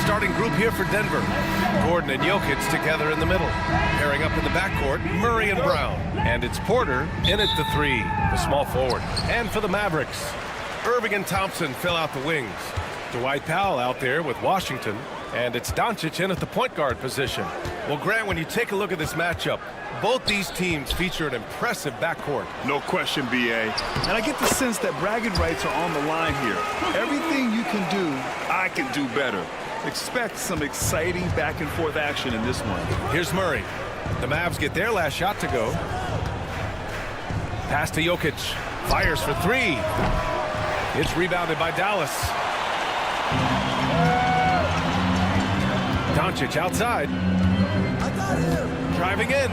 Starting group here for Denver. Gordon and Jokic together in the middle. Pairing up in the backcourt, Murray and Brown. And it's Porter in at the 3, the small forward. And for the Mavericks, Irving and Thompson fill out the wings. Dwight Powell out there with Washington. And it's Doncic in at the point guard position. Well, Grant, when you take a look at this matchup, both these teams feature an impressive backcourt. No question, B.A. And I get the sense that bragging rights are on the line here. Everything you can do, I can do better. Expect some exciting back-and-forth action in this one. Here's Murray. The Mavs get their last shot to go. Pass to Jokic. Fires for 3. It's rebounded by Dallas. Doncic outside. Driving in.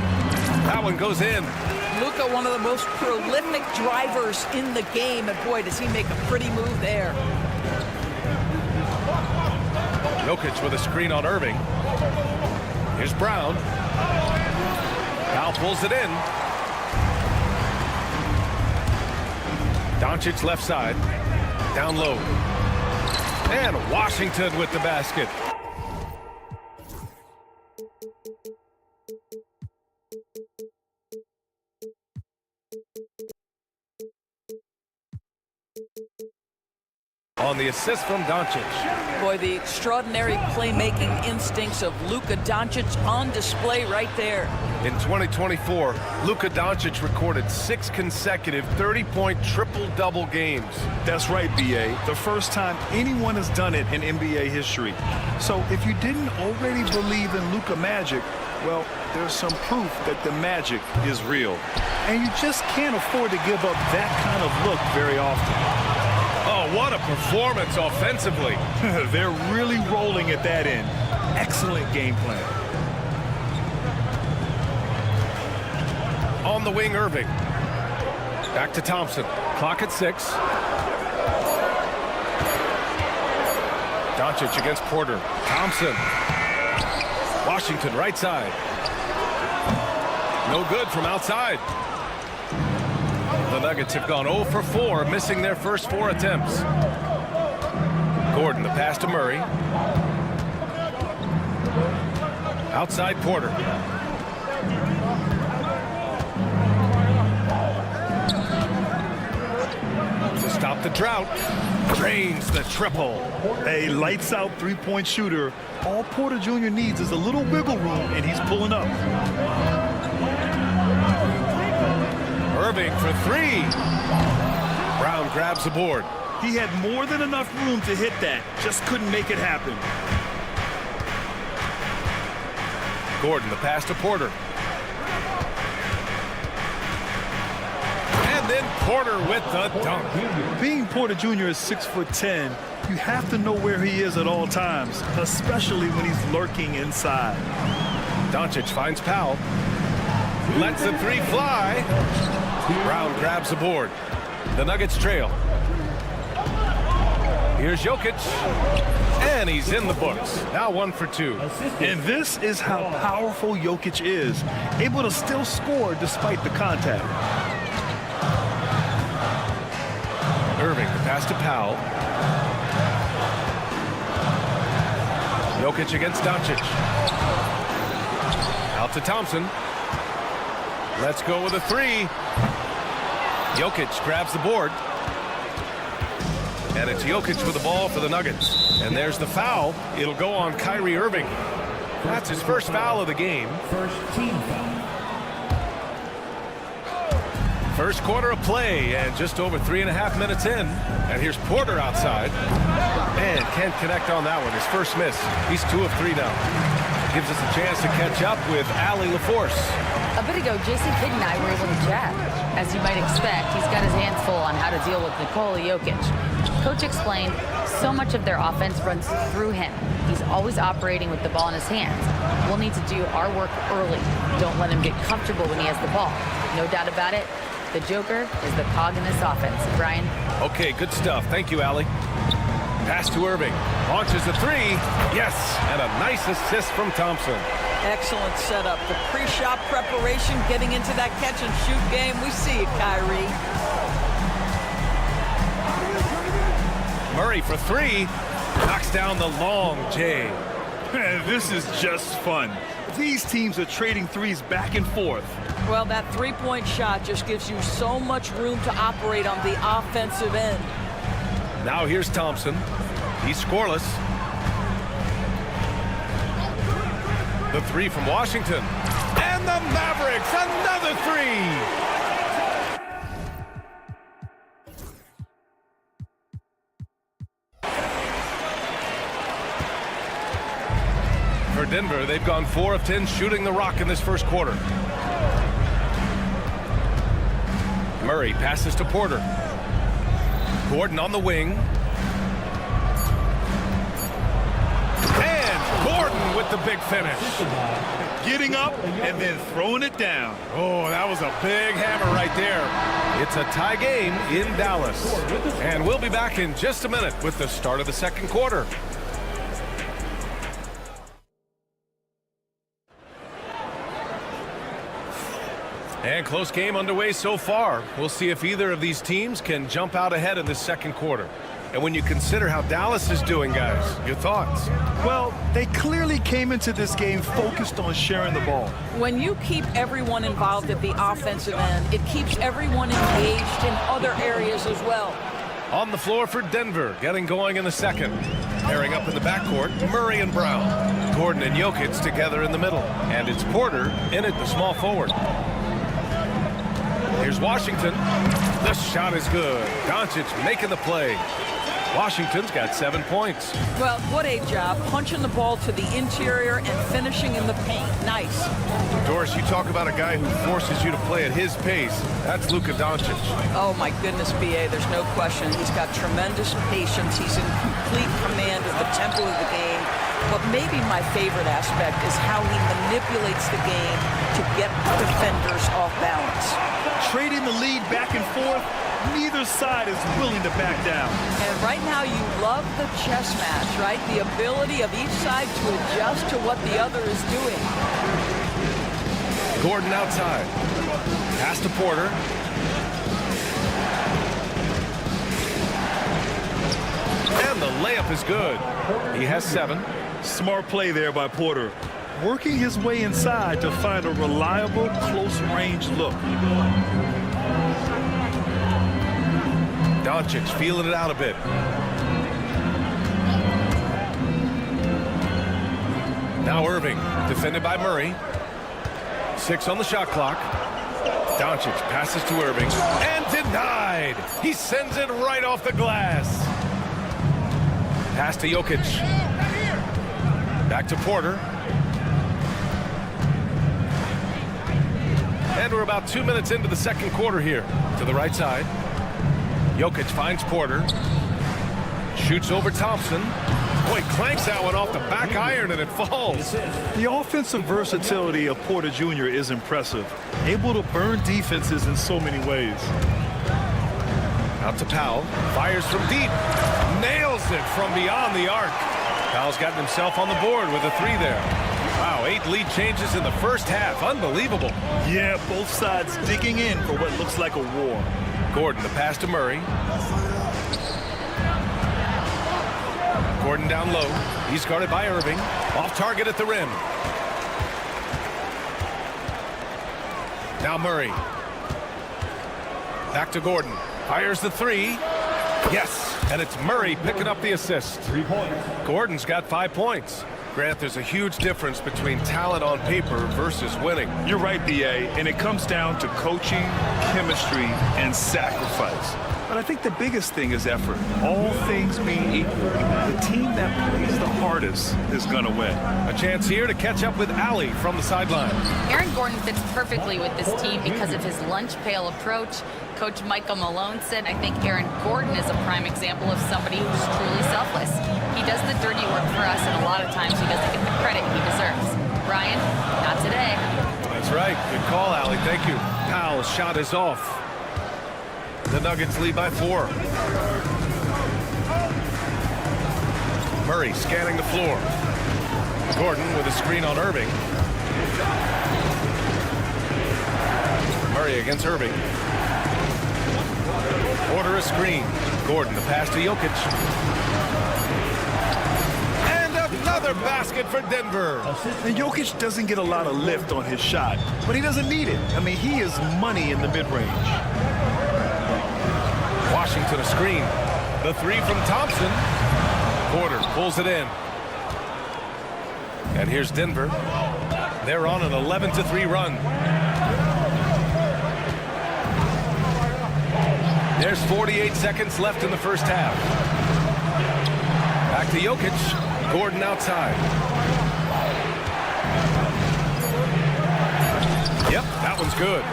That one goes in. Luka, one of the most prolific drivers in the game, and boy, does he make a pretty move there. Jokic with a screen on Irving. Here's Brown. Powell pulls it in. Doncic left side. Down low. And Washington with the basket. On the assist from Doncic. Boy, the extraordinary playmaking instincts of Luka Doncic on display right there. In 2024, Luka Doncic recorded 6 consecutive 30-point triple-double games. That's right, B.A. The first time anyone has done it in NBA history. So if you didn't already believe in Luka magic, well, there's some proof that the magic is real. And you just can't afford to give up that kind of look very often. Oh, what a performance offensively. They're really rolling at that end. Excellent game plan. On the wing, Irving. Back to Thompson. Clock at 6. Doncic against Porter. Thompson. Washington right side. No good from outside. The Nuggets have gone 0 for 4, missing their first 4 attempts. Gordon, the pass to Murray. Outside Porter. To stop the drought, drains the triple. A lights-out three-point shooter. All Porter Jr. needs is a little wiggle room, and he's pulling up. Irving for 3. Brown grabs the board. He had more than enough room to hit that. Just couldn't make it happen. Gordon, the pass to Porter. And then Porter with the dunk. Being Porter Jr. is 6'10", you have to know where he is at all times, especially when he's lurking inside. Doncic finds Powell. Lets the 3 fly. Brown grabs the board. The Nuggets trail. Here's Jokic. And he's in the books. Now 1 for 2. And this is how powerful Jokic is. Able to still score despite the contact. Irving, the pass to Powell. Jokic against Doncic. Out to Thompson. Let's go with a 3. Jokic grabs the board. And it's Jokic with the ball for the Nuggets. And there's the foul. It'll go on Kyrie Irving. That's his first foul of the game. First team foul. First quarter of play, and just over 3.5 minutes in. And here's Porter outside. And can't connect on that one. His first miss. He's 2 of 3 now. Gives us a chance to catch up with Allie LaForce. A bit ago, Jason Kidd and I were able to chat. As you might expect, he's got his hands full on how to deal with Nikola Jokic. Coach explained so much of their offense runs through him. He's always operating with the ball in his hands. We'll need to do our work early. Don't let him get comfortable when he has the ball. No doubt about it, the Joker is the cog in this offense. Brian? Okay, good stuff. Thank you, Allie. Pass to Irving. Launches a three. Yes, and a nice assist from Thompson. Excellent setup. The pre-shot preparation, getting into that catch-and-shoot game. We see it, Kyrie. Murray for three. Knocks down the long J. This is just fun. These teams are trading threes back and forth. Well, that three-point shot just gives you so much room to operate on the offensive end. Now here's Thompson. He's scoreless. The three from Washington. And the Mavericks, another three. For Denver, they've gone 4 of 10 shooting the rock in this first quarter. Murray passes to Porter. Gordon on the wing. And Gordon with the big finish. Getting up and then throwing it down. Oh, that was a big hammer right there. It's a tie game in Dallas. And we'll be back in just a minute with the start of the second quarter. And close game underway so far. We'll see if either of these teams can jump out ahead in this second quarter. And when you consider how Dallas is doing, guys, your thoughts? Well, they clearly came into this game focused on sharing the ball. When you keep everyone involved at the offensive end, it keeps everyone engaged in other areas as well. On the floor for Denver, getting going in the second. Pairing up in the backcourt, Murray and Brown. Gordon and Jokic together in the middle. And it's Porter in at the small forward. Here's Washington. The shot is good. Doncic making the play. Washington's got 7 points. Well, what a job. Punching the ball to the interior and finishing in the paint. Nice. Doris, you talk about a guy who forces you to play at his pace. That's Luka Doncic. Oh, my goodness, B.A., there's no question. He's got tremendous patience. He's in complete command of the tempo of the game. But maybe my favorite aspect is how he manipulates the game to get defenders off balance. Trading the lead back and forth, neither side is willing to back down. And right now you love the chess match, right? The ability of each side to adjust to what the other is doing. Gordon outside. Pass to Porter. And the layup is good. He has 7. Smart play there by Porter. Working his way inside to find a reliable, close-range look. Doncic feeling it out a bit. Now Irving, defended by Murray. 6 on the shot clock. Doncic passes to Irving. And denied! He sends it right off the glass. Pass to Jokic. Back to Porter. And we're about 2 minutes into the second quarter here. To the right side. Jokic finds Porter. Shoots over Thompson. Boy, clanks that one off the back iron and it falls. The offensive versatility of Porter Jr. is impressive. Able to burn defenses in so many ways. Out to Powell. Fires from deep. Nails it from beyond the arc. Powell's gotten himself on the board with a 3 there. Wow, 8 lead changes in the first half. Unbelievable. Yeah, both sides digging in for what looks like a war. Gordon, the pass to Murray. Gordon down low. He's guarded by Irving. Off target at the rim. Now Murray. Back to Gordon. Fires the 3. Yes, and it's Murray picking up the assist. 3 points. Gordon's got 5 points. Grant, there's a huge difference between talent on paper versus winning. You're right, B.A., and it comes down to coaching, chemistry, and sacrifice. But I think the biggest thing is effort. All things being equal, the team that plays the hardest is going to win. A chance here to catch up with Allie from the sideline. Aaron Gordon fits perfectly with this team because of his lunch pail approach. Coach Michael Malone said, I think Aaron Gordon is a prime example of somebody who's truly selfless. He does the dirty work for us, and a lot of times he doesn't get the credit he deserves. Brian, not today. That's right. Good call, Allie. Thank you. Powell's shot is off. The Nuggets lead by 4. Murray scanning the floor. Gordon with a screen on Irving. Murray against Irving. Order a screen. Gordon, the pass to Jokic. And another basket for Denver. And Jokic doesn't get a lot of lift on his shot, but he doesn't need it. I mean, he is money in the mid-range. Washington a screen. The three from Thompson. Porter pulls it in. And here's Denver. They're on an 11-3 run. There's 48 seconds left in the first half. Back to Jokic. Gordon outside. Yep, that one's good.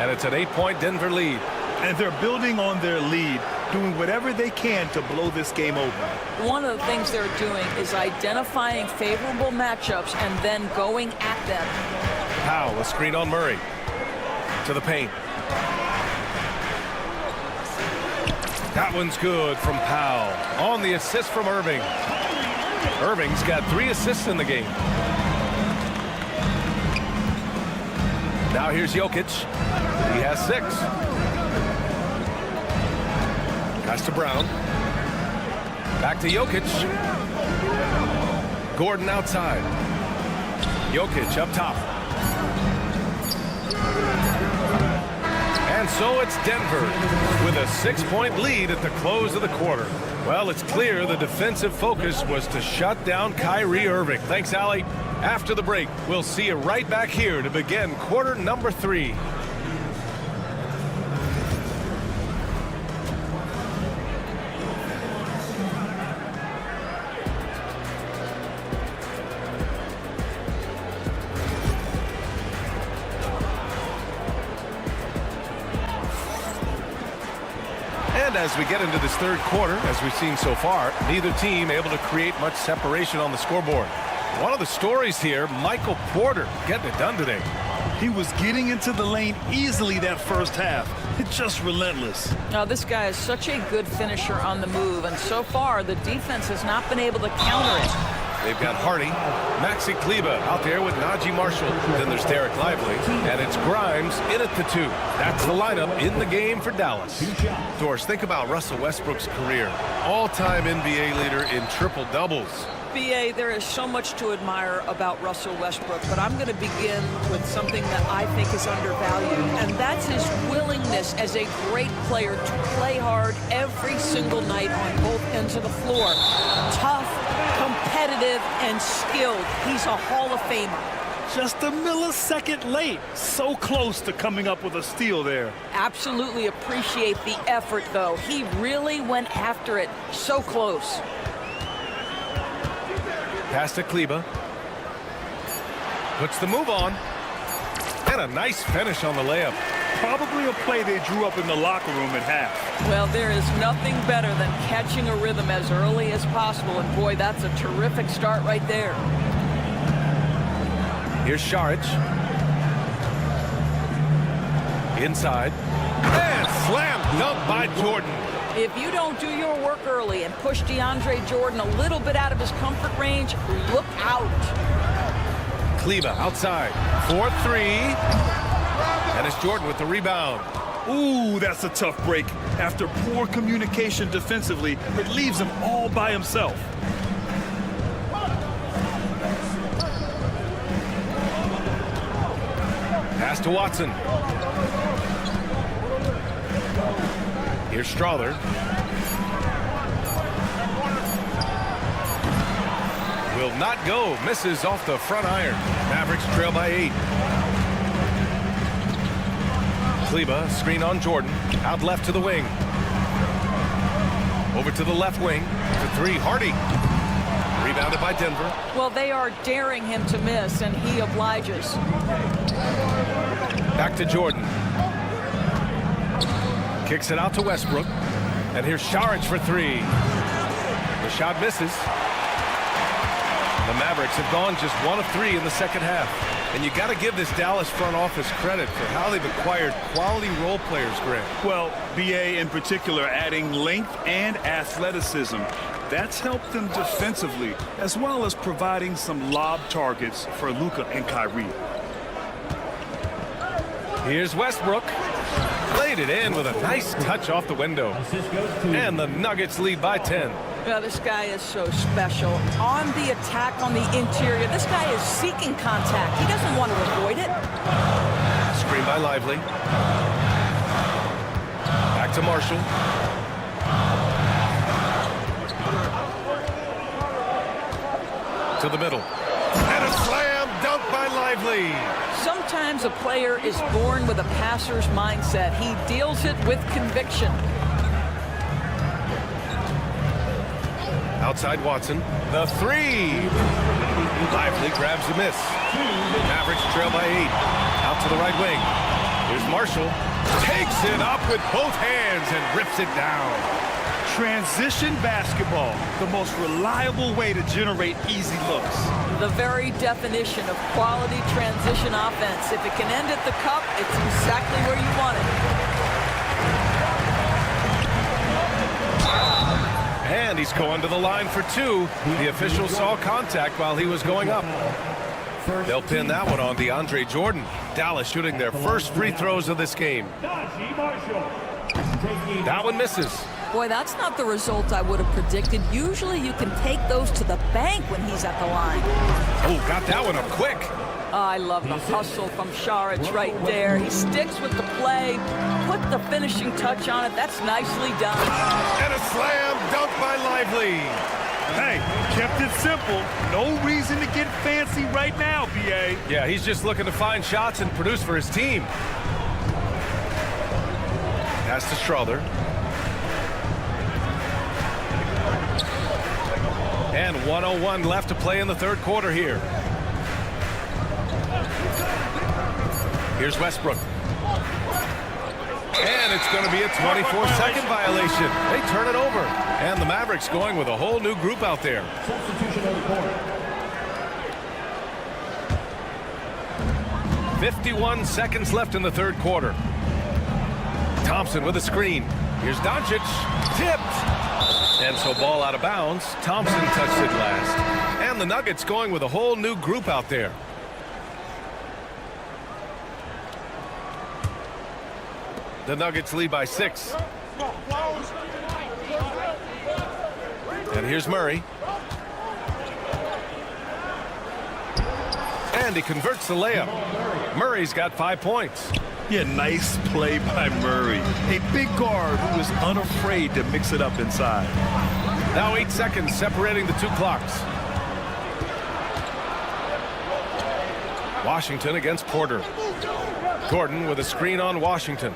And it's an 8-point Denver lead. And they're building on their lead, doing whatever they can to blow this game open. One of the things they're doing is identifying favorable matchups and then going at them. Powell, a screen on Murray. To the paint. That one's good from Powell. On the assist from Irving. Irving's got 3 assists in the game. Now here's Jokic. He has 6. Pass to Brown. Back to Jokic. Gordon outside. Jokic up top. And so it's Denver with a 6-point lead at the close of the quarter. Well, it's clear the defensive focus was to shut down Kyrie Irving. Thanks, Allie. After the break, we'll see you right back here to begin quarter number 3. And as we get into this third quarter, as we've seen so far, neither team able to create much separation on the scoreboard. One of the stories here, Michael Porter getting it done today. He was getting into the lane easily that first half. It's just relentless. Now, this guy is such a good finisher on the move, and so far the defense has not been able to counter it. They've got Hardy, Maxi Kleba out there with Najee Marshall. Then there's Derek Lively, and it's Grimes in at the 2. That's the lineup in the game for Dallas. Doris, think about Russell Westbrook's career. All-time NBA leader in triple-doubles. BA, there is so much to admire about Russell Westbrook, but I'm going to begin with something that I think is undervalued, and that's his willingness as a great player to play hard every single night on both ends of the floor. Tough, competitive, and skilled. He's a Hall of Famer. Just a millisecond late. So close to coming up with a steal there. Absolutely appreciate the effort, though. He really went after it. So close. Pass to Kleba. Puts the move on. And a nice finish on the layup. Probably a play they drew up in the locker room at half. Well, there is nothing better than catching a rhythm as early as possible, and boy, that's a terrific start right there. Here's Saric. Inside. And slam dunk by Jordan. If you don't do your work early and push DeAndre Jordan a little bit out of his comfort range, look out. Kleba outside. 4-3. And it's Jordan with the rebound. Ooh, that's a tough break. After poor communication defensively, it leaves him all by himself. Pass to Watson. Here's Strother. Will not go. Misses off the front iron. Mavericks trail by 8. Kleba, screen on Jordan. Out left to the wing. Over to the left wing. To 3, Hardy. Rebounded by Denver. Well, they are daring him to miss, and he obliges. Back to Jordan. Kicks it out to Westbrook. And here's Saric for 3. The shot misses. The Mavericks have gone just 1 of 3 in the second half. And you got to give this Dallas front office credit for how they've acquired quality role players, Grant. Well, BA in particular adding length and athleticism. That's helped them defensively, as well as providing some lob targets for Luka and Kyrie. Here's Westbrook. Played it in with a nice touch off the window. And the Nuggets lead by 10. Yeah, this guy is so special. On the attack on the interior, this guy is seeking contact. He doesn't want to avoid it. Screen by Lively. Back to Marshall. To the middle. And a slam dunk by Lively. Sometimes a player is born with a passer's mindset. He deals it with conviction. Outside Watson. The three. Lively grabs the miss. Mavericks trail by 8. Out to the right wing. Here's Marshall. Takes it up with both hands and rips it down. Transition basketball, the most reliable way to generate easy looks. The very definition of quality transition offense. If it can end at the cup, it's exactly where you want it. And he's going to the line for 2. The official saw contact while he was going up. They'll pin that one on DeAndre Jordan. Dallas shooting their first free throws of this game. That one misses. Boy, that's not the result I would have predicted. Usually you can take those to the bank when he's at the line. Oh, got that one up quick. Oh, I love the hustle from Saric right there. He sticks with the play, put the finishing touch on it. That's nicely done. And a slam dunk by Lively. Hey, kept it simple. No reason to get fancy right now, B.A. Yeah, he's just looking to find shots and produce for his team. Pass to Strother. And 1:01 left to play in the third quarter here. Here's Westbrook. And it's going to be a 24-second violation. They turn it over. And the Mavericks going with a whole new group out there. Substitution on the court. 51 seconds left in the third quarter. Thompson with a screen. Here's Doncic. Tipped. And so ball out of bounds. Thompson touched it last. And the Nuggets going with a whole new group out there. The Nuggets lead by 6. And here's Murray. And he converts the layup. Murray's got 5 points. Yeah, nice play by Murray. A big guard who is unafraid to mix it up inside. Now 8 seconds separating the 2 clocks. Washington against Porter. Gordon with a screen on Washington.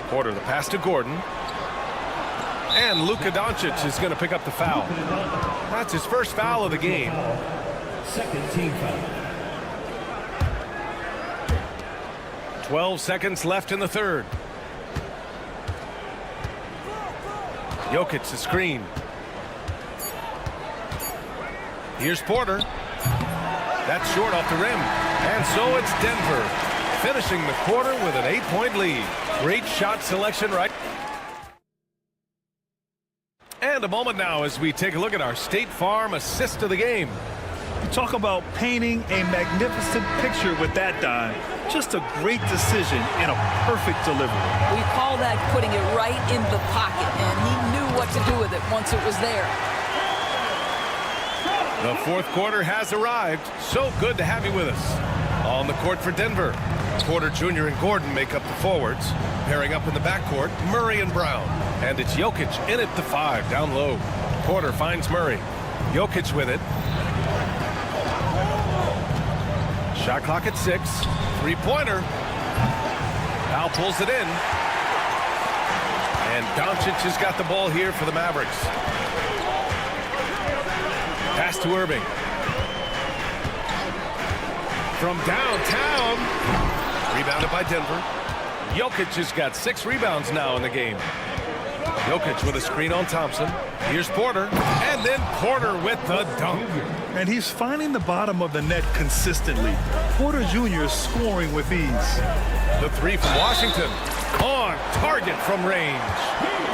Porter the pass to Gordon. And Luka Doncic is going to pick up the foul. That's his first foul of the game. Second team foul. 12 seconds left in the third. Jokic the screen. Here's Porter. That's short off the rim. And so it's Denver finishing the quarter with an 8-point lead. Great shot selection right. And a moment now as we take a look at our State Farm assist of the game. You talk about painting a magnificent picture with that dime. Just a great decision and a perfect delivery. We call that putting it right in the pocket, and he knew what to do with it once it was there. The fourth quarter has arrived. So good to have you with us. On the court for Denver, Porter Jr. and Gordon make up the forwards. Pairing up in the backcourt, Murray and Brown. And it's Jokic in at the 5, down low. Porter finds Murray. Jokic with it. Shot clock at 6. Three-pointer. Foul pulls it in. And Doncic has got the ball here for the Mavericks. Pass to Irving. From downtown. Rebounded by Denver. Jokic has got 6 rebounds now in the game. Jokic with a screen on Thompson. Here's Porter. And then Porter with the dunk. And he's finding the bottom of the net consistently. Porter Jr. is scoring with ease. The 3 from Washington. On target from range.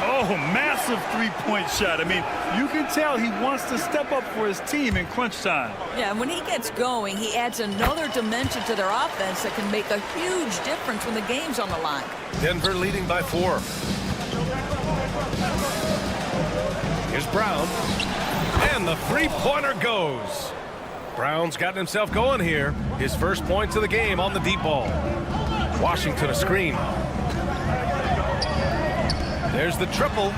Oh, Oh, massive three-point shot. I mean, you can tell he wants to step up for his team in crunch time. Yeah, and when he gets going, he adds another dimension to their offense that can make a huge difference when the game's on the line. Denver leading by 4. Here's Brown. And the three-pointer goes. Brown's gotten himself going here. His first points of the game on the deep ball. Washington a screen. There's the triple.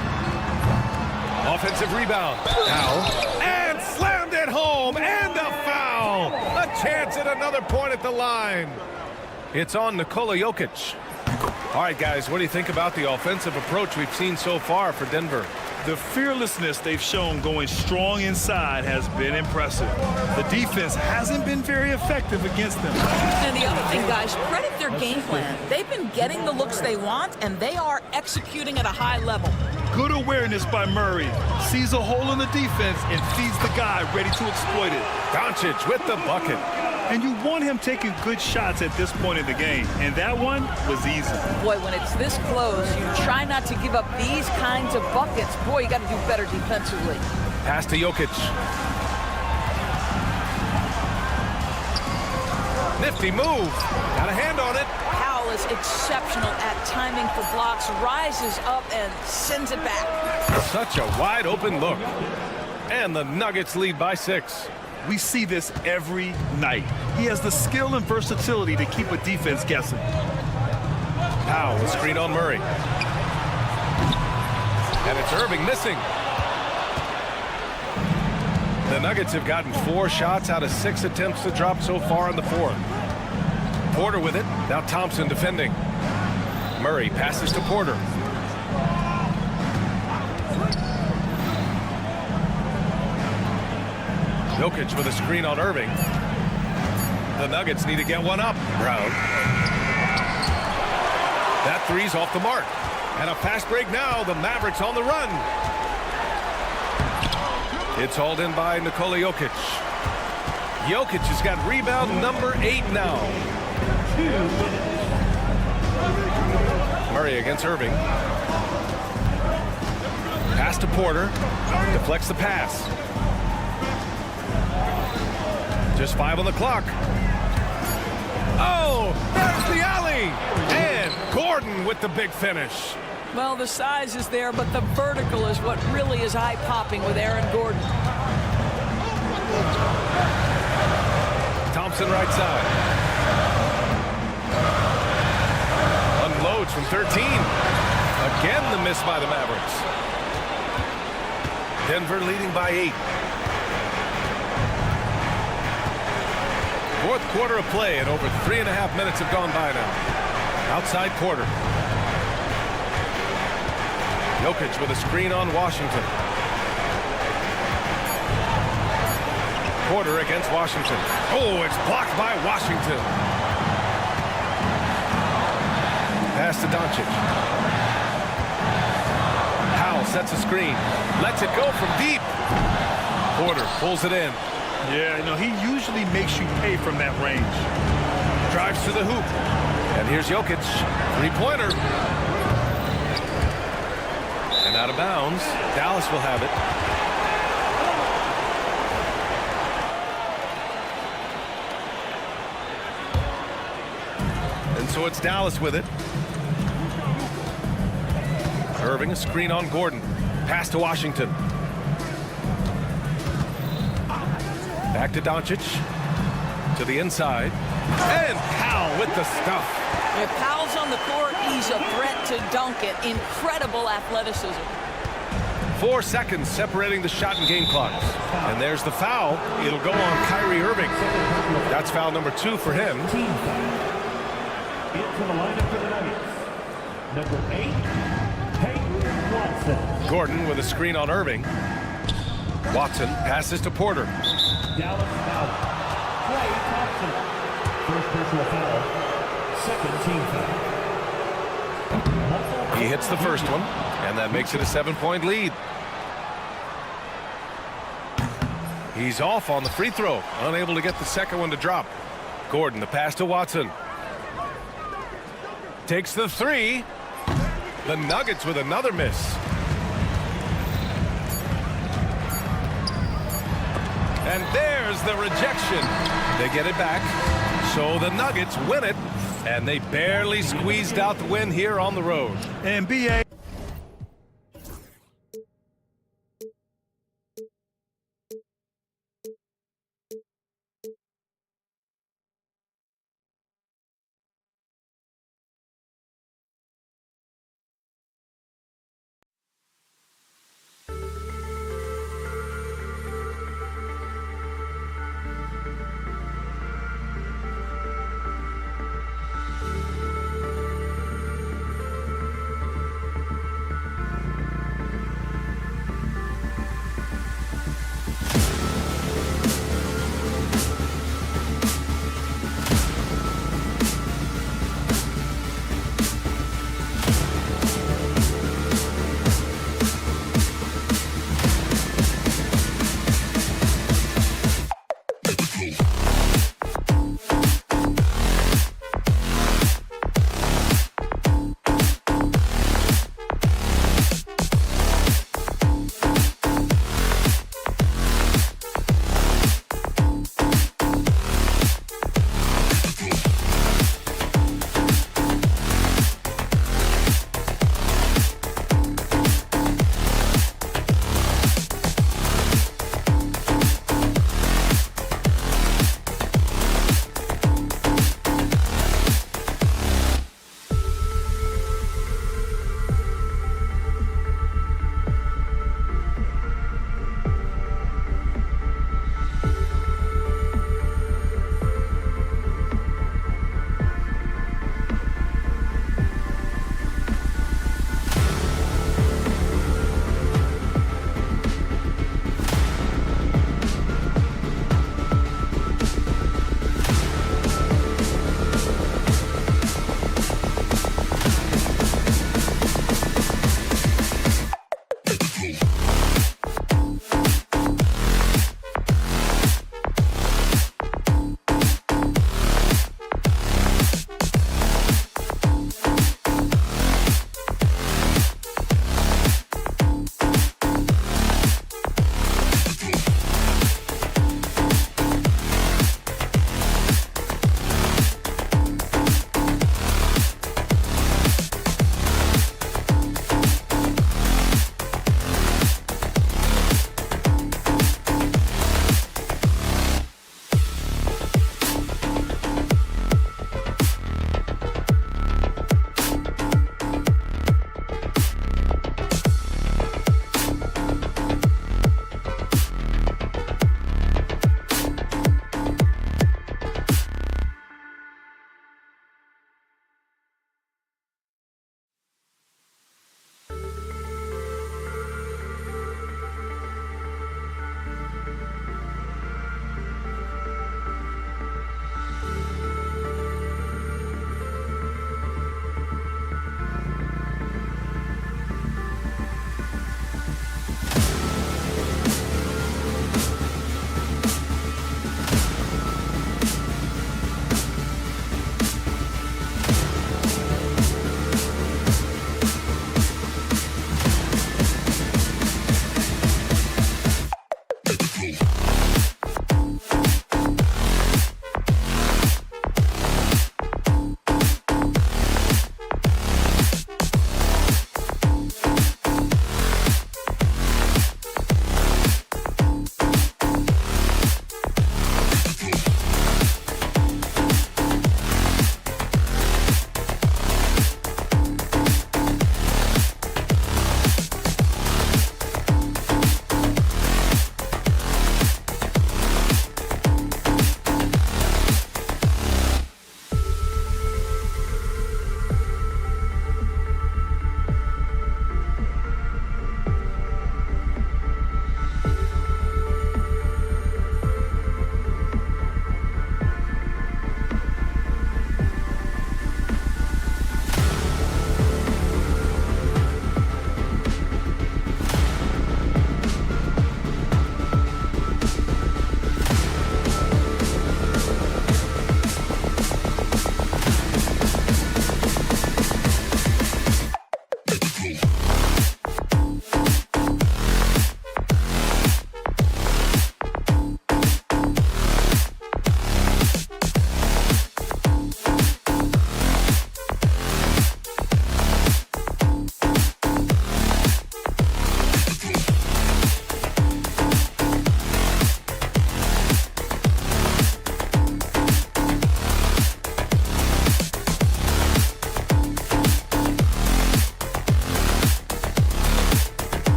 Offensive rebound. Powell. And slammed it home. And a foul. A chance at another point at the line. It's on Nikola Jokic. All right, guys, what do you think about the offensive approach we've seen so far for Denver? The fearlessness they've shown going strong inside has been impressive. The defense hasn't been very effective against them. And the other thing, guys, credit their game plan. They've been getting the looks they want, and they are executing at a high level. Good awareness by Murray. Sees a hole in the defense and feeds the guy ready to exploit it. Doncic with the bucket. And you want him taking good shots at this point in the game. And that one was easy. Boy, when it's this close, you try not to give up these kinds of buckets. Boy, you got to do better defensively. Pass to Jokic. Nifty move. Got a hand on it. Powell is exceptional at timing for blocks, rises up and sends it back. Such a wide open look. And the Nuggets lead by 6. We see this every night. He has the skill and versatility to keep a defense guessing. Powell, the screen on Murray. And it's Irving missing. The Nuggets have gotten 4 shots out of 6 attempts to drop so far in the 4th. Porter with it. Now Thompson defending. Murray passes to Porter. Jokic with a screen on Irving. The Nuggets need to get one up. Brown. That three's off the mark. And a fast break now. The Mavericks on the run. It's hauled in by Nikola Jokic. Jokic has got rebound number 8 now. Murray against Irving. Pass to Porter. Deflects the pass. Just 5 on the clock. Oh, there's the alley. And Gordon with the big finish. Well, the size is there, but the vertical is what really is eye-popping with Aaron Gordon. Thompson right side. Unloads from 13. Again, the miss by the Mavericks. Denver leading by 8. 4th quarter of play, and over 3.5 minutes have gone by now. Outside Porter. Jokic with a screen on Washington. Porter against Washington. Oh, it's blocked by Washington. Pass to Doncic. Powell sets a screen. Lets it go from deep. Porter pulls it in. Yeah, no, he usually makes you pay from that range. Drives to the hoop. And here's Jokic. Three-pointer. And out of bounds. Dallas will have it. And so it's Dallas with it. Irving, a screen on Gordon. Pass to Washington. Back to Doncic. To the inside. And Powell with the stuff. If Powell's on the court, he's a threat to dunk it. Incredible athleticism. 4 seconds separating the shot and game clocks. And there's the foul. It'll go on Kyrie Irving. That's foul number 2 for him. Team foul. Into the lineup for the Nuggets. Number 8, Peyton Watson. Gordon with a screen on Irving. Watson passes to Porter. Dallas foul. Clay Thompson. First personal foul. Second team foul. He hits the first one, and that makes it a 7-point lead. He's off on the free throw, unable to get the second one to drop. Gordon, the pass to Watson. Takes the 3. The Nuggets with another miss. And there's the rejection. They get it back. So the Nuggets win it. And they barely squeezed out the win here on the road. NBA.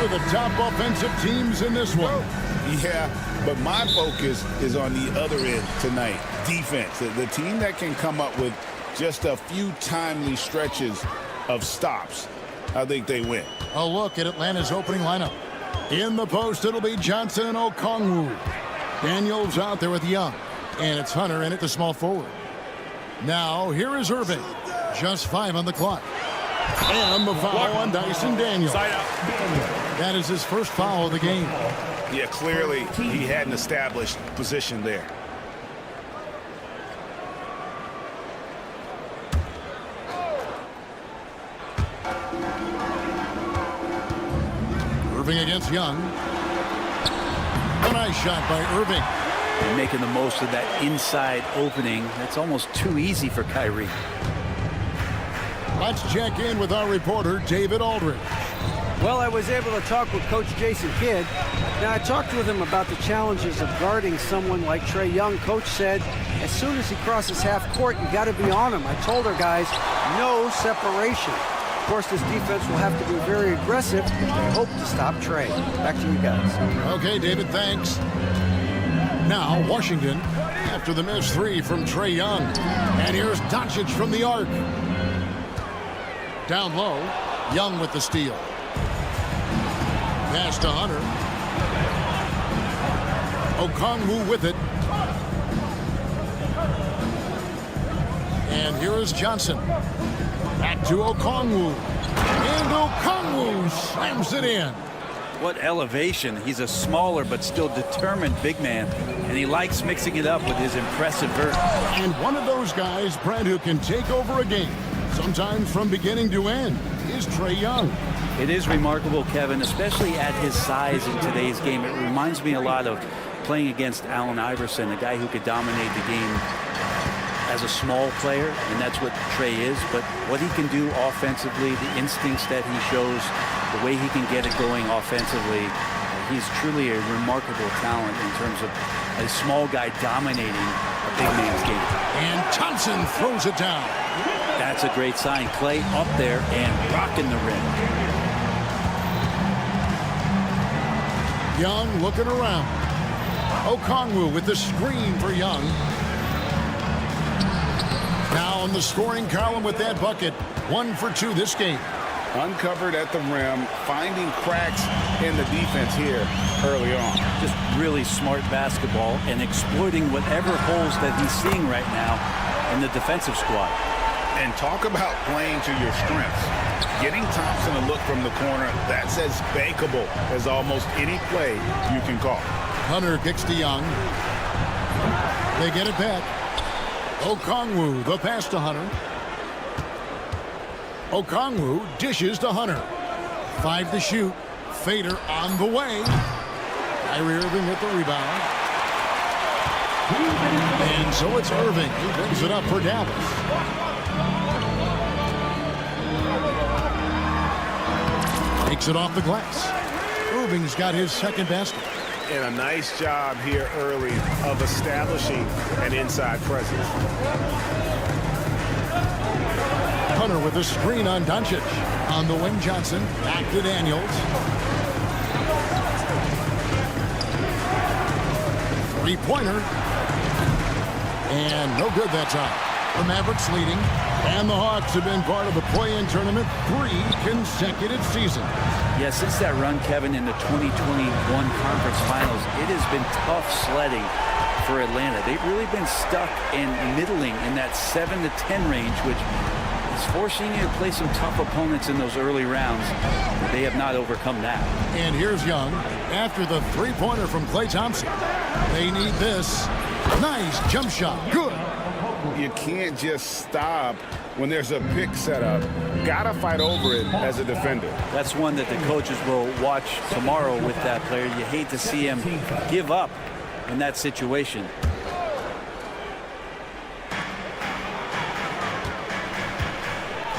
of the top offensive teams in this one. Yeah, but my focus is on the other end tonight, defense. The team that can come up with just a few timely stretches of stops, I think they win. A look at Atlanta's opening lineup. In the post, it'll be Johnson and Okongwu. Daniels out there with Young. And it's Hunter in at the small forward. Now, here is Irving. Just 5 on the clock. And the foul on Dyson Daniels. That is his first foul of the game. Yeah, clearly he had an established position there. Irving against Young. A nice shot by Irving. They're making the most of that inside opening. That's almost too easy for Kyrie. Let's check in with our reporter, David Aldridge. Well, I was able to talk with Coach Jason Kidd. Now, I talked with him about the challenges of guarding someone like Trae Young. Coach said, as soon as he crosses half court, you got to be on him. I told our guys, no separation. Of course, this defense will have to be very aggressive if they hope to stop Trae. Back to you guys. Okay, David, thanks. Now, Washington, after the missed 3 from Trae Young. And here's Doncic from the arc. Down low, Young with the steal. Pass to Hunter. Okongwu with it. And here is Johnson. Back to Okongwu. And Okongwu slams it in. What elevation. He's a smaller but still determined big man. And he likes mixing it up with his impressive vert. And one of those guys, Brent, who can take over a game, sometimes from beginning to end, is Trae Young. It is remarkable, Kevin, especially at his size in today's game. It reminds me a lot of playing against Allen Iverson, a guy who could dominate the game as a small player, and that's what Trae is. But what he can do offensively, the instincts that he shows, the way he can get it going offensively, he's truly a remarkable talent in terms of a small guy dominating a big man's game. And Thompson throws it down. That's a great sign. Clay up there and rocking the rim. Young looking around. Okongwu with the screen for Young. Now on the scoring column with that bucket. 1 for 2 this game. Uncovered at the rim, finding cracks in the defense here early on. Just really smart basketball and exploiting whatever holes that he's seeing right now in the defensive squad. And talk about playing to your strengths. Getting Thompson a look from the corner, that's as bankable as almost any play you can call. Hunter kicks to Young. They get it back. Okongwu, the pass to Hunter. Okongwu dishes to Hunter. 5 to shoot. Fader on the way. Kyrie Irving with the rebound. And so it's Irving who brings it up for Dallas. Takes it off the glass. Irving's got his second basket. And a nice job here early of establishing an inside presence. Hunter with a screen on Doncic. On the wing, Johnson. Back to Daniels. 3-pointer. And no good that time. The Mavericks leading. And the Hawks have been part of the play-in tournament 3 consecutive seasons. Yeah, since that run, Kevin, in the 2021 Conference Finals, it has been tough sledding for Atlanta. They've really been stuck and middling in that 7 to 10 range, which is forcing you to play some tough opponents in those early rounds. They have not overcome that. And here's Young after the 3-pointer from Klay Thompson. They need this. Nice jump shot. Good. You can't just stop when there's a pick set up. Gotta fight over it as a defender. That's one that the coaches will watch tomorrow with that player. You hate to see him give up in that situation.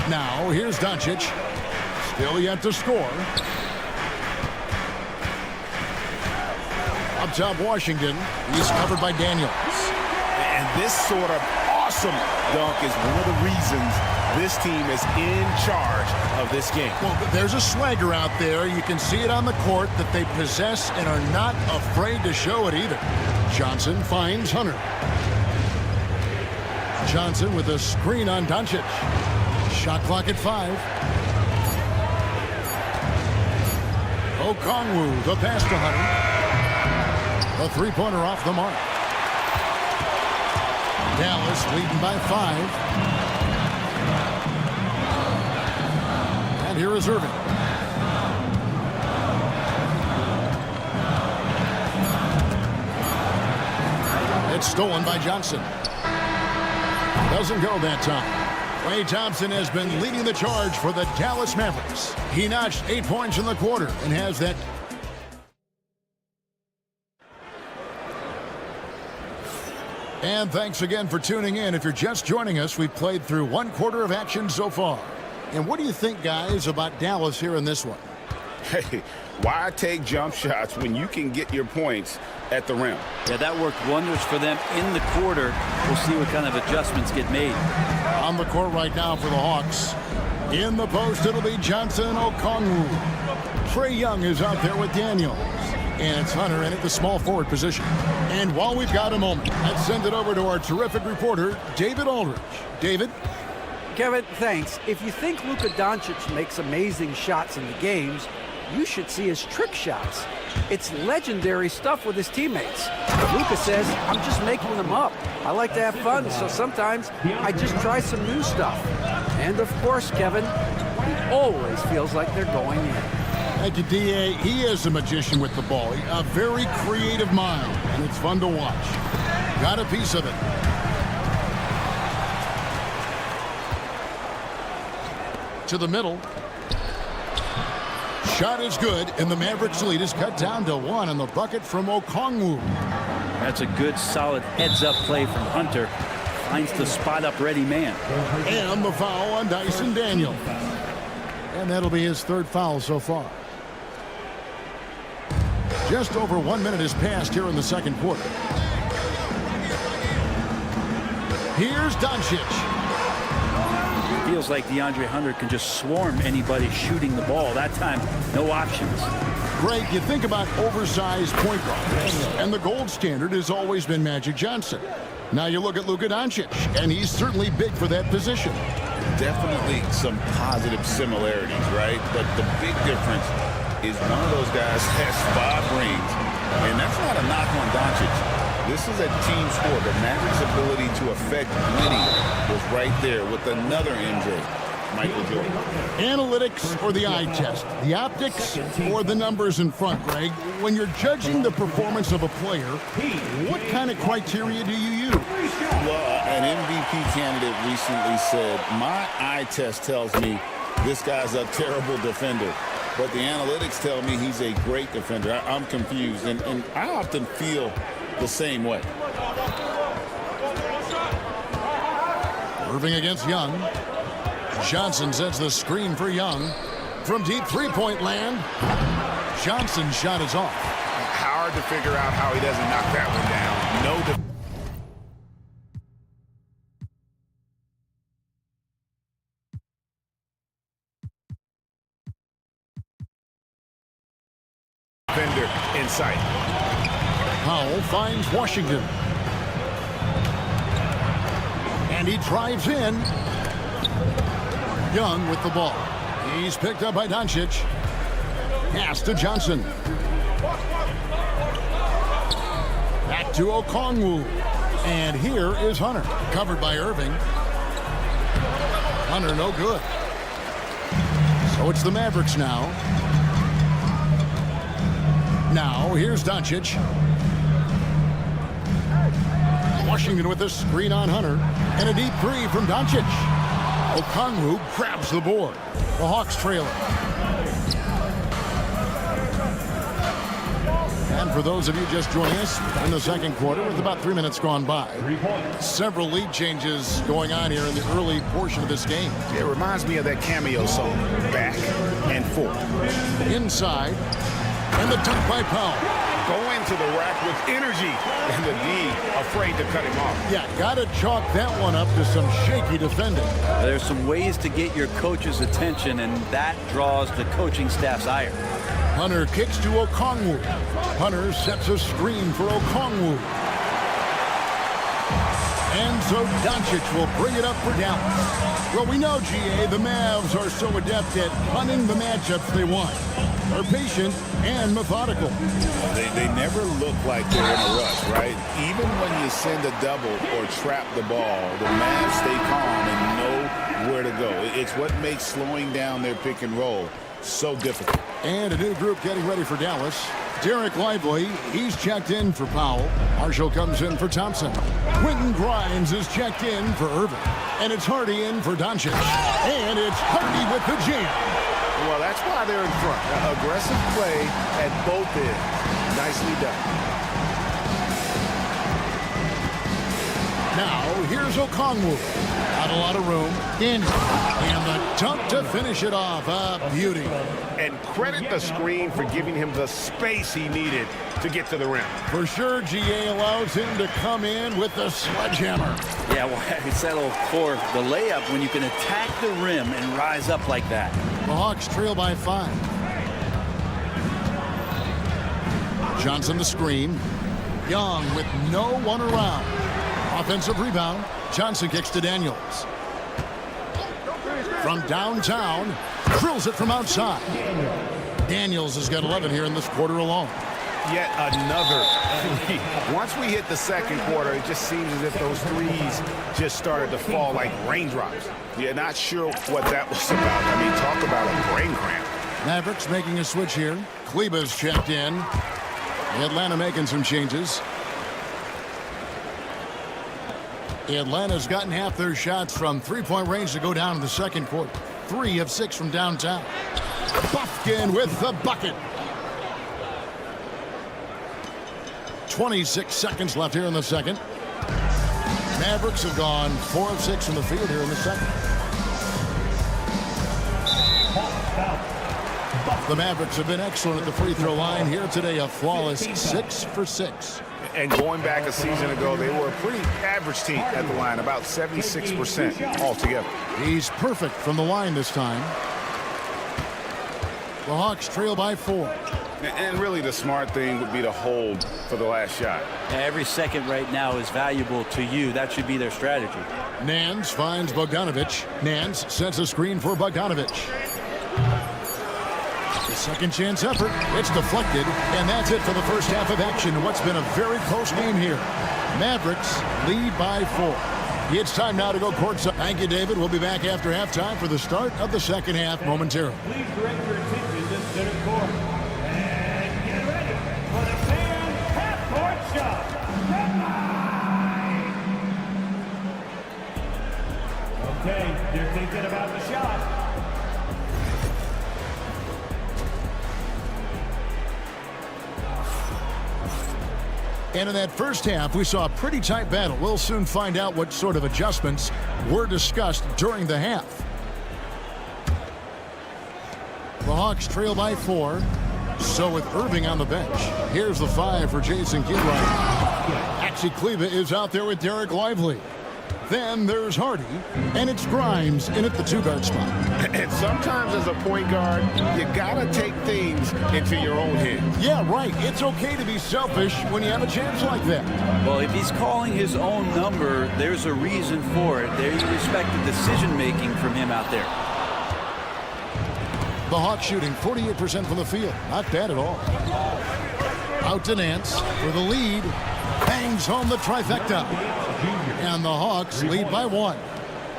Now here's Doncic. Still yet to score. Up top, Washington. He's covered by Daniels. And this sort of awesome dunk is one of the reasons This team is in charge of this game. Well, there's a swagger out there. You can see it on the court that they possess and are not afraid to show it either. Johnson finds Hunter. Johnson with a screen on Doncic. Shot clock at 5. Okongwu, the pass to Hunter. A three-pointer off the mark. Dallas leading by 5. And here is Irving. It's stolen by Johnson. Doesn't go that time. Klay Thompson has been leading the charge for the Dallas Mavericks. He notched 8 points in the quarter and has that. And thanks again for tuning in. If you're just joining us, we've played through 1 quarter of action so far. And what do you think, guys, about Dallas here in this one? Hey, why take jump shots when you can get your points at the rim? Yeah, that worked wonders for them in the quarter. We'll see what kind of adjustments get made. On the court right now for the Hawks. In the post, it'll be Johnson Okongwu. Trae Young is out there with Daniels. And it's Hunter in at the small forward position. And while we've got a moment, let's send it over to our terrific reporter, David Aldridge. David? Kevin, thanks. If you think Luka Doncic makes amazing shots in the games, you should see his trick shots. It's legendary stuff with his teammates. Luka says, I'm just making them up. I like to have fun, so sometimes I just try some new stuff. And of course, Kevin, he always feels like they're going in. Thank you, D.A. He is a magician with the ball. A very creative mind, and it's fun to watch. Got a piece of it. To the middle. Shot is good, and the Mavericks lead is cut down to 1 on the bucket from Okongwu. That's a good, solid heads-up play from Hunter. Finds the spot-up ready man. And the foul on Dyson Daniels. And that'll be his 3rd foul so far. Just over 1 minute has passed here in the 2nd quarter. Here's Doncic. Feels like DeAndre Hunter can just swarm anybody shooting the ball. That time, no options. Greg, you think about oversized point guards, and the gold standard has always been Magic Johnson. Now you look at Luka Doncic, and he's certainly big for that position. Definitely some positive similarities, right? But the big difference is one of those guys has 5 rings, and that's not a knock on Doncic. This is a team sport. The Mavericks' ability to affect winning was right there with another MJ, Michael Jordan. Analytics or the eye test? The optics or the numbers in front, Greg? When you're judging the performance of a player, what kind of criteria do you use? Well, an MVP candidate recently said, my eye test tells me this guy's a terrible defender, but the analytics tell me he's a great defender. I'm confused, and I often feel the same way. Irving against Young. Johnson sets the screen for Young. From deep three-point land, Johnson's shot is off. Hard to figure out how he doesn't knock that one down. No defender in sight. Powell finds Washington. And he drives in. Young with the ball. He's picked up by Doncic. Pass to Johnson. Back to Okongwu. And here is Hunter. Covered by Irving. Hunter no good. So it's the Mavericks now. Now here's Doncic. Washington with a screen on Hunter. And a deep 3 from Doncic. Okongwu grabs the board. The Hawks trail it. And for those of you just joining us in the second quarter with about 3 minutes gone by, several lead changes going on here in the early portion of this game. It reminds me of that cameo song, Back and Forth. Inside. And the dunk by Powell. go into the rack with energy, and the D afraid to cut him off. Yeah, got to chalk that one up to some shaky defending. There's some ways to get your coach's attention, and that draws the coaching staff's ire. Hunter kicks to Okongwu. Hunter sets a screen for Okongwu. And so Doncic will bring it up for Dallas. Well, we know, GA, the Mavs are so adept at hunting the matchups they want. They're patient and methodical. They never look like they're in a rush, right? Even when you send a double or trap the ball, the Mavs stay calm and know where to go. It's what makes slowing down their pick and roll so difficult. And a new group getting ready for Dallas. Derek Lively, he's checked in for Powell. Marshall comes in for Thompson. Quentin Grimes is checked in for Irving. And it's Hardy in for Doncic. And it's Hardy with the jam. Well, that's why they're in front. Aggressive play at both ends. Nicely done. Now, here's Okongwu. Not a lot of room. In. And the dunk to finish it off. A beauty. And credit the screen for giving him the space he needed to get to the rim. For sure, GA allows him to come in with the sledgehammer. Yeah, well, I settled for the layup when you can attack the rim and rise up like that. The Hawks trail by 5. Johnson the screen. Young with no one around. Offensive rebound. Johnson kicks to Daniels. From downtown, drills it from outside. Daniels has got 11 here in this quarter alone. Yet another three. Once we hit the second quarter, it just seems as if those threes just started to fall like raindrops. Yeah, not sure what that was about. I mean, talk about a brain cramp. Mavericks making a switch here. Kleba's checked in. Atlanta making some changes. Atlanta's gotten half their shots from three-point range to go down in the second quarter. 3 of 6 from downtown. Bufkin with the bucket. 26 seconds left here in the second. Mavericks have gone 4 of 6 from the field here in the second. The Mavericks have been excellent at the free throw line here today. A flawless 6 for 6. And going back a season ago, they were a pretty average team at the line, about 76% altogether. He's perfect from the line this time. The Hawks trail by 4. And really the smart thing would be to hold for the last shot. Every second right now is valuable to you. That should be their strategy. Nance finds Bogdanovic. Nance sets a screen for Bogdanovic. The second chance effort. It's deflected. And that's it for the first half of action. What's been a very close game here. Mavericks lead by 4. It's time now to go courtside. Thank you, David. We'll be back after halftime for the start of the second half momentarily. Please direct your attention to center court. And get ready for the fan half-court shot. Okay, they're thinking about the shot. And in that first half, we saw a pretty tight battle. We'll soon find out what sort of adjustments were discussed during the half. The Hawks trail by 4. So with Irving on the bench, here's the 5 for Jason Kidd. Maxi Kleber is out there with Derek Lively. Then there's Hardy, and it's Grimes in at the 2-guard spot. And sometimes as a point guard, you gotta take things into your own hands. Yeah, right. It's okay to be selfish when you have a chance like that. Well, if he's calling his own number, there's a reason for it. They respect the decision-making from him out there. The Hawks shooting 48% from the field. Not bad at all. Out to Nance for the lead. Bangs home the trifecta. And the Hawks lead by 1.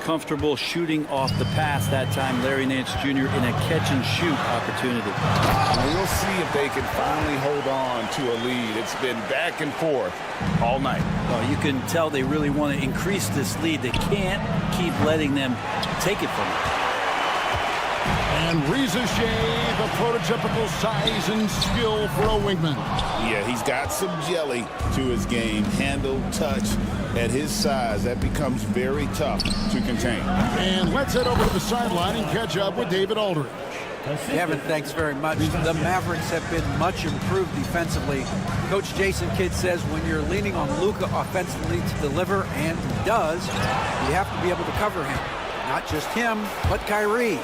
Comfortable shooting off the pass that time. Larry Nance Jr. in a catch-and-shoot opportunity. We'll see if they can finally hold on to a lead. It's been back and forth all night. Well, you can tell they really want to increase this lead. They can't keep letting them take it from them. And Reza Shea, the prototypical size and skill for a wingman. Yeah, he's got some jelly to his game. Handle, touch. At his size, that becomes very tough to contain. And let's head over to the sideline and catch up with David Aldridge. Kevin, thanks very much. The Mavericks have been much improved defensively. Coach Jason Kidd says when you're leaning on Luka offensively to deliver, and he does, you have to be able to cover him. Not just him, but Kyrie.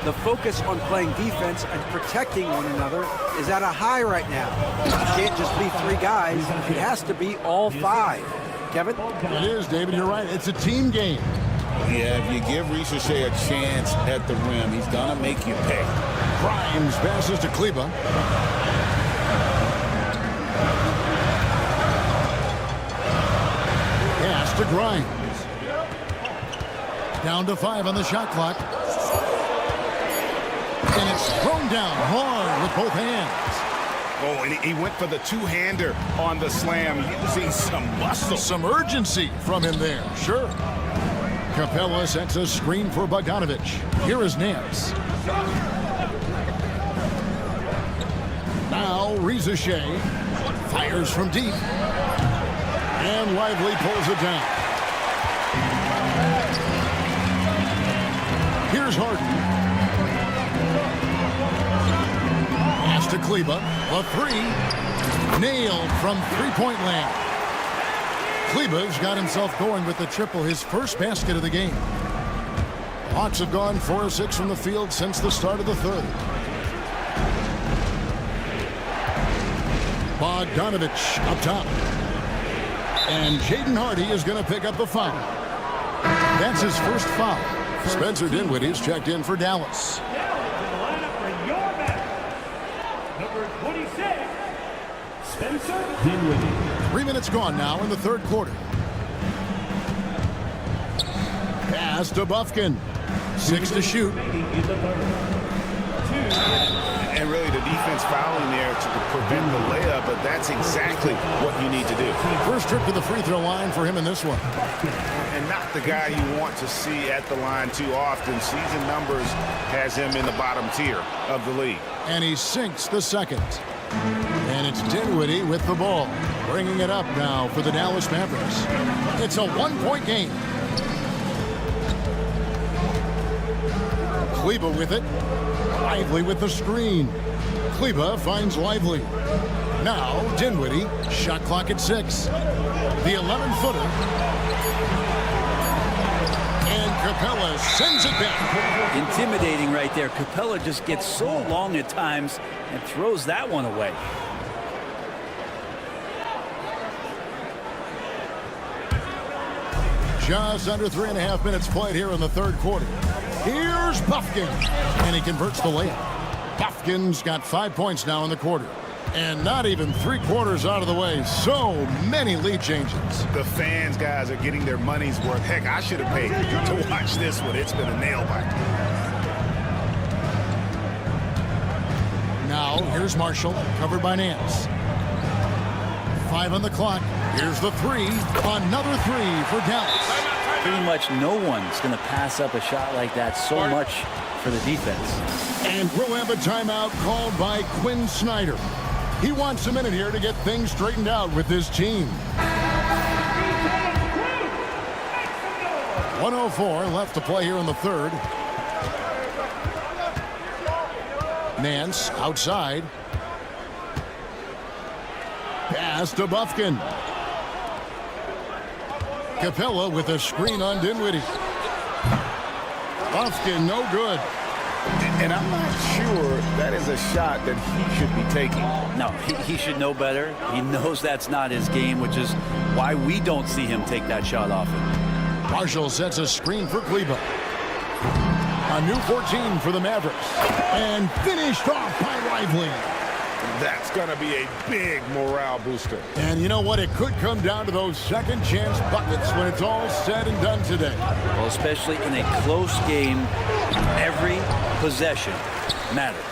The focus on playing defense and protecting one another is at a high right now. It can't just be 3 guys. It has to be all 5. Kevin? It is, David. You're right. It's a team game. Yeah, if you give Ricochet a chance at the rim, he's going to make you pay. Grimes passes to Kleba. Pass to Grimes. Down to 5 on the shot clock. And it's thrown down hard with both hands. Oh, and he went for the two-hander on the slam, using some muscle. Some urgency from him there, sure. Capella sets a screen for Bogdanovic. Here is Nance. Now Ricochet fires from deep. And Lively pulls it down. Here's Harden. Pass to Kleba. A 3. Nailed from three-point land. Kleba's got himself going with the triple, his first basket of the game. Hawks have gone 4 of 6 from the field since the start of the third. Bogdanovic up top. And Jaden Hardy is going to pick up the foul. That's his first foul. Spencer Dinwiddie's checked in for Dallas. Now to the lineup for your man, number 26, Spencer Dinwiddie. 3 minutes gone now in the third quarter. Pass to Bufkin. 6 to shoot. In the third. 2. And really the defense fouling there to prevent the layup, but that's exactly what you need to do. First trip to the free throw line for him in this one. And not the guy you want to see at the line too often. Season numbers has him in the bottom tier of the league. And he sinks the second. And it's Dinwiddie with the ball, bringing it up now for the Dallas Mavericks. It's a 1-point game. Kleba with it. Lively with the screen. Kleba finds Lively. Now Dinwiddie, shot clock at 6. The 11-footer. And Capella sends it back. Intimidating right there. Capella just gets so long at times and throws that one away. Just under 3.5 minutes played here in the third quarter. Here's Bufkin, and he converts the layup. Bufkin's got 5 points now in the quarter. And not even 3/4 out of the way. So many lead changes. The fans, guys, are getting their money's worth. Heck, I should have paid to watch this one. It's been a nail biter. Now, here's Marshall, covered by Nance. 5 on the clock. Here's the 3. Another 3 for Dallas. Pretty much no one's going to pass up a shot like that so much for the defense. And we'll have a timeout called by Quinn Snyder. He wants a minute here to get things straightened out with his team. 1:04 left to play here in the third. Nance outside. Pass to Bufkin. Capella with a screen on Dinwiddie. Bufkin, no good. And I'm not sure that is a shot that he should be taking. No, he should know better. He knows that's not his game, which is why we don't see him take that shot often. Marshall sets a screen for Kleba. A new 14 for the Mavericks. And finished off by Lively. That's going to be a big morale booster. And you know what? It could come down to those second chance buckets when it's all said and done today. Well, especially in a close game, every possession mattered.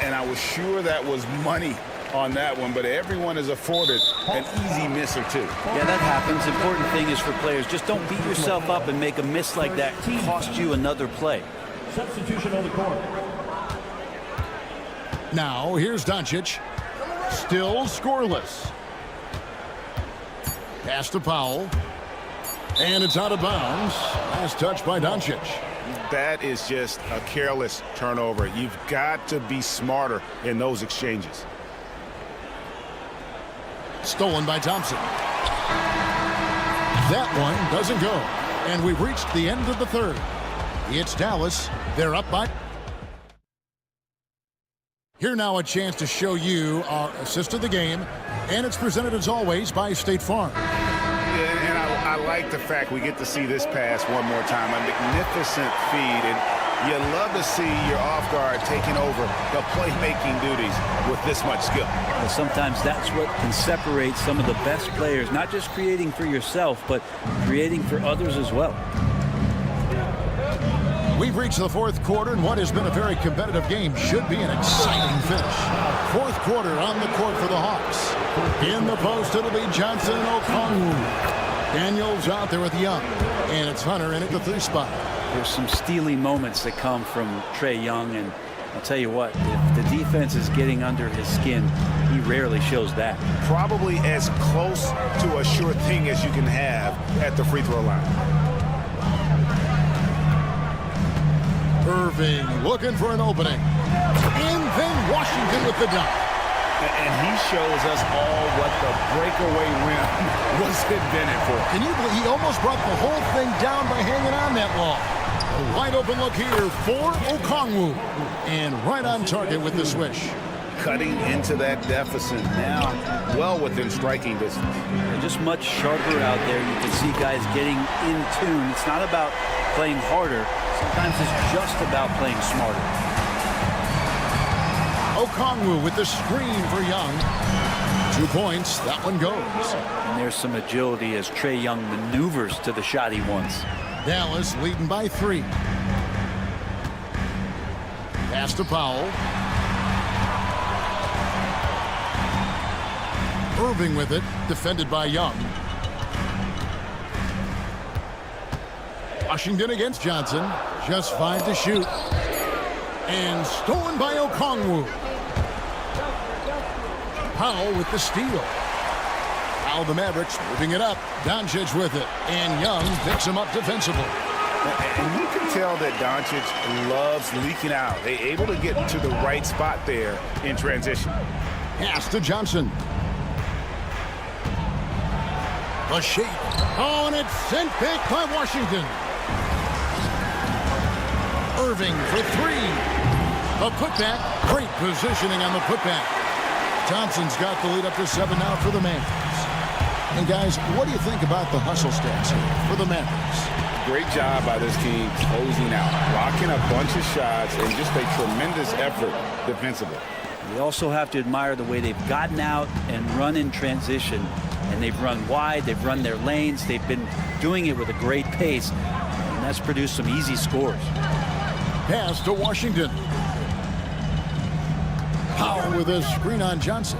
And I was sure that was money on that one, but everyone is afforded an easy miss or two. Yeah, that happens. Important thing is for players, just don't beat yourself up and make a miss like that cost you another play. Substitution on the court. Now, here's Doncic. Still scoreless. Pass to Powell. And it's out of bounds. Last touch by Doncic. That is just a careless turnover. You've got to be smarter in those exchanges. Stolen by Thompson. That one doesn't go. And we've reached the end of the third. It's Dallas. They're up by. Here now a chance to show you our assist of the game. And it's presented as always by State Farm. Yeah, and I like the fact we get to see this pass one more time. A magnificent feed. And you love to see your off guard taking over the playmaking duties with this much skill. Well, sometimes that's what can separate some of the best players, not just creating for yourself, but creating for others as well. We've reached the fourth quarter, and what has been a very competitive game should be an exciting finish. Fourth quarter on the court for the Hawks. In the post, it'll be Johnson and Okongwu. Daniels out there with Young, and it's Hunter in at the 3 spot. There's some steely moments that come from Trae Young, and I'll tell you what, if the defense is getting under his skin, he rarely shows that. Probably as close to a sure thing as you can have at the free throw line. Irving looking for an opening. And then Washington with the dunk. And he shows us all what the breakaway rim was invented for. Can you believe he almost brought the whole thing down by hanging on that wall? A wide open look here for Okongwu. And right on target with the swish. Cutting into that deficit now, well within striking distance. They're just much sharper out there. You can see guys getting in tune. It's not about playing harder. Sometimes it's just about playing smarter. Okongwu with the screen for Young. 2 points. That one goes. And there's some agility as Trae Young maneuvers to the shot he wants. Dallas leading by 3. Pass to Powell. Irving with it, defended by Young. Washington against Johnson. Just 5 to shoot. And stolen by Okongwu. Powell with the steal. Now the Mavericks moving it up. Doncic with it. And Young picks him up defensively. And you can tell that Doncic loves leaking out. They're able to get to the right spot there in transition. Pass to Johnson. A shake. Oh, and it's sent back by Washington. Irving for 3. A putback. Great positioning on the putback. Thompson's got the lead up to 7 now for the Mavericks. And guys, what do you think about the hustle stats here for the Mavericks? Great job by this team closing out, blocking a bunch of shots, and just a tremendous effort defensively. We also have to admire the way they've gotten out and run in transition. And they've run wide, they've run their lanes, they've been doing it with a great pace, and that's produced some easy scores. Pass to Washington. Powell with a screen on Johnson.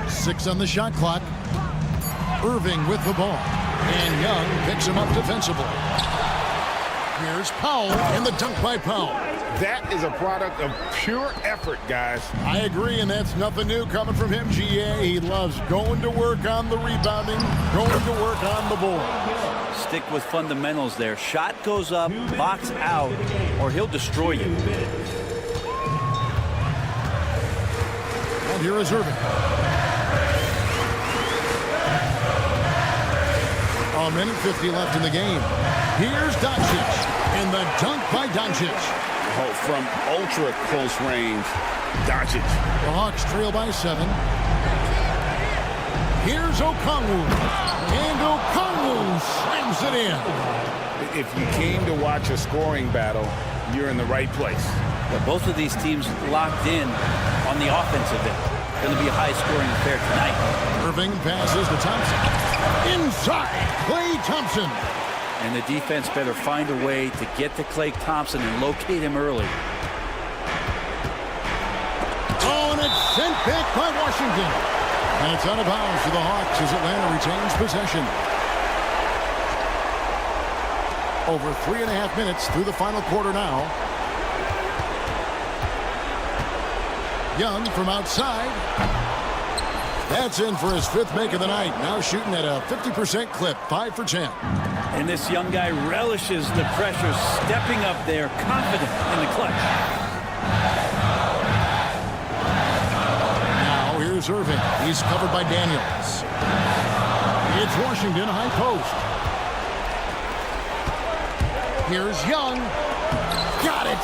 6 on the shot clock. Irving with the ball. And Young picks him up defensively. Here's Powell, and the dunk by Powell. That is a product of pure effort, guys. I agree, and that's nothing new coming from him, GA. He loves going to work on the rebounding, going to work on the board. Stick with fundamentals there. Shot goes up, box out, or he'll destroy you. And here is Irving. A minute 50 left in the game. Here's Doncic, and the dunk by Doncic. Oh, from ultra close range, Doncic. The Hawks trail by 7. Here's Okongwu, and Okongwu slams it in. If you came to watch a scoring battle, you're in the right place. But both of these teams locked in on the offensive end. Going to be a high-scoring affair tonight. Irving passes to Thompson. Inside, Klay Thompson. And the defense better find a way to get to Klay Thompson and locate him early. Oh, and it's sent back by Washington. And it's out of bounds for the Hawks as Atlanta retains possession. Over 3.5 minutes through the final quarter now. Young from outside. That's in for his 5th make of the night. Now shooting at a 50% clip, 5 for 10. And this young guy relishes the pressure, stepping up there, confident in the clutch. Now here's Irving. He's covered by Daniels. It's Washington, high post. Here's Young. Got it.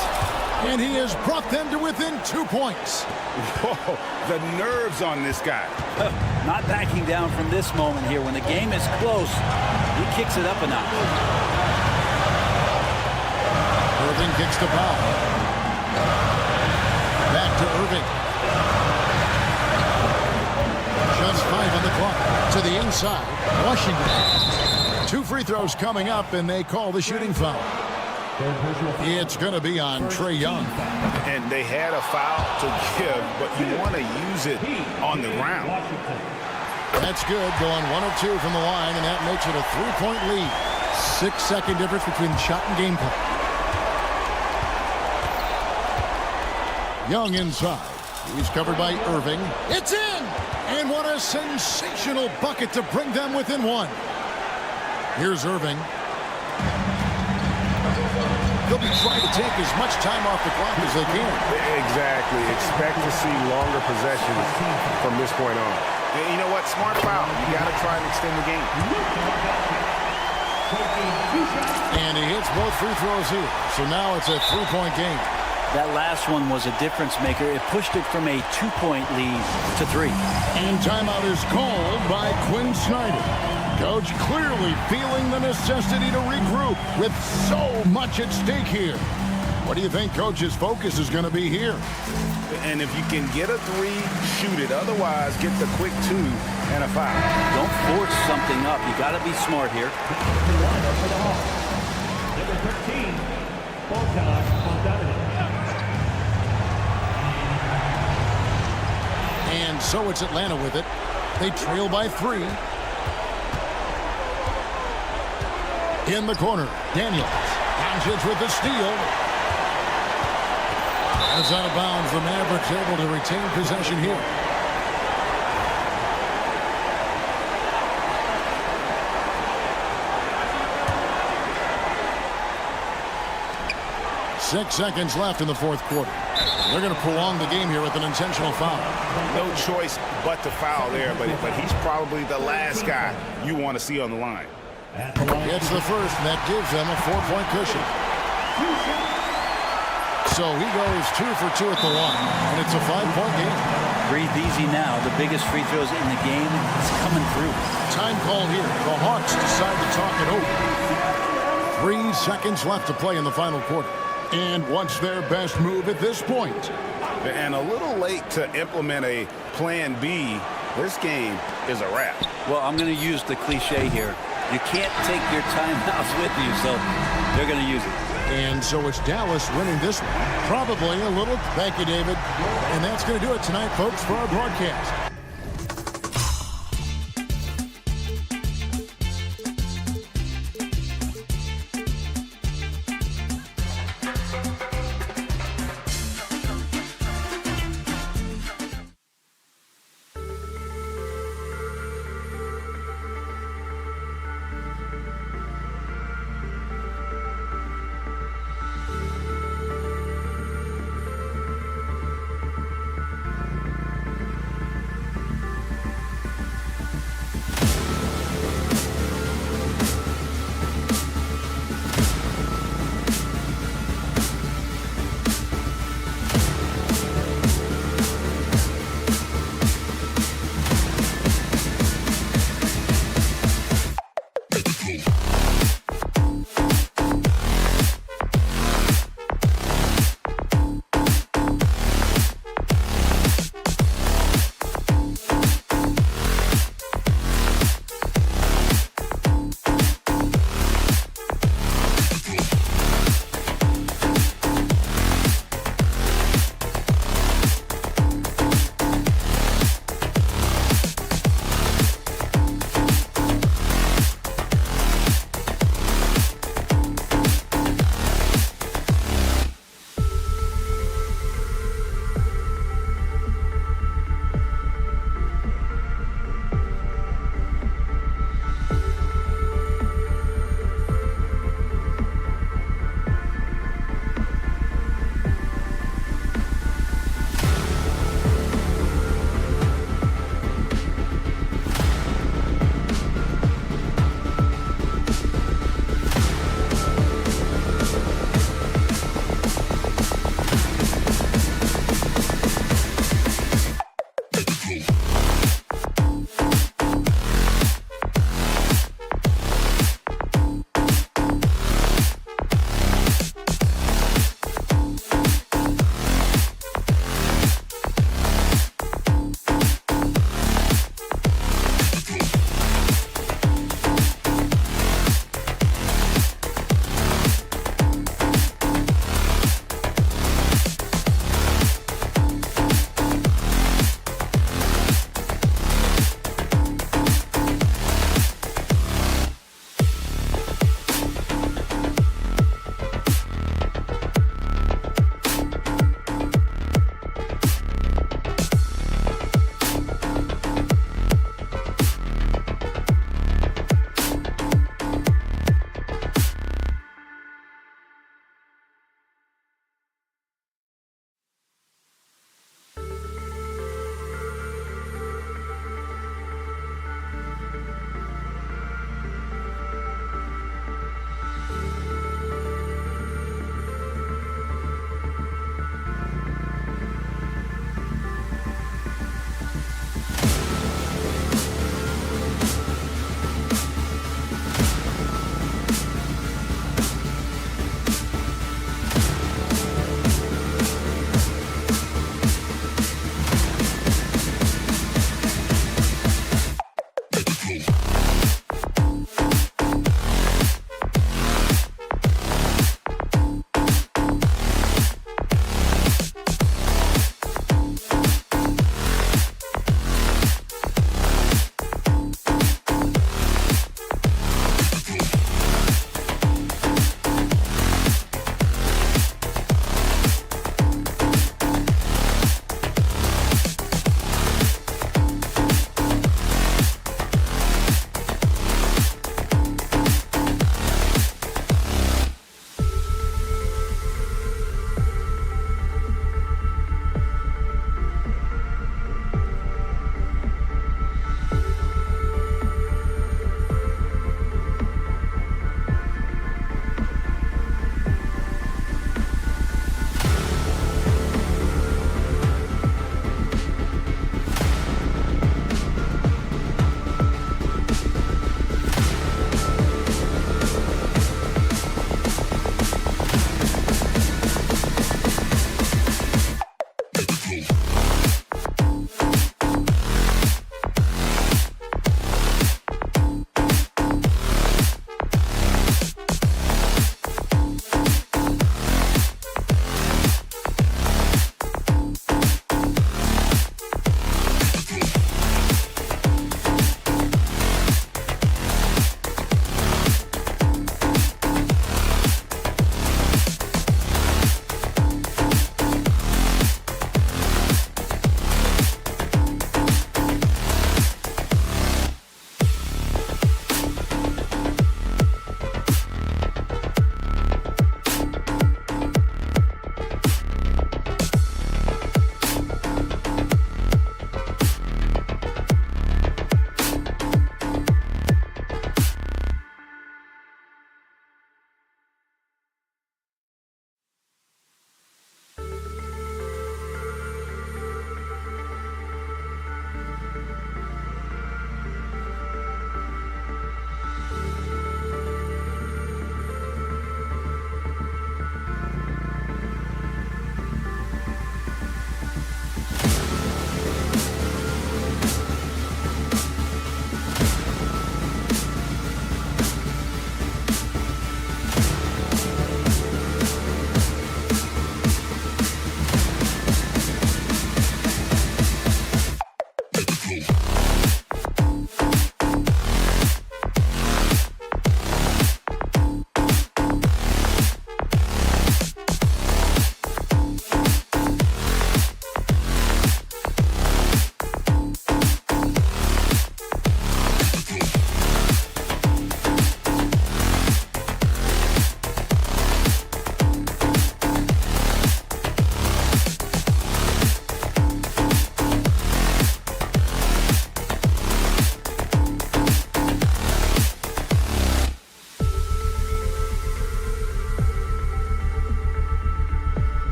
And he has brought them to within 2 points. Whoa, the nerves on this guy. Not backing down from this moment here. When the game is close, he kicks it up a notch. Irving kicks the foul. Back to Irving. Just 5 on the clock. To the inside. Washington. 2 free throws coming up, and they call the shooting foul. It's going to be on Trae Young. And they had a foul to give, but you want to use it on the ground. That's good. Going 1 of 2 from the line, and that makes it a 3-point lead. 6-second difference between shot and game clock. Young inside. He's covered by Irving. It's in! And what a sensational bucket to bring them within 1. Here's Irving. They'll be trying to take as much time off the clock as they can. Exactly. Expect to see longer possessions from this point on. You know what? Smart foul. You got to try and extend the game. And he hits both free throws here. So now it's a 3-point game. That last one was a difference maker. It pushed it from a 2-point lead to 3. And timeout is called by Quinn Snyder. Coach clearly feeling the necessity to regroup with so much at stake here. What do you think Coach's focus is going to be here? And if you can get a 3, shoot it. Otherwise, get the quick 2 and a foul. Don't force something up. You got to be smart here. Number 13, Bogdan. And so it's Atlanta with it. They trail by 3. In the corner, Daniels. Doncic with the steal. As out of bounds, the Mavericks able to retain possession here. Six seconds left in the 4th quarter. They're going to prolong the game here with an intentional foul. No choice but to foul there, but he's probably the last guy you want to see on the line. Gets the first, and that gives them a 4-point cushion. So he goes 2 for 2 at the line, and it's a 5-point game. Breathe easy now. The biggest free throws in the game is coming through. Time call here. The Hawks decide to talk it over. 3 seconds left to play in the final quarter. And what's their best move at this point? And a little late to implement a plan B. This game is a wrap. Well, I'm going to use the cliche here. You can't take your timeouts with you, so they're going to use it. And so it's Dallas winning this one. Probably a little. Thank you, David. And that's going to do it tonight, folks, for our broadcast.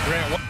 Grant.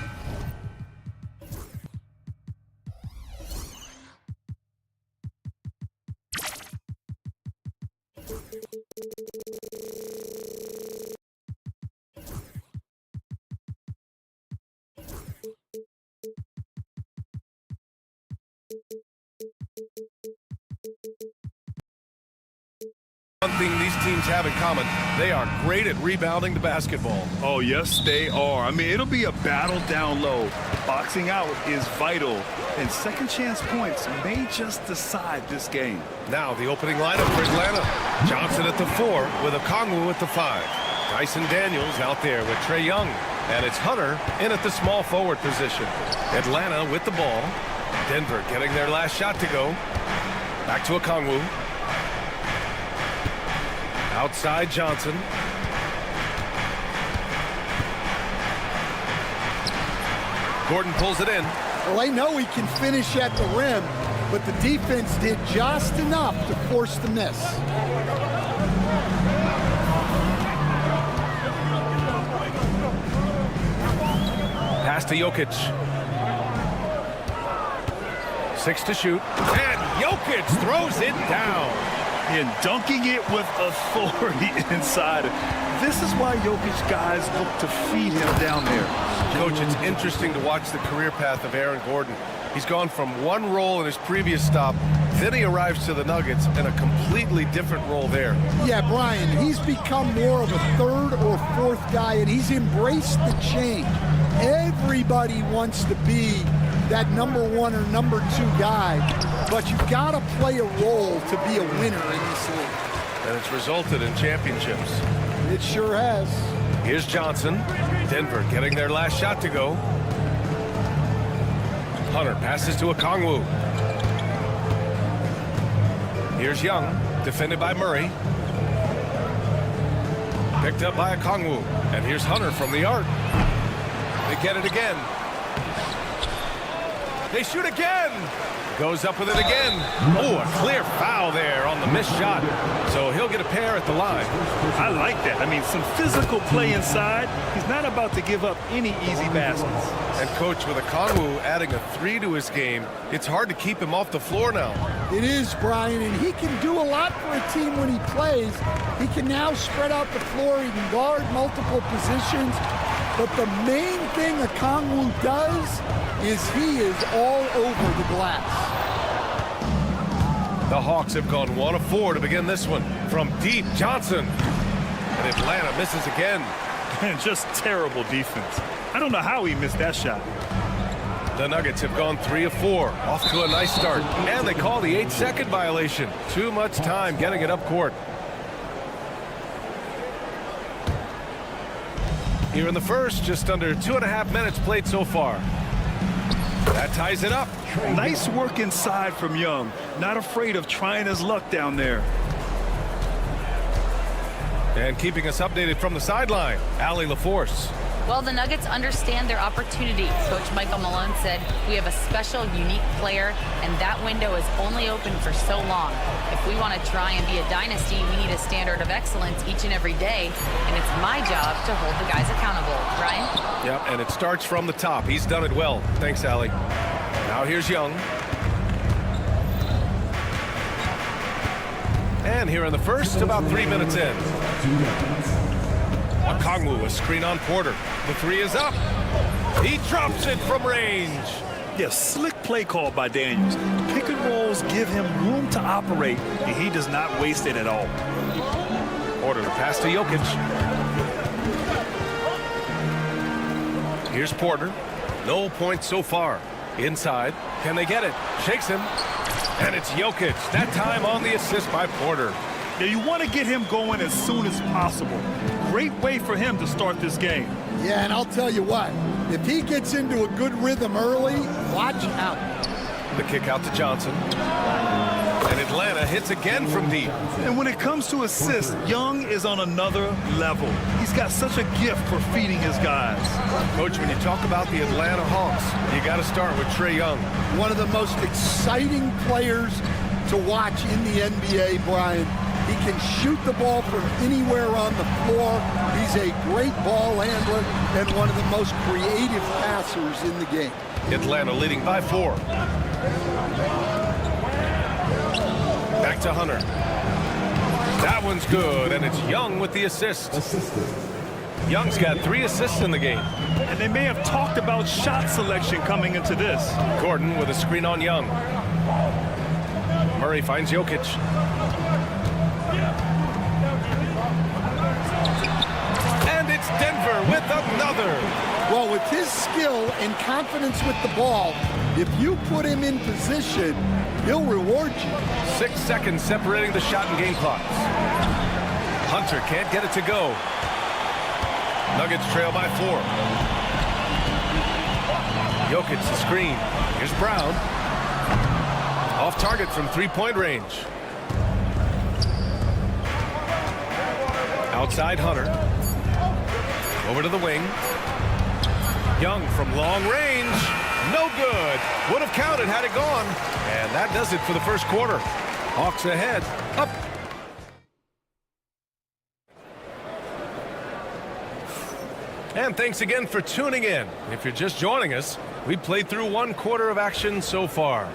One thing these teams have in common, they are great at rebounding the basketball. Oh, yes, they are. I mean, it'll be a battle down low. Boxing out is vital, and second chance points may just decide this game. Now the opening lineup for Atlanta. Johnson at the 4 with Okongwu at the 5. Dyson Daniels out there with Trae Young. And it's Hunter in at the small forward position. Atlanta with the ball. Denver getting their last shot to go. Back to Okongwu. Outside Johnson. Gordon pulls it in. Well, they know he can finish at the rim, but the defense did just enough to force the miss. Pass to Jokic. 6 to shoot. And Jokic throws it down. And dunking it with authority inside. This is why Jokic guys look to feed him down there. Coach, it's interesting to watch the career path of Aaron Gordon. He's gone from one role in his previous stop, then he arrives to the Nuggets in a completely different role there. Yeah, Brian, he's become more of a third or fourth guy, and he's embraced the change. Everybody wants to be that number 1 or number 2 guy, but you've got to play a role to be a winner in this league. And it's resulted in championships. It sure has. Here's Johnson. Denver getting their last shot to go. Hunter passes to Okongwu. Here's Young, defended by Murray. Picked up by Okongwu. And here's Hunter from the arc. They get it again. They shoot again. Goes up with it again. Oh, a clear foul there on the missed shot. So he'll get a pair at the line. I like that. I mean, some physical play inside. He's not about to give up any easy baskets. And Coach, with Okongwu adding a 3 to his game, it's hard to keep him off the floor now. It is, Brian, and he can do a lot for a team when he plays. He can now spread out the floor. He can guard multiple positions. But the main thing Okongwu does is he is all over the glass. The Hawks have gone 1 of 4 to begin this one. From deep, Johnson. And Atlanta misses again. And just terrible defense. I don't know how he missed that shot. The Nuggets have gone 3 of 4. Off to a nice start. And they call the 8-second violation. Too much time getting it up court. Here in the first, just under 2.5 minutes played so far. That ties it up. Nice work inside from Young. Not afraid of trying his luck down there. And keeping us updated from the sideline, Allie LaForce. Well, the Nuggets understand their opportunity. Coach Michael Malone said, we have a special, unique player, and that window is only open for so long. If we want to try and be a dynasty, we need a standard of excellence each and every day, and it's my job to hold the guys accountable. Ryan? Yep, and it starts from the top. He's done it well. Thanks, Allie. Now here's Young. And here in the first, about 3 minutes in. Okongwu, a screen on Porter. The 3 is up. He drops it from range. Yeah, slick play call by Daniels. Pick and rolls give him room to operate, and he does not waste it at all. Porter to pass to Jokic. Here's Porter. No points so far. Inside. Can they get it? Shakes him. And it's Jokic. That time on the assist by Porter. Yeah, you want to get him going as soon as possible. Great way for him to start this game. Yeah, and I'll tell you what, if he gets into a good rhythm early, watch out. The kick out to Johnson. And Atlanta hits again from deep. And when it comes to assists, Young is on another level. He's got such a gift for feeding his guys. Coach, when you talk about the Atlanta Hawks, you got to start with Trae Young. One of the most exciting players to watch in the NBA, Brian. He can shoot the ball from anywhere on the floor. He's a great ball handler and one of the most creative passers in the game. Atlanta leading by 4. Back to Hunter. That one's good, and it's Young with the assist. Young's got 3 assists in the game. And they may have talked about shot selection coming into this. Gordon with a screen on Young. Murray finds Jokic. And it's Denver with another. Well, with his skill and confidence with the ball, if you put him in position, he'll reward you. 6 seconds separating the shot and game clocks. Hunter can't get it to go. Nuggets trail by 4. Jokic the screen. Here's Brown. Off target from 3-point range. Outside Hunter. Over to the wing. Young from long range. No good. Would have counted had it gone. And that does it for the first quarter. Hawks ahead. Up. And thanks again for tuning in. If you're just joining us, we played through 1 quarter of action so far.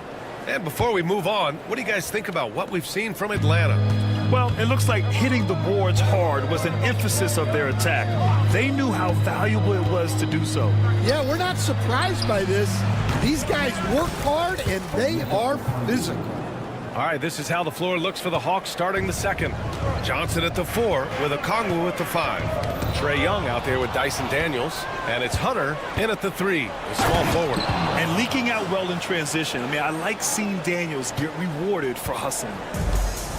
And before we move on, what do you guys think about what we've seen from Atlanta? Well, it looks like hitting the boards hard was an emphasis of their attack. They knew how valuable it was to do so. Yeah, we're not surprised by this. These guys work hard, and they are physical. All right, this is how the floor looks for the Hawks starting the second. Johnson at the 4 with Okongwu at the 5. Trae Young out there with Dyson Daniels. And it's Hunter in at the 3, the small forward. And leaking out well in transition. I mean, I like seeing Daniels get rewarded for hustling.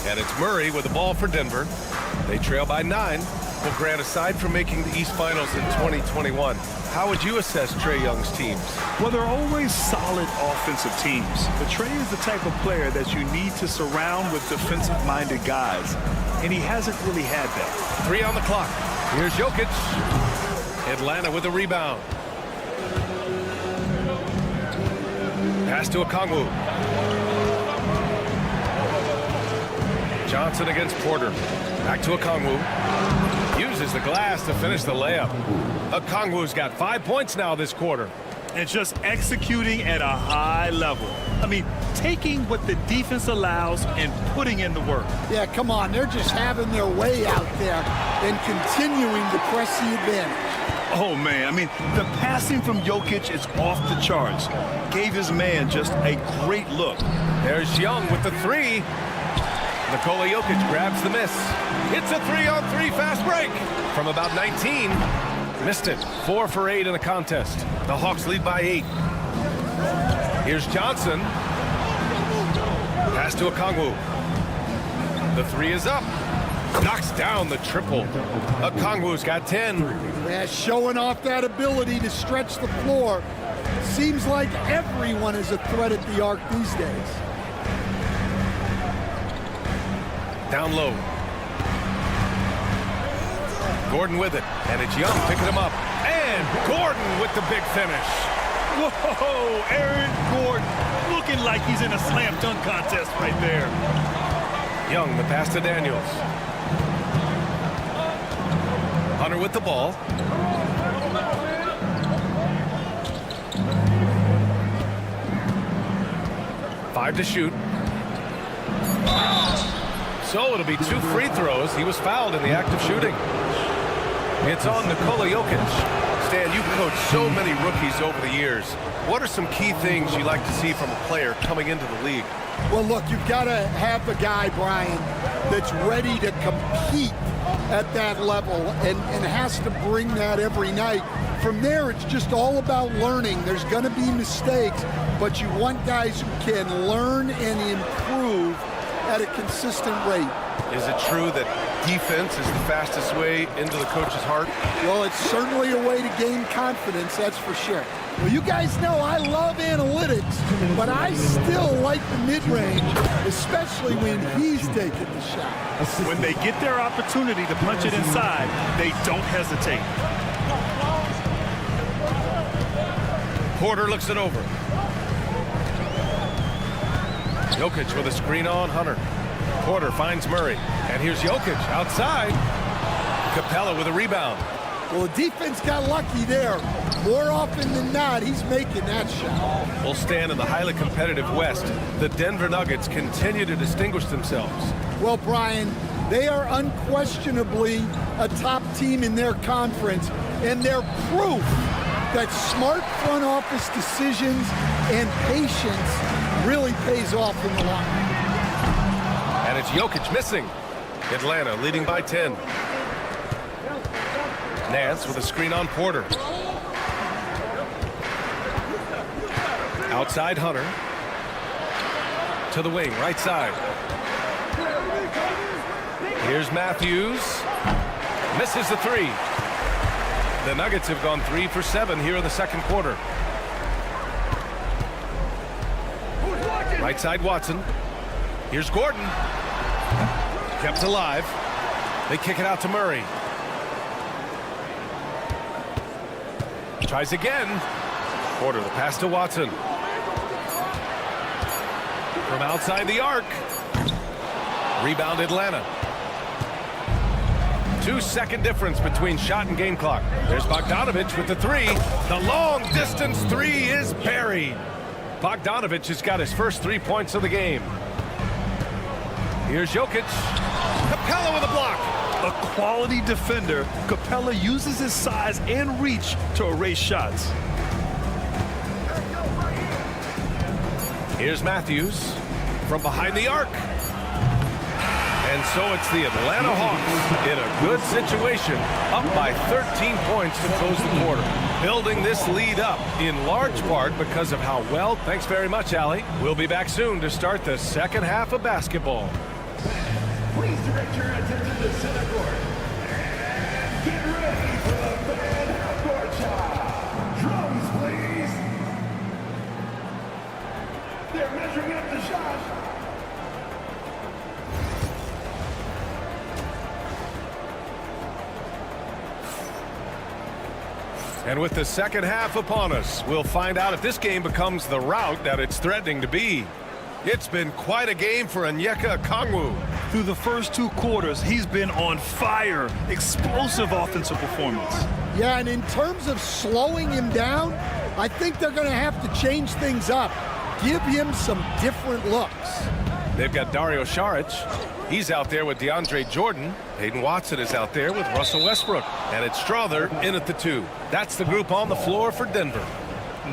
And it's Murray with the ball for Denver. They trail by 9. Well, Grant, aside from making the East Finals in 2021, how would you assess Trae Young's teams? Well, they're always solid offensive teams. But Trae is the type of player that you need to surround with defensive-minded guys. And he hasn't really had that. 3 on the clock. Here's Jokic. Atlanta with a rebound. Pass to Okongwu. Johnson against Porter. Back to Okongwu. Uses the glass to finish the layup. Okongwu's got 5 points now this quarter. And just executing at a high level. I mean, taking what the defense allows and putting in the work. Yeah, come on. They're just having their way out there and continuing to press the advantage. Oh, man. I mean, the passing from Jokic is off the charts. Gave his man just a great look. There's Young with the 3. Nikola Jokic grabs the miss. It's a 3-on-3 fast break from about 19. Missed it. 4 for 8 in the contest. The Hawks lead by 8. Here's Johnson. Pass to Okongwu. The 3 is up. Knocks down the triple. Okongwu's got 10. Yeah, showing off that ability to stretch the floor. Seems like everyone is a threat at the arc these days. Down low. Gordon with it, and it's Young picking him up. And Gordon with the big finish. Whoa, Aaron Gordon looking like he's in a slam dunk contest right there. Young, the pass to Daniels. Hunter with the ball. Five to shoot. So it'll be 2 free throws. He was fouled in the act of shooting. It's on Nikola Jokic. Stan, you've coached so many rookies over the years. What are some key things you like to see from a player coming into the league? Well, look, you've got to have a guy, Brian, that's ready to compete at that level and has to bring that every night. From there, it's just all about learning. There's going to be mistakes, but you want guys who can learn and improve at a consistent rate. Is it true that defense is the fastest way into the coach's heart? Well, it's certainly a way to gain confidence, that's for sure. Well, you guys know I love analytics, but I still like the mid-range, especially when he's taking the shot. When they get their opportunity to punch it inside, they don't hesitate. Porter looks it over. Jokic with a screen on Hunter. Porter finds Murray. And here's Jokic outside. Capella with a rebound. Well, the defense got lucky there. More often than not, he's making that shot. We'll stand in the highly competitive West. The Denver Nuggets continue to distinguish themselves. Well, Brian, they are unquestionably a top team in their conference, and they're proof that smart front office decisions and patience really pays off in the long run. And it's Jokic missing. Atlanta leading by 10. Nance with a screen on Porter. Outside Hunter. To the wing, right side. Here's Matthews. Misses the three. The Nuggets have gone 3 for 7 here in the second quarter. Right side Watson. Here's Gordon. Kept alive. They kick it out to Murray. Tries again. Porter, the pass to Watson. From outside the arc. Rebound Atlanta. 2-second difference between shot and game clock. There's Bogdanovich with the three. The long distance three is buried. Bogdanovich has got his first 3 points of the game. Here's Jokic. Capella with a block. A quality defender, Capella uses his size and reach to erase shots. Here's Matthews from behind the arc. And so it's the Atlanta Hawks in a good situation, up by 13 points to close the quarter. Building this lead up in large part because of how well. Thanks very much, Allie. We'll be back soon to start the second half of basketball. Please direct your attention to center court. And get ready for the fan half-court shot. Drums, please. They're measuring up the shot. And with the second half upon us, we'll find out if this game becomes the rout that it's threatening to be. It's been quite a game for Onyeka Okongwu. Through the first 2 quarters, he's been on fire. Explosive offensive performance. Yeah, and in terms of slowing him down, I think they're going to have to change things up. Give him some different looks. They've got Dario Saric. He's out there with DeAndre Jordan. Hayden Watson is out there with Russell Westbrook. And it's Strother in at the 2. That's the group on the floor for Denver.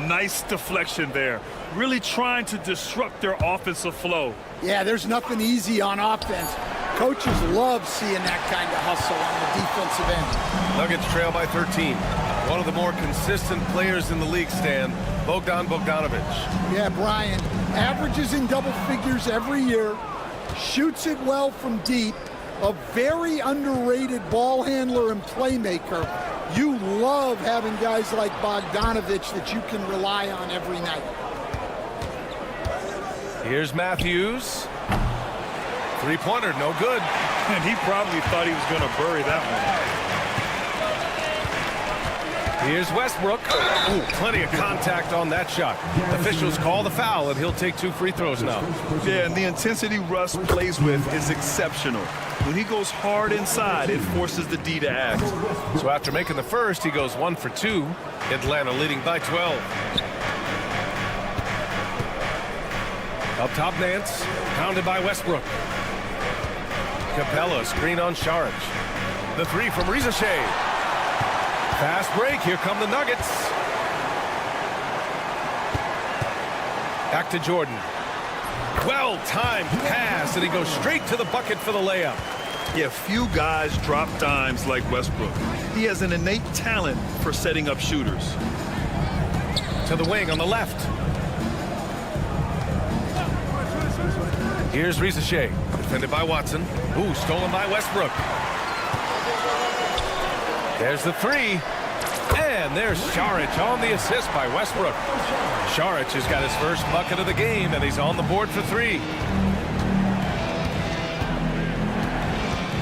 Nice deflection there. Really trying to disrupt their offensive flow. Yeah, there's nothing easy on offense. Coaches love seeing that kind of hustle on the defensive end. Nuggets trail by 13. One of the more consistent players in the league, Stan, Bogdanovich. Yeah, Brian, averages in double figures every year, shoots it well from deep, a very underrated ball handler and playmaker. You love having guys like Bogdanovich that you can rely on every night. Here's Matthews. Three-pointer, no good. And he probably thought he was going to bury that one. Here's Westbrook. Ooh, plenty of contact on that shot. Officials call the foul, and he'll take 2 free throws now. Yeah, and the intensity Russ plays with is exceptional. When he goes hard inside, it forces the D to act. So after making the first, he goes 1 for 2. Atlanta leading by 12. Up top, Nance. Pounded by Westbrook. Capella, screen on Saric. The 3 from Rizachet. Fast break. Here come the Nuggets. Back to Jordan. Well-timed pass, and he goes straight to the bucket for the layup. Yeah, few guys drop dimes like Westbrook. He has an innate talent for setting up shooters. To the wing on the left. Here's Rizachet, defended by Watson. Ooh, stolen by Westbrook. There's the 3. And there's Saric on the assist by Westbrook. Saric has got his first bucket of the game, and he's on the board for 3.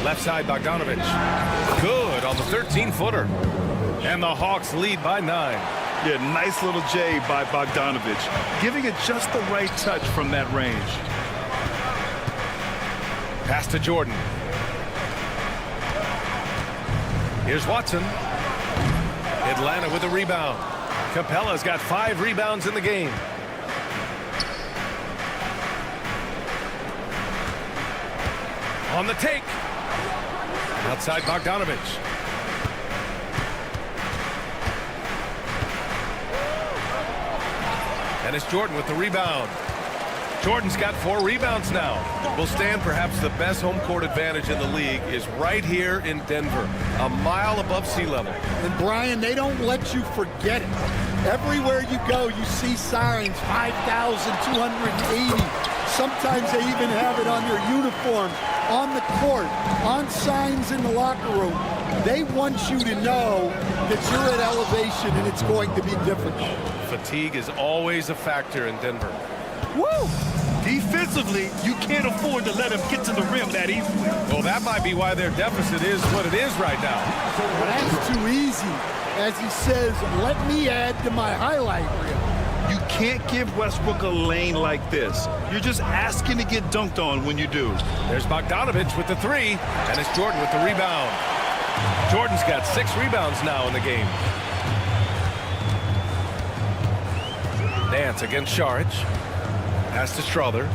Left side, Bogdanovich. Good on the 13-footer. And the Hawks lead by 9. Yeah, nice little J by Bogdanovich, giving it just the right touch from that range. Pass to Jordan. Here's Watson. Atlanta with a rebound. Capella's got 5 rebounds in the game. On the take. Outside Bogdanovich. And it's Jordan with the rebound. Jordan's got 4 rebounds now. Will stand perhaps the best home court advantage in the league is right here in Denver, a mile above sea level. And Brian, they don't let you forget it. Everywhere you go, you see signs, 5,280. Sometimes they even have it on their uniforms, on the court, on signs in the locker room. They want you to know that you're at elevation and it's going to be difficult. Fatigue is always a factor in Denver. Woo! Defensively, you can't afford to let him get to the rim that easily. Well, that might be why their deficit is what it is right now. But that's too easy. As he says, let me add to my highlight reel. You can't give Westbrook a lane like this. You're just asking to get dunked on when you do. There's Bogdanovich with the 3, and it's Jordan with the rebound. Jordan's got 6 rebounds now in the game. Nance against Saric. Pass to Strother.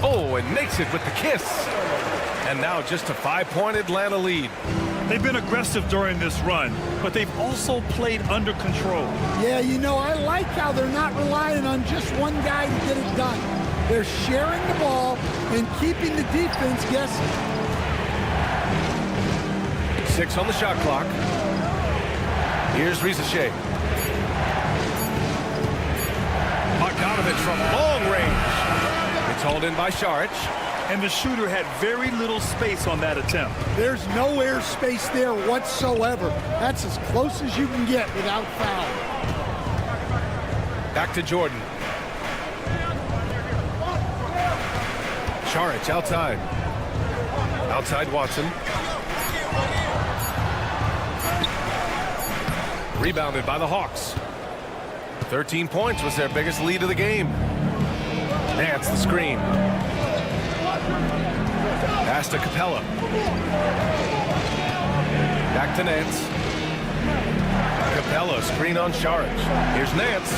Oh, and makes it with the kiss. And now just a 5-point Atlanta lead. They've been aggressive during this run, but they've also played under control. Yeah, you know, I like how they're not relying on just one guy to get it done. They're sharing the ball and keeping the defense guessing. 6 on the shot clock. Here's Rizachet. Bogdanovich from long range. It's hauled in by Saric. And the shooter had very little space on that attempt. There's no air space there whatsoever. That's as close as you can get without foul. Back to Jordan. Saric outside. Outside Watson. Rebounded by the Hawks. 13 points was their biggest lead of the game. Nance the screen. Pass to Capella. Back to Nance. Capella screen on Saric. Here's Nance.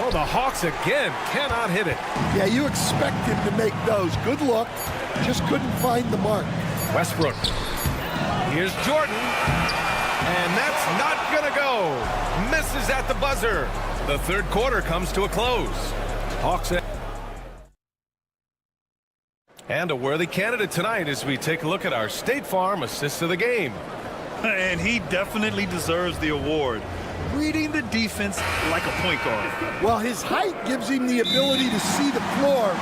Oh, the Hawks again cannot hit it. Yeah, you expect him to make those. Good look. Just couldn't find the mark. Westbrook. Here's Jordan. And that's not going to go. Misses at the buzzer. The third quarter comes to a close. Hawks. And a worthy candidate tonight as we take a look at our State Farm assist of the game. And he definitely deserves the award. Reading the defense like a point guard. Well, his height gives him the ability to see the floor,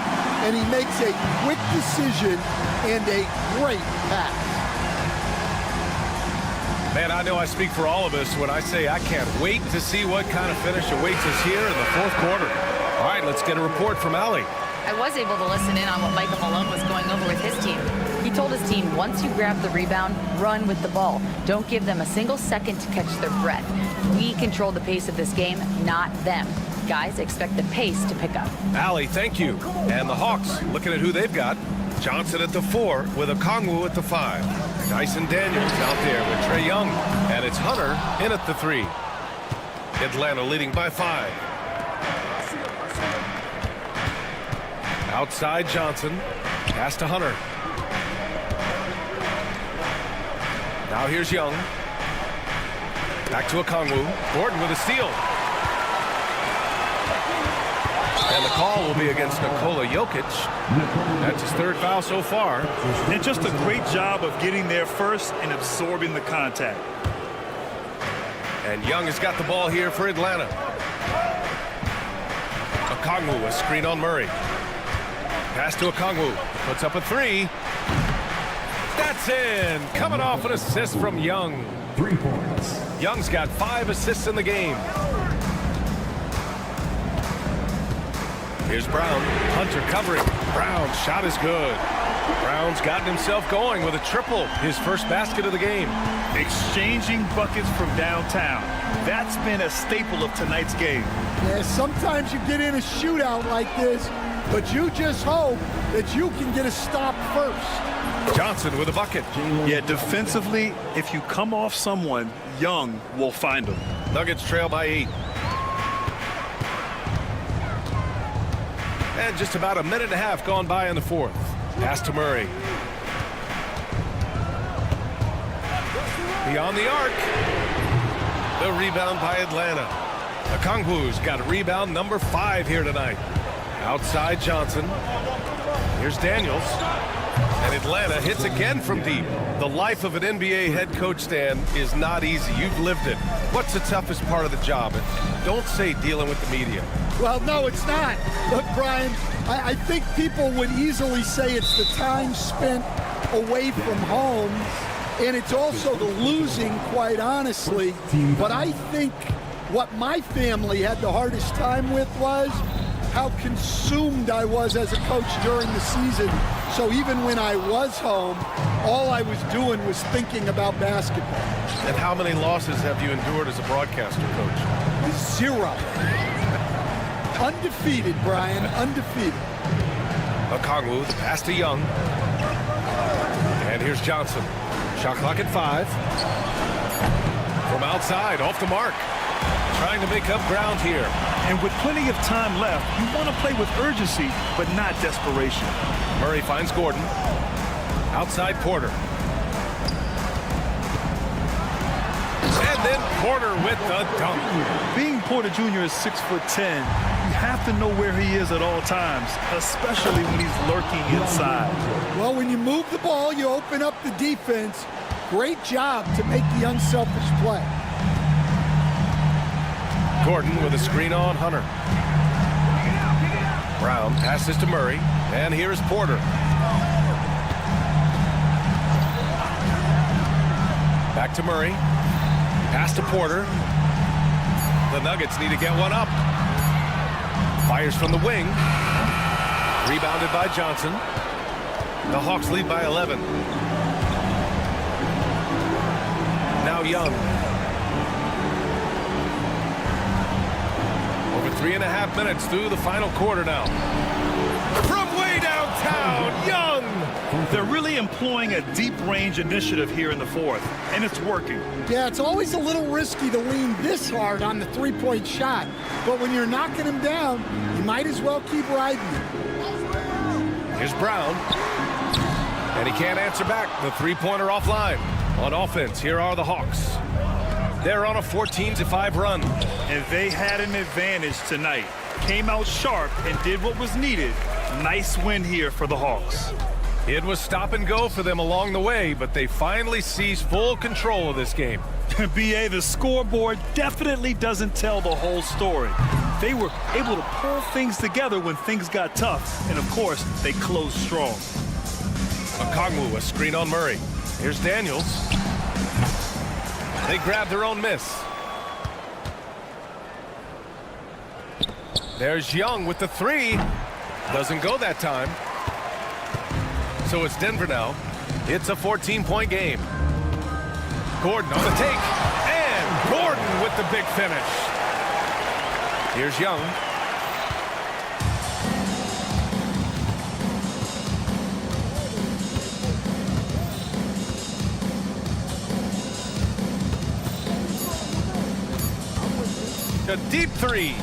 and he makes a quick decision and a great pass. Man, I know I speak for all of us when I say I can't wait to see what kind of finish awaits us here in the fourth quarter. All right, let's get a report from Allie. I was able to listen in on what Michael Malone was going over with his team. He told his team, once you grab the rebound, run with the ball. Don't give them a single second to catch their breath. We control the pace of this game, not them. Guys, expect the pace to pick up. Allie, thank you. And the Hawks, looking at who they've got. Johnson at the 4 with Okongwu at the 5. Dyson Daniels out there with Trae Young. And it's Hunter in at the 3. Atlanta leading by 5. Outside Johnson. Pass to Hunter. Now here's Young. Back to Okongwu. Gordon with a steal. And the call will be against Nikola Jokic. That's his 3rd foul so far. And just a great job of getting there first and absorbing the contact. And Young has got the ball here for Atlanta. Okongwu, a screen on Murray. Pass to Okongwu. Puts up a 3. That's in. Coming off an assist from Young. 3 points. Young's got 5 assists in the game. Here's Brown. Hunter covering. Brown's shot is good. Brown's gotten himself going with a triple. His first basket of the game. Exchanging buckets from downtown. That's been a staple of tonight's game. Yeah, sometimes you get in a shootout like this, but you just hope that you can get a stop first. Johnson with a bucket. Yeah, defensively, if you come off someone, Young will find them. Nuggets trail by 8. And just about a minute and a half gone by in the fourth. Pass to Murray. Beyond the arc. The rebound by Atlanta. Okongwu's got rebound number 5 here tonight. Outside Johnson. Here's Daniels. And Atlanta hits again from deep. The life of an NBA head coach, Stan, is not easy. You've lived it. What's the toughest part of the job? And don't say dealing with the media. Well, no, it's not. Look, Brian, I think people would easily say it's the time spent away from home, and it's also the losing, quite honestly. But I think what my family had the hardest time with was how consumed I was as a coach during the season. So even when I was home, all I was doing was thinking about basketball. And how many losses have you endured as a broadcaster, Coach? 0. Undefeated, Brian, undefeated. Okongwu, the pass to Young. And here's Johnson. Shot clock at 5. From outside, off the mark. Trying to make up ground here. And with plenty of time left, you want to play with urgency, but not desperation. Murray finds Gordon. Outside Porter. And then Porter with the dunk. Being Porter Jr. is 6'10", you have to know where he is at all times, especially when he's lurking inside. Well, when you move the ball, you open up the defense. Great job to make the unselfish play. Gordon with a screen on Hunter. Brown passes to Murray, and here's Porter. Back to Murray. Pass to Porter. The Nuggets need to get one up. Fires from the wing. Rebounded by Johnson. The Hawks lead by 11. Now Young. Over 3.5 minutes through the final quarter now. From way downtown, Young! They're really employing a deep-range initiative here in the fourth, and it's working. Yeah, it's always a little risky to lean this hard on the three-point shot, but when you're knocking him down, you might as well keep riding it. Here's Brown. And he can't answer back. The three-pointer offline. On offense, here are the Hawks. They're on a 14-5 run. And they had an advantage tonight. Came out sharp and did what was needed. Nice win here for the Hawks. It was stop and go for them along the way, but they finally seized full control of this game. BA, the scoreboard definitely doesn't tell the whole story. They were able to pull things together when things got tough, and of course, they closed strong. Okongwu, a screen on Murray. Here's Daniels. They grab their own miss. There's Young with the 3. Doesn't go that time. So it's Denver now. It's a 14-point game. Gordon on the take. And Gordon with the big finish. Here's Young. A deep 3.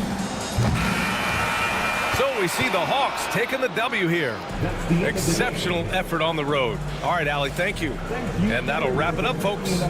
So we see the Hawks taking the W here. Exceptional effort on the road. All right, Allie, thank you. And that'll wrap it up, folks.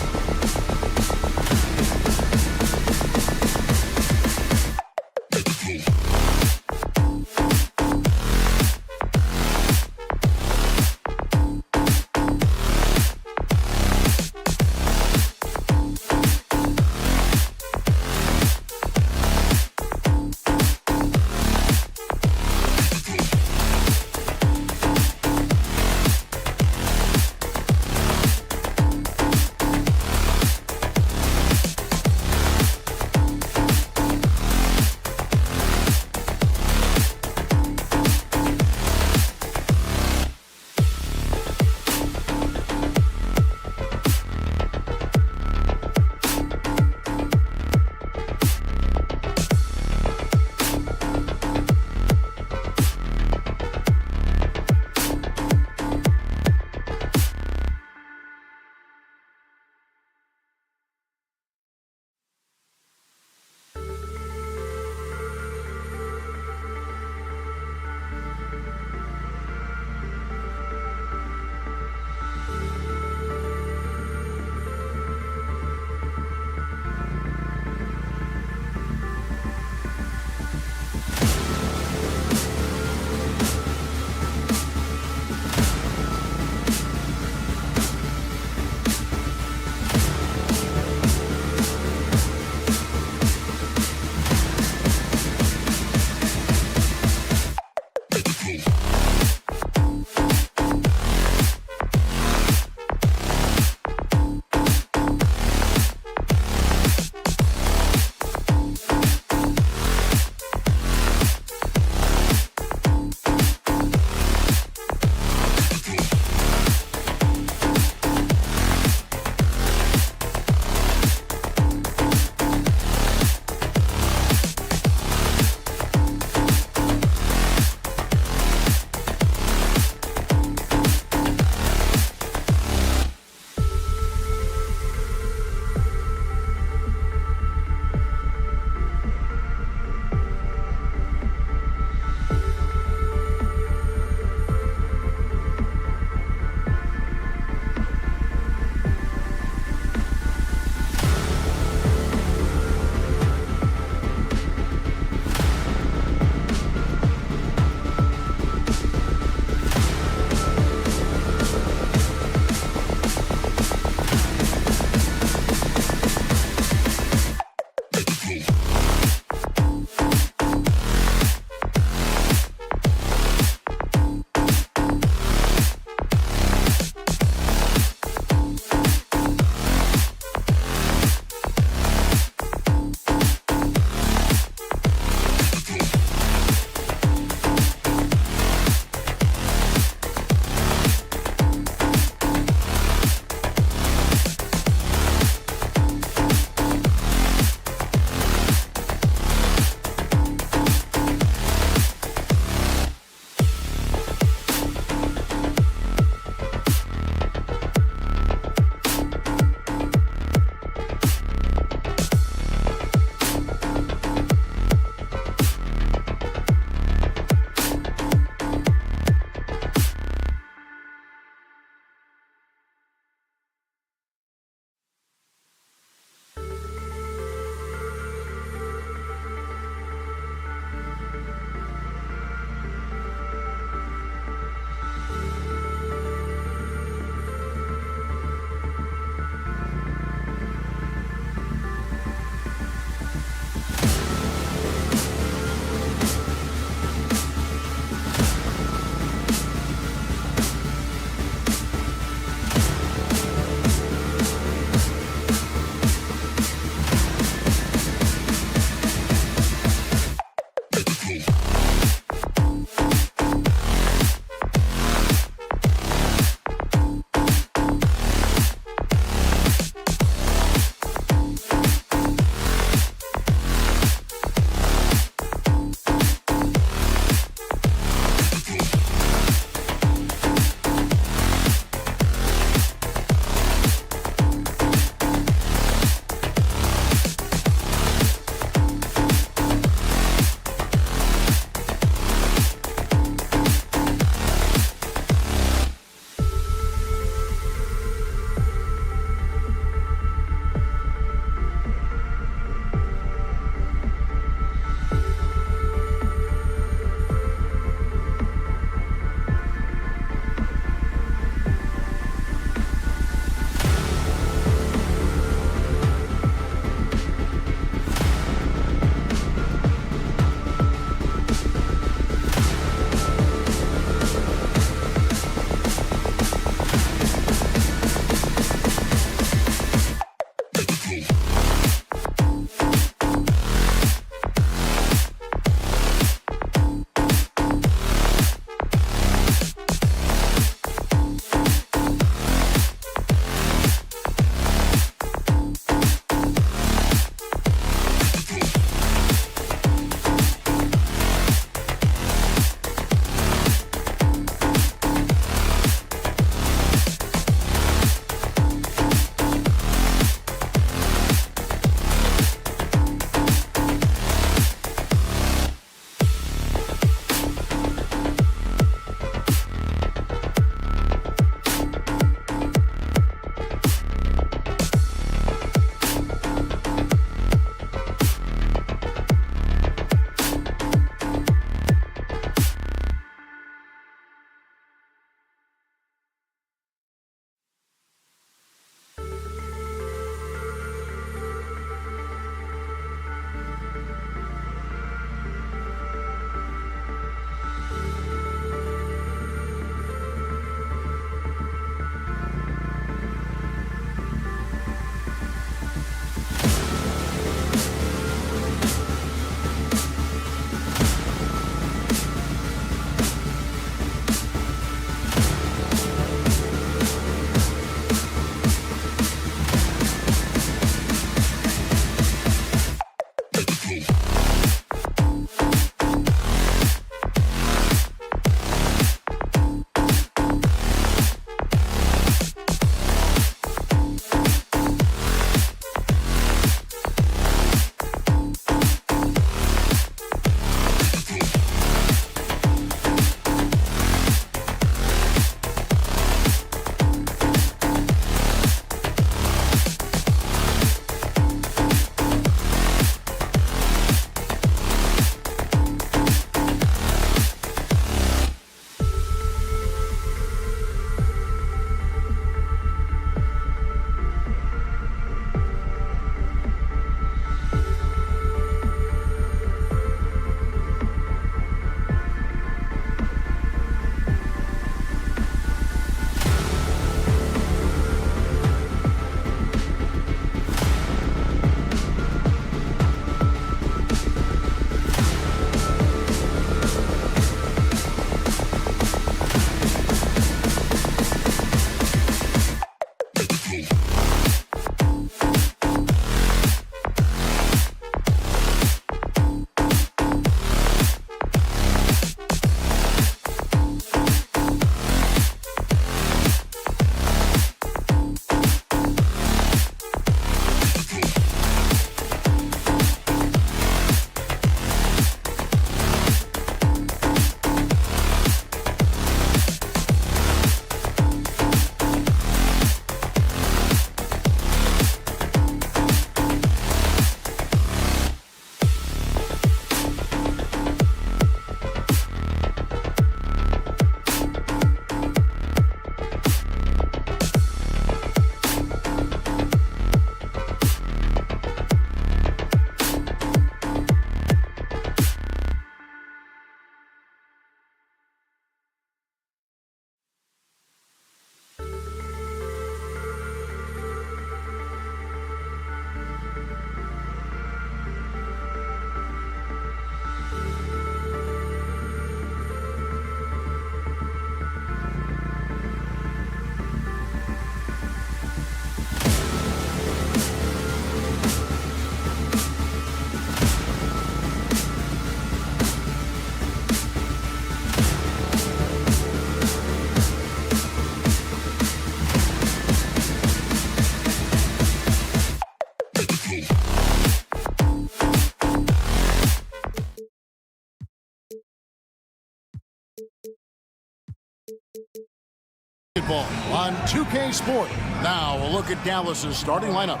basketball on 2K Sport. Now a look at Dallas's starting lineup.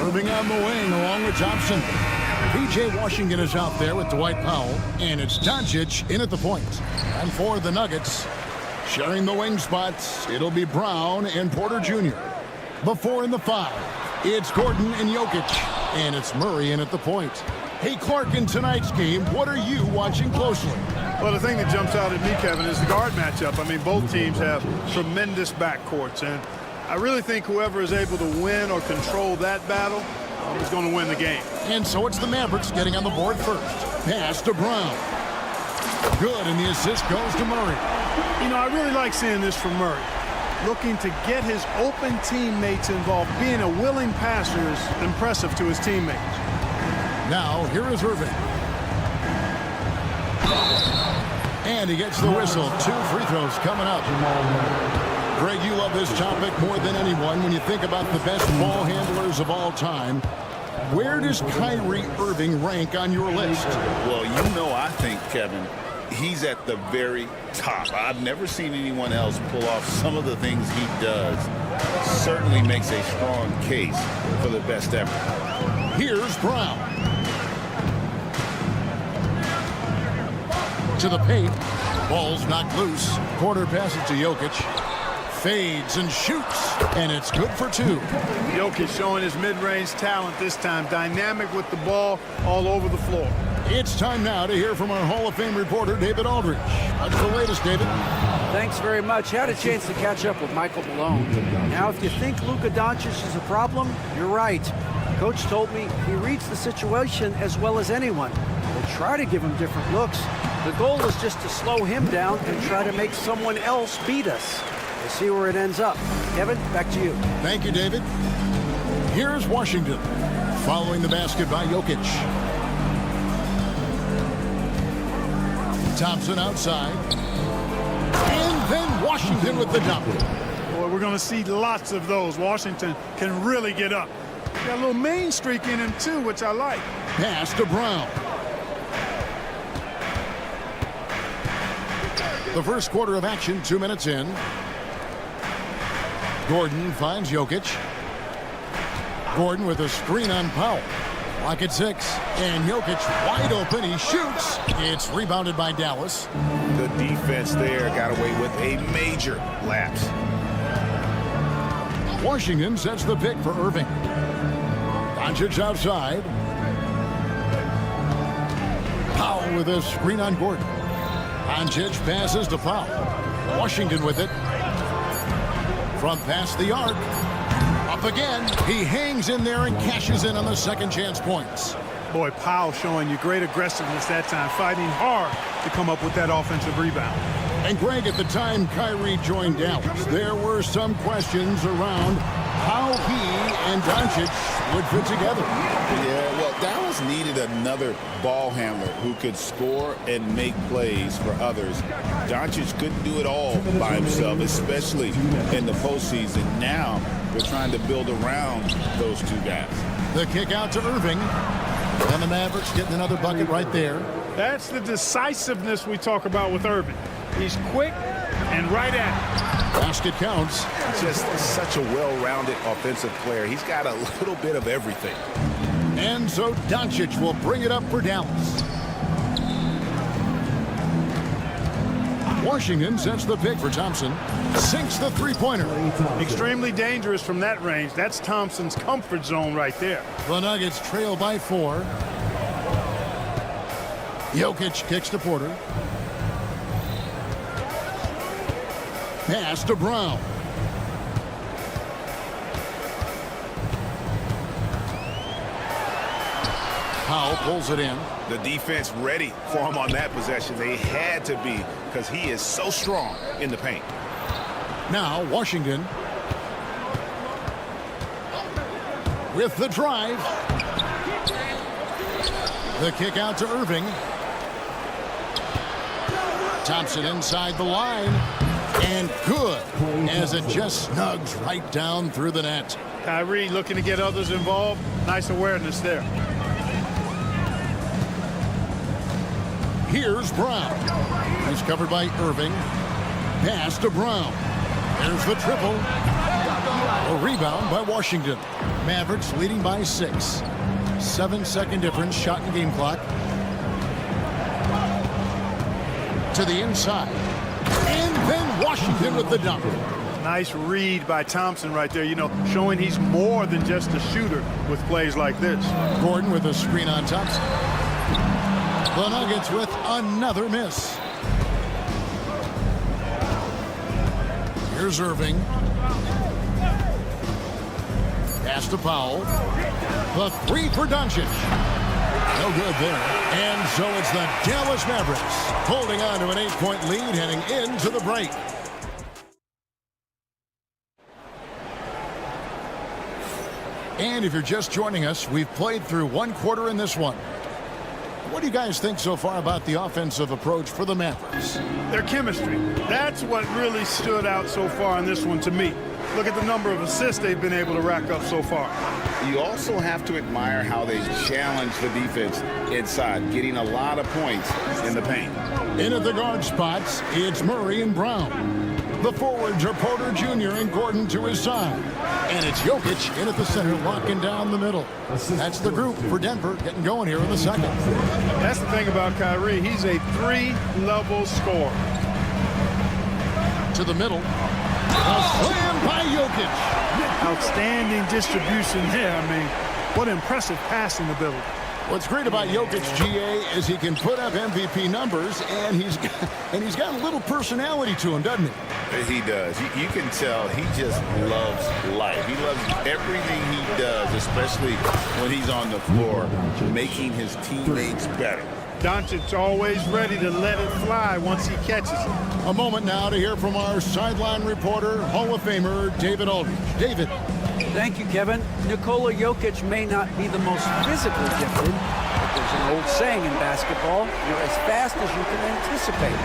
Irving on the wing along with Thompson. P.J. Washington is out there with Dwight Powell, and it's Doncic in at the point. And for the Nuggets, sharing the wing spots, it'll be Brown and Porter Jr. Before in the 5, it's Gordon and Jokic, and it's Murray in at the point. Hey, Clark, in tonight's game, what are you watching closely? Well, the thing that jumps out at me, Kevin, is the guard matchup. I mean, both teams have tremendous backcourts, and I really think whoever is able to win or control that battle is going to win the game. And so it's the Mavericks getting on the board first. Pass to Brown. Good, and the assist goes to Murray. You know, I really like seeing this from Murray. Looking to get his open teammates involved. Being a willing passer is impressive to his teammates. Now, here is Irving. And he gets the whistle. 2 free throws coming up. Greg, you love this topic more than anyone. When you think about the best ball handlers of all time, where does Kyrie Irving rank on your list? Well, you know, I think, Kevin, he's at the very top. I've never seen anyone else pull off some of the things he does. Certainly makes a strong case for the best ever. Here's Brown. To the paint. Ball's knocked loose. Porter passes to Jokic. Fades and shoots. And it's good for 2. Jokic showing his mid-range talent this time. Dynamic with the ball all over the floor. It's time now to hear from our Hall of Fame reporter, David Aldridge. What's the latest, David? Thanks very much. Had a chance to catch up with Michael Malone. Now, if you think Luka Doncic is a problem, you're right. Coach told me he reads the situation as well as anyone. We'll try to give him different looks. The goal is just to slow him down and try to make someone else beat us. We'll see where it ends up. Kevin, back to you. Thank you, David. Here's Washington, following the basket by Jokic. Thompson outside. And then Washington with the dunk. Boy, we're going to see lots of those. Washington can really get up. Got a little main streak in him, too, which I like. Pass to Brown. The first quarter of action, 2 minutes in. Gordon finds Jokic. Gordon with a screen on Powell. Lock at 6. And Jokic wide open. He shoots. It's rebounded by Dallas. The defense there got away with a major lapse. Washington sets the pick for Irving. Doncic outside. Powell with a screen on Gordon. Doncic passes to Powell. Washington with it. From past the arc. Up again. He hangs in there and cashes in on the second chance points. Boy, Powell showing you great aggressiveness that time, fighting hard to come up with that offensive rebound. And Greg, at the time Kyrie joined Dallas, there were some questions around how he and Doncic would fit together. Yeah, well, Dallas needed another ball handler who could score and make plays for others. Doncic couldn't do it all by himself, especially in the postseason. Now they're trying to build around those two guys. The kick out to Irving. And the Mavericks getting another bucket right there. That's the decisiveness we talk about with Irving. He's quick and right at it. Basket counts. Just such a well-rounded offensive player. He's got a little bit of everything. And so Doncic will bring it up for Dallas. Washington sets the pick for Thompson. Sinks the three-pointer. Extremely dangerous from that range. That's Thompson's comfort zone right there. The Nuggets trail by 4. Jokic kicks to Porter. Pass to Brown. Powell pulls it in. The defense ready for him on that possession. They had to be, because he is so strong in the paint. Now Washington with the drive. The kick out to Irving. Thompson inside the line. And good, as it just snugs right down through the net. Kyrie looking to get others involved. Nice awareness there. Here's Brown. He's covered by Irving. Pass to Brown. There's the triple. A rebound by Washington. Mavericks leading by 6. 7-second difference, shot and game clock. To the inside. And then Washington with the dunk. Nice read by Thompson right there, you know, showing he's more than just a shooter with plays like this. Gordon with a screen on Thompson. The Nuggets with another miss. Here's Irving. Pass to Powell. The three for Doncic. No good there. And so it's the Dallas Mavericks holding on to an 8-point lead heading into the break. And if you're just joining us, we've played through one quarter in this one. What do you guys think so far about the offensive approach for the Mavericks? Their chemistry. That's what really stood out so far in this one to me. Look at the number of assists they've been able to rack up so far. You also have to admire how they challenge the defense inside, getting a lot of points in the paint. In at the guard spots, it's Murray and Brown. The forwards are Porter Jr. and Gordon to his side. And it's Jokic in at the center, locking down the middle. That's the group for Denver getting going here in the second. That's the thing about Kyrie. He's a three-level scorer. To the middle. A slam by Jokic. Outstanding distribution there. I mean, what impressive passing ability. What's great about Jokic, GA, is he can put up MVP numbers, and he's got a little personality to him, doesn't he? He does. You can tell he just loves life. He loves everything he does, especially when he's on the floor, making his teammates better. Doncic always ready to let it fly once he catches it. A moment now to hear from our sideline reporter, Hall of Famer David Aldridge. David. Thank you, Kevin. Nikola Jokic may not be the most physically gifted, but there's an old saying in basketball, you're as fast as you can anticipate.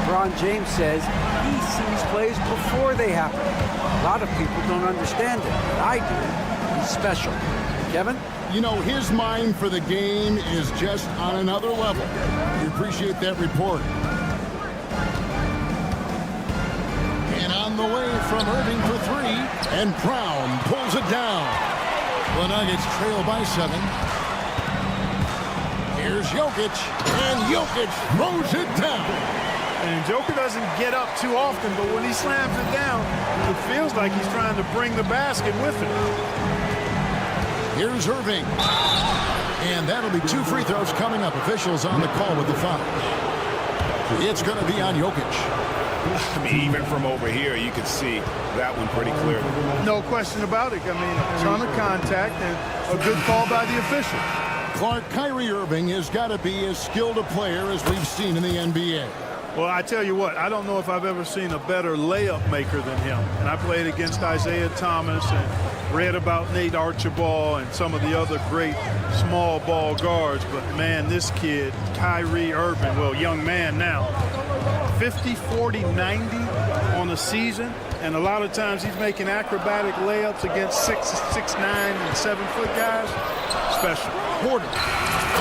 LeBron James says he sees plays before they happen. A lot of people don't understand it, but I do. He's special. Kevin? You know, his mind for the game is just on another level. We appreciate that report. And on the way from Irving for three, and Brown pulls it down. The Nuggets trail by 7. Here's Jokic, and Jokic throws it down. And Joker doesn't get up too often, but when he slams it down, it feels like he's trying to bring the basket with him. Here's Irving. And that'll be 2 free throws coming up. Officials on the call with the foul. It's going to be on Jokic. I mean, even from over here, you can see that one pretty clearly. No question about it. I mean, a ton of contact and a good call by the official. Clark, Kyrie Irving has got to be as skilled a player as we've seen in the NBA. Well, I tell you what, I don't know if I've ever seen a better layup maker than him. And I played against Isaiah Thomas and read about Nate Archibald and some of the other great small ball guards. But, man, this kid, Kyrie Irving, well, young man now, 50, 40, 90 on a season. And a lot of times he's making acrobatic layups against 6'9", and 7-foot guys. Special. Porter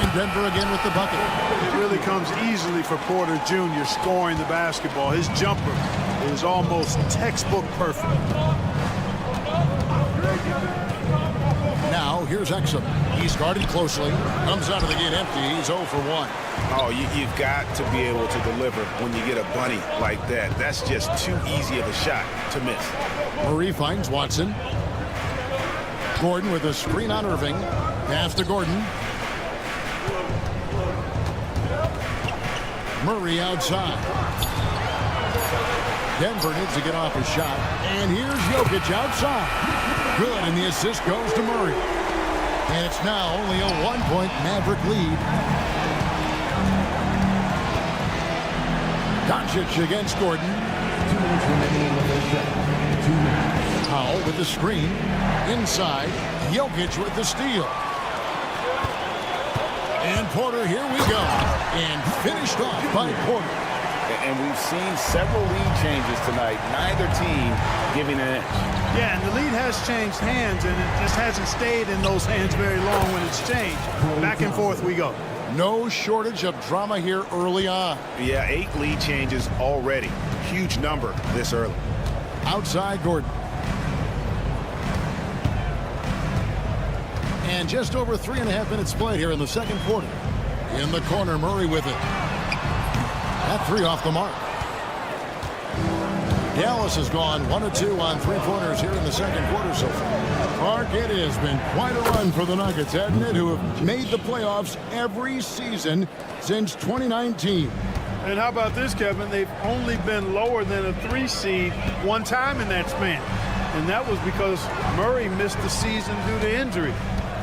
in Denver again with the bucket. It really comes easily for Porter Jr. scoring the basketball. His jumper is almost textbook perfect. Now here's Exum. He's guarded closely. Comes out of the gate empty. He's 0 for 1. Oh, you've got to be able to deliver when you get a bunny like that. That's just too easy of a shot to miss. Murray finds Watson. Gordon with a screen on Irving. Pass to Gordon. Murray outside. Denver needs to get off his shot. And here's Jokic outside. Good, and the assist goes to Murray. And it's now only a 1-point Maverick lead. Doncic against Gordon. 2 minutes remaining in the second. 2 minutes. Powell with the screen. Inside. Jokic with the steal. And Porter, here we go. And finished off by Porter. And we've seen several lead changes tonight. Neither team giving an inch. Yeah, and the lead has changed hands, and it just hasn't stayed in those hands very long when it's changed. Back and forth we go. No shortage of drama here early on. Yeah, 8 lead changes already. Huge number this early. Outside Gordon. And just over 3.5 minutes played here in the second quarter. In the corner, Murray with it. That three off the mark. Dallas has gone 1 of 2 on three-pointers here in the second quarter so far. Clark, it has been quite a run for the Nuggets, hasn't it, who have made the playoffs every season since 2019. And how about this, Kevin? They've only been lower than a 3 seed one time in that span. And that was because Murray missed the season due to injury.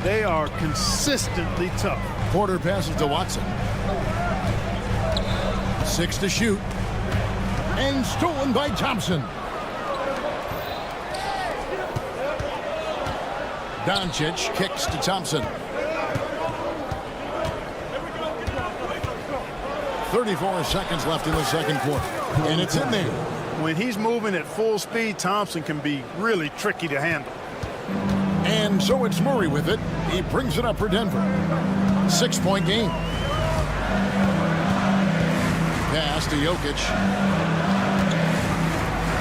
They are consistently tough. Porter passes to Watson. 6 to shoot. And stolen by Thompson. Doncic kicks to Thompson. 34 seconds left in the second quarter. And it's in there. When he's moving at full speed, Thompson can be really tricky to handle. And so it's Murray with it. He brings it up for Denver. 6-point game. Pass to Jokic.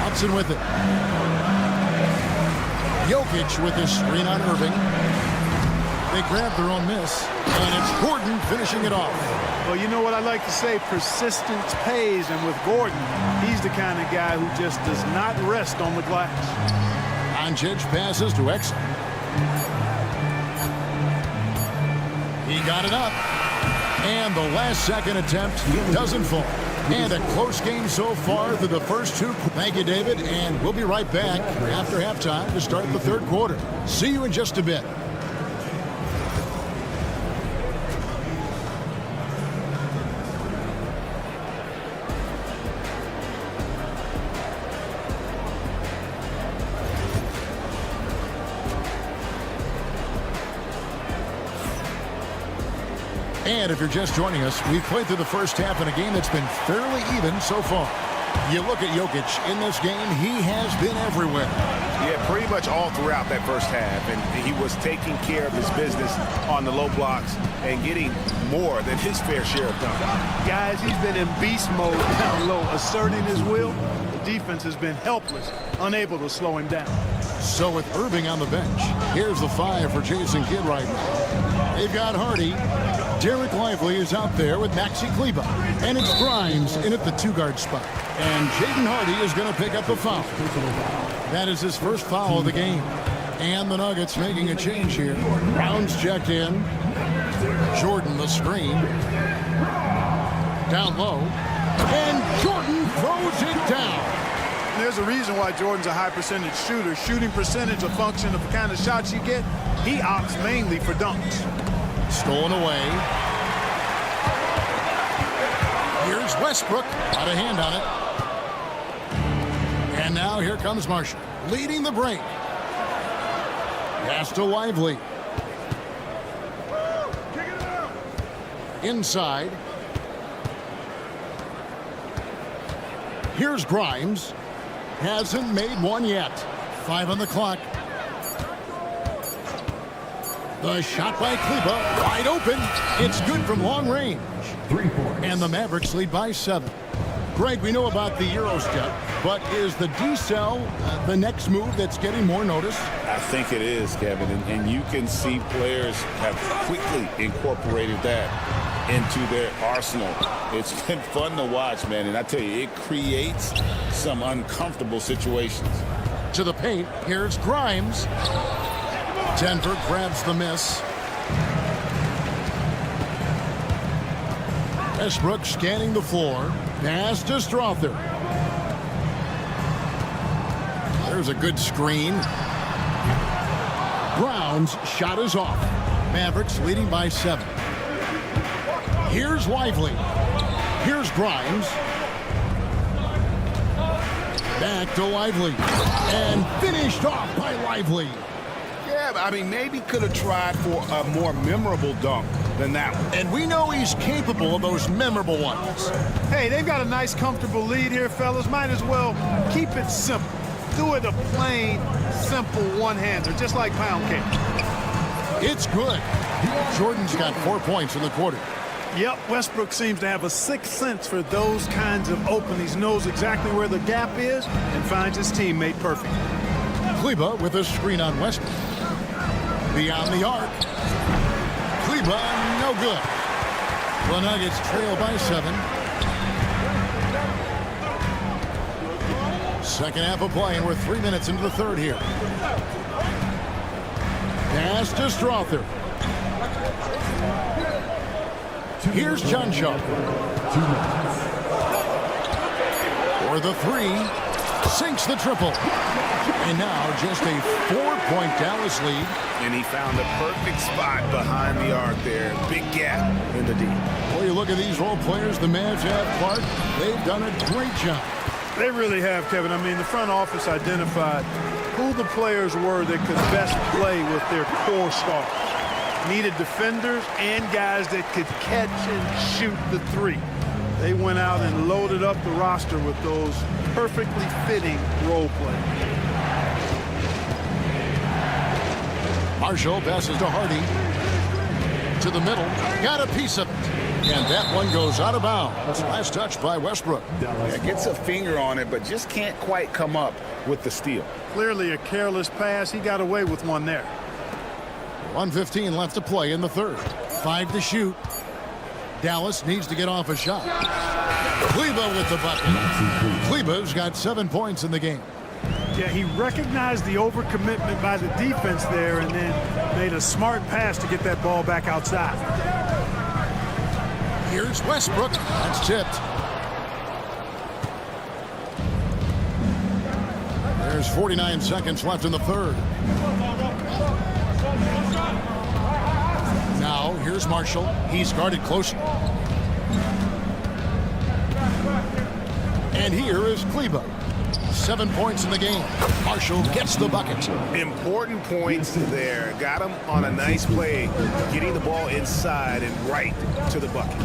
Hudson with it. Jokic with his screen on Irving. They grab their own miss. And it's Gordon finishing it off. Well, you know what I like to say? Persistence pays. And with Gordon, he's the kind of guy who just does not rest on the glass. Doncic passes to Exum. He got it up. And the last second attempt doesn't fall. And a close game so far through the first 2. Thank you, David. And we'll be right back after halftime to start the third quarter. See you in just a bit. And if you're just joining us, we've played through the first half in a game that's been fairly even so far. You look at Jokic in this game, he has been everywhere. Yeah, pretty much all throughout that first half. And he was taking care of his business on the low blocks and getting more than his fair share of dunks. Guys, he's been in beast mode down low, asserting his will. The defense has been helpless, unable to slow him down. So with Irving on the bench, here's the 5 for Jason Kidd right now. They've got Hardy. Derek Lively is out there with Maxi Kleber. And it's Grimes in at the 2-guard spot. And Jaden Hardy is going to pick up the foul. That is his first foul of the game. And the Nuggets making a change here. Brown's checked in. Jordan the screen. Down low. And Jordan throws it down. There's a reason why Jordan's a high percentage shooter. Shooting percentage a function of the kind of shots you get. He opts mainly for dunks. Stolen away. Here's Westbrook. Got a hand on it. And now here comes Marshall, leading the break. Pass to Lively. Inside. Here's Grimes. Hasn't made one yet. 5 on the clock. The shot by Kleber, wide open. It's good from long range. 3 points. And the Mavericks lead by 7. Greg, we know about the EuroStep, but is the D-cell the next move that's getting more notice? I think it is, Kevin, and you can see players have quickly incorporated that into their arsenal. It's been fun to watch, man, and I tell you, it creates some uncomfortable situations. To the paint, here's Grimes. Denver grabs the miss. Westbrook scanning the floor. Pass to Strother. There's a good screen. Brown's shot is off. Mavericks leading by 7. Here's Lively. Here's Grimes. Back to Lively. And finished off by Lively. Yeah, I mean, maybe could have tried for a more memorable dunk than that one. And we know he's capable of those memorable ones. Hey, they've got a nice, comfortable lead here, fellas. Might as well keep it simple. Do it a plain, simple one-hander, just like pound cake. It's good. Jordan's got 4 points in the quarter. Yep, Westbrook seems to have a sixth sense for those kinds of openings. Knows exactly where the gap is and finds his teammate perfect. Kleber with a screen on Westbrook. Beyond the arc. Kleber, no good. The Nuggets trail by 7. Second half of play, and we're 3 minutes into the third here. Pass to Strother. Here's John Shaw. For the 3. Sinks the triple. And now just a 4-point Dallas lead. And he found the perfect spot behind the arc there. Big gap in the D. Well, you look at these role players the Mavs have, Clark. They've done a great job. They really have, Kevin. I mean, the front office identified who the players were that could best play with their core stars. Needed defenders and guys that could catch and shoot the 3. They went out and loaded up the roster with those perfectly fitting role players. Marshall passes to Hardy. To the middle. Got a piece of it. And that one goes out of bounds. Last touch by Westbrook. Yeah, gets a finger on it, but just can't quite come up with the steal. Clearly a careless pass. He got away with one there. 1:15 left to play in the third. 5 to shoot. Dallas needs to get off a shot. Kleber with the bucket. Kleber's got 7 points in the game. Yeah, he recognized the overcommitment by the defense there and then made a smart pass to get that ball back outside. Here's Westbrook. That's tipped. There's 49 seconds left in the third. Now, here's Marshall. He's guarded closely. And here is Kleber. 7 points in the game. Marshall gets the bucket. Important points there. Got him on a nice play, getting the ball inside and right to the bucket.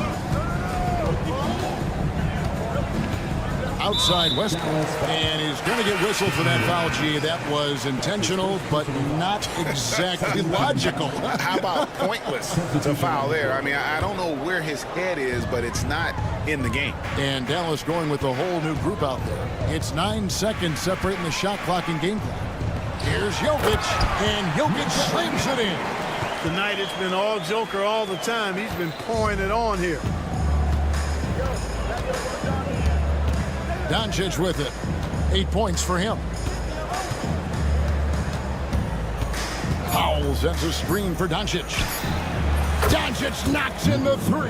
Outside Westbrook, and he's going to get whistled for that foul. G. That was intentional, but not exactly logical. How about pointless to foul there? I mean, I don't know where his head is, but it's not in the game. And Dallas going with a whole new group out there. It's 9 seconds separating the shot clock and game clock. Here's Jokic, and Jokic slams it in. Tonight it's been all Joker all the time. He's been pouring it on here. Doncic with it. 8 points for him. Powell sets a screen for Doncic. Doncic knocks in the 3.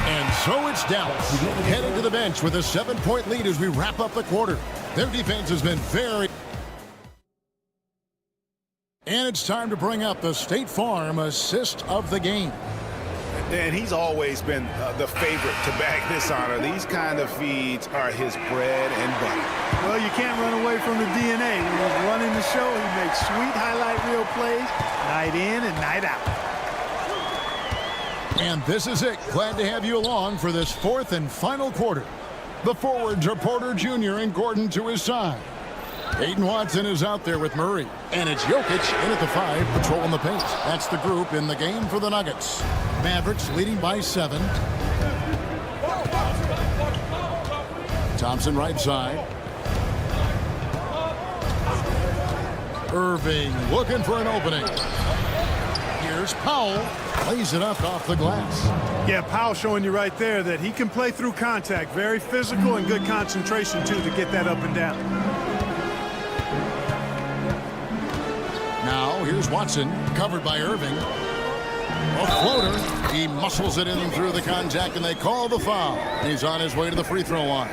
And so it's Dallas heading to the bench with a 7-point lead as we wrap up the quarter. Their defense has been very... And it's time to bring up the State Farm assist of the game. And he's always been the favorite to bag this honor. These kind of feeds are his bread and butter. Well, you can't run away from the DNA. When he's running the show, he makes sweet highlight reel plays night in and night out. And this is it. Glad to have you along for this fourth and final quarter. The forwards are Porter Jr. and Gordon to his side. Aiden Watson is out there with Murray. And it's Jokic in at the 5, patrolling the paint. That's the group in the game for the Nuggets. Mavericks leading by 7. Thompson right side. Irving looking for an opening. Here's Powell. Plays it up off the glass. Yeah, Powell showing you right there that he can play through contact. Very physical and good concentration, too, to get that up and down. Now, here's Watson, covered by Irving. A floater. He muscles it in through the contact, and they call the foul. He's on his way to the free throw line.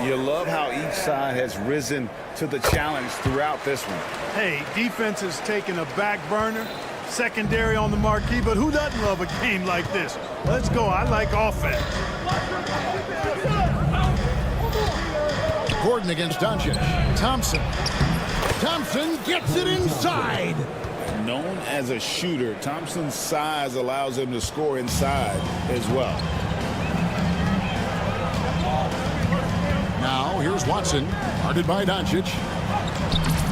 You love how each side has risen to the challenge throughout this one. Hey, defense has taken a back burner, secondary on the marquee, but who doesn't love a game like this? Let's go. I like offense. Gordon against Doncic. Thompson. Thompson gets it inside. Known as a shooter, Thompson's size allows him to score inside as well. Now, here's Watson, guarded by Doncic.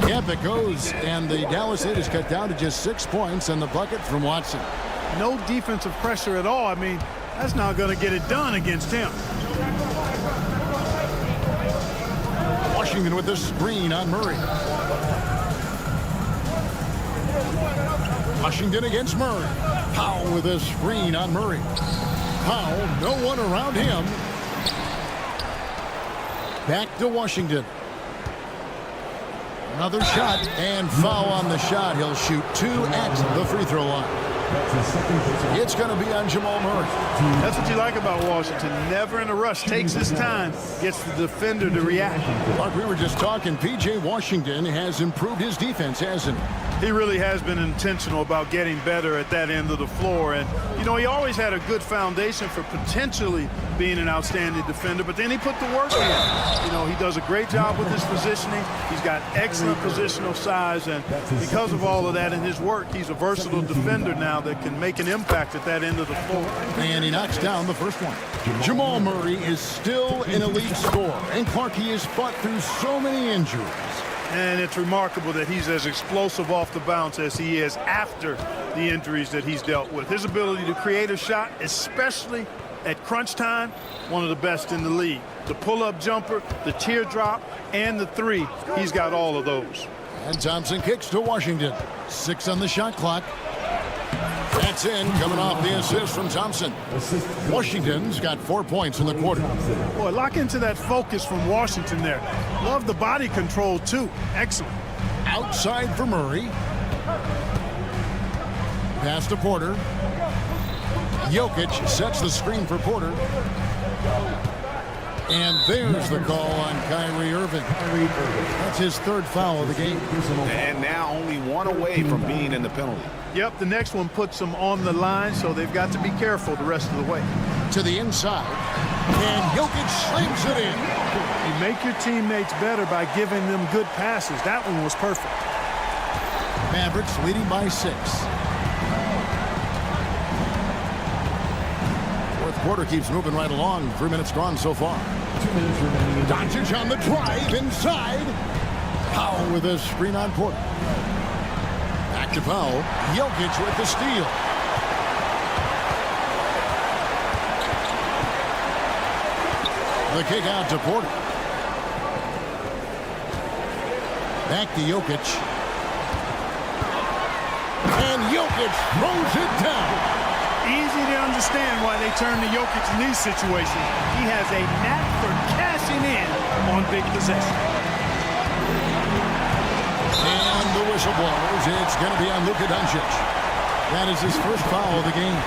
Yep, it goes, and the Dallas lead is cut down to just 6 points and the bucket from Watson. No defensive pressure at all. I mean, that's not going to get it done against him. Washington with the screen on Murray. Washington against Murray. Powell with a screen on Murray. Powell, no one around him. Back to Washington. Another shot and foul on the shot. He'll shoot 2 at the free throw line. It's going to be on Jamal Murray. That's what you like about Washington. Never in a rush. Takes his time. Gets the defender to react. Like we were just talking, P.J. Washington has improved his defense, hasn't he? He really has been intentional about getting better at that end of the floor. And, you know, he always had a good foundation for potentially being an outstanding defender, but then he put the work in. You know, he does a great job with his positioning. He's got excellent positional size, and because of all of that in his work, he's a versatile defender now that can make an impact at that end of the floor. And he knocks down the first one. Jamal Murray is still an elite scorer, and Clark, he has fought through so many injuries. And it's remarkable that he's as explosive off the bounce as he is after the injuries that he's dealt with. His ability to create a shot, especially at crunch time, one of the best in the league. The pull-up jumper, the teardrop, and the three, he's got all of those. And Thompson kicks to Washington. 6 on the shot clock. That's in, coming off the assist from Thompson. Washington's got 4 points in the quarter. Boy, lock into that focus from Washington there. Love the body control, too. Excellent. Outside for Murray. Pass to Porter. Jokic sets the screen for Porter. And there's the call on Kyrie Irving. That's his 3rd foul of the game. And now only 1 away from being in the penalty. Yep, the next one puts them on the line, so they've got to be careful the rest of the way. To the inside. And Jokic slams it in. You make your teammates better by giving them good passes. That one was perfect. Mavericks leading by 6. Fourth quarter keeps moving right along. 3 minutes gone so far. Doncic on the drive inside. Powell with a screen on Porter. Back to Powell. Jokic with the steal. The kick out to Porter. Back to Jokic. And Jokic throws it down. Easy to understand why they turn to Jokic in these situations. He has a knack for cashing in on big possessions. And the whistle blows. It's going to be on Luka Doncic. That is his first foul of the game.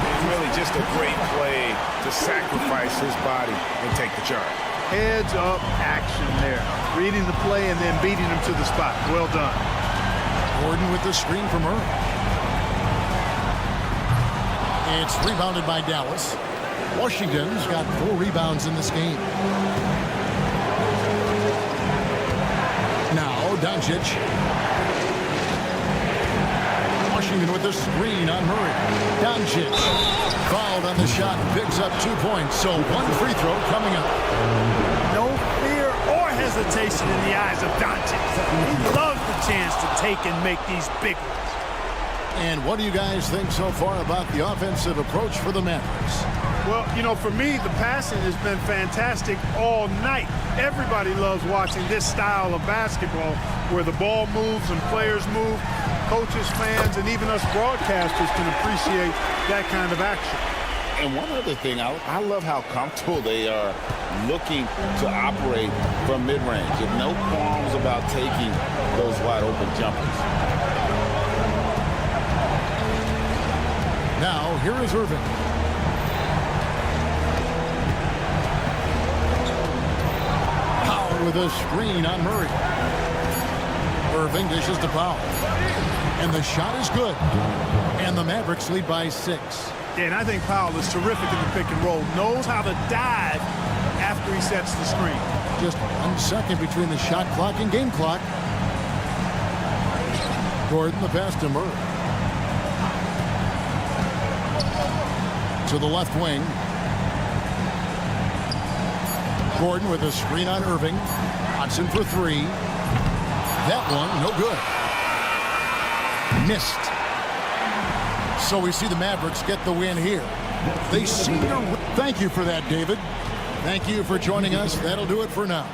It's really just a great play to sacrifice his body and take the charge. Heads-up action there. Reading the play and then beating him to the spot. Well done. Gordon with the screen from Murray. It's rebounded by Dallas. Washington's got 4 rebounds in this game. Now Doncic. Washington with the screen on Murray. Doncic fouled on the shot and picks up 2 points. So 1 free throw coming up. No fear or hesitation in the eyes of Doncic. He loves the chance to take and make these big ones. And what do you guys think so far about the offensive approach for the Mavericks? Well, you know, for me, the passing has been fantastic all night. Everybody loves watching this style of basketball where the ball moves and players move. Coaches, fans, and even us broadcasters can appreciate that kind of action. And one other thing, I love how comfortable they are looking to operate from mid-range. And no qualms about taking those wide-open jumpers. Now, here is Irving. Powell with a screen on Murray. Irving dishes to Powell. And the shot is good. And the Mavericks lead by 6. Yeah, and I think Powell is terrific in the pick and roll. Knows how to dive after he sets the screen. Just 1 second between the shot clock and game clock. Gordon the pass to Murray. To the left wing. Gordon with a screen on Irving. Hudson for 3. That one, no good. Missed. So we see the Mavericks get the win here. They seem to... Thank you for that, David. Thank you for joining us. That'll do it for now.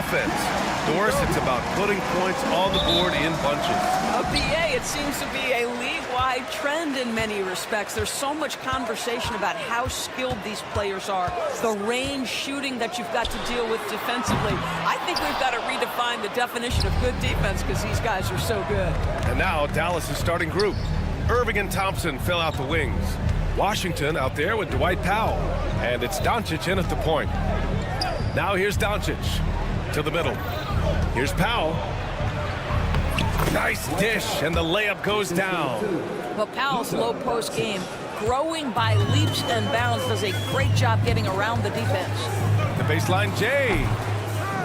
offense. Doris, it's about putting points on the board in bunches. BA, it seems to be a league-wide trend in many respects. There's so much conversation about how skilled these players are, the range shooting that you've got to deal with defensively. I think we've got to redefine the definition of good defense because these guys are so good. And now Dallas' starting group. Irving and Thompson fill out the wings. Washington out there with Dwight Powell. And it's Doncic in at the point. Now here's Doncic to the middle. Here's Powell. Nice dish, and the layup goes down. But Powell's low post game, growing by leaps and bounds, does a great job getting around the defense. The baseline Jay.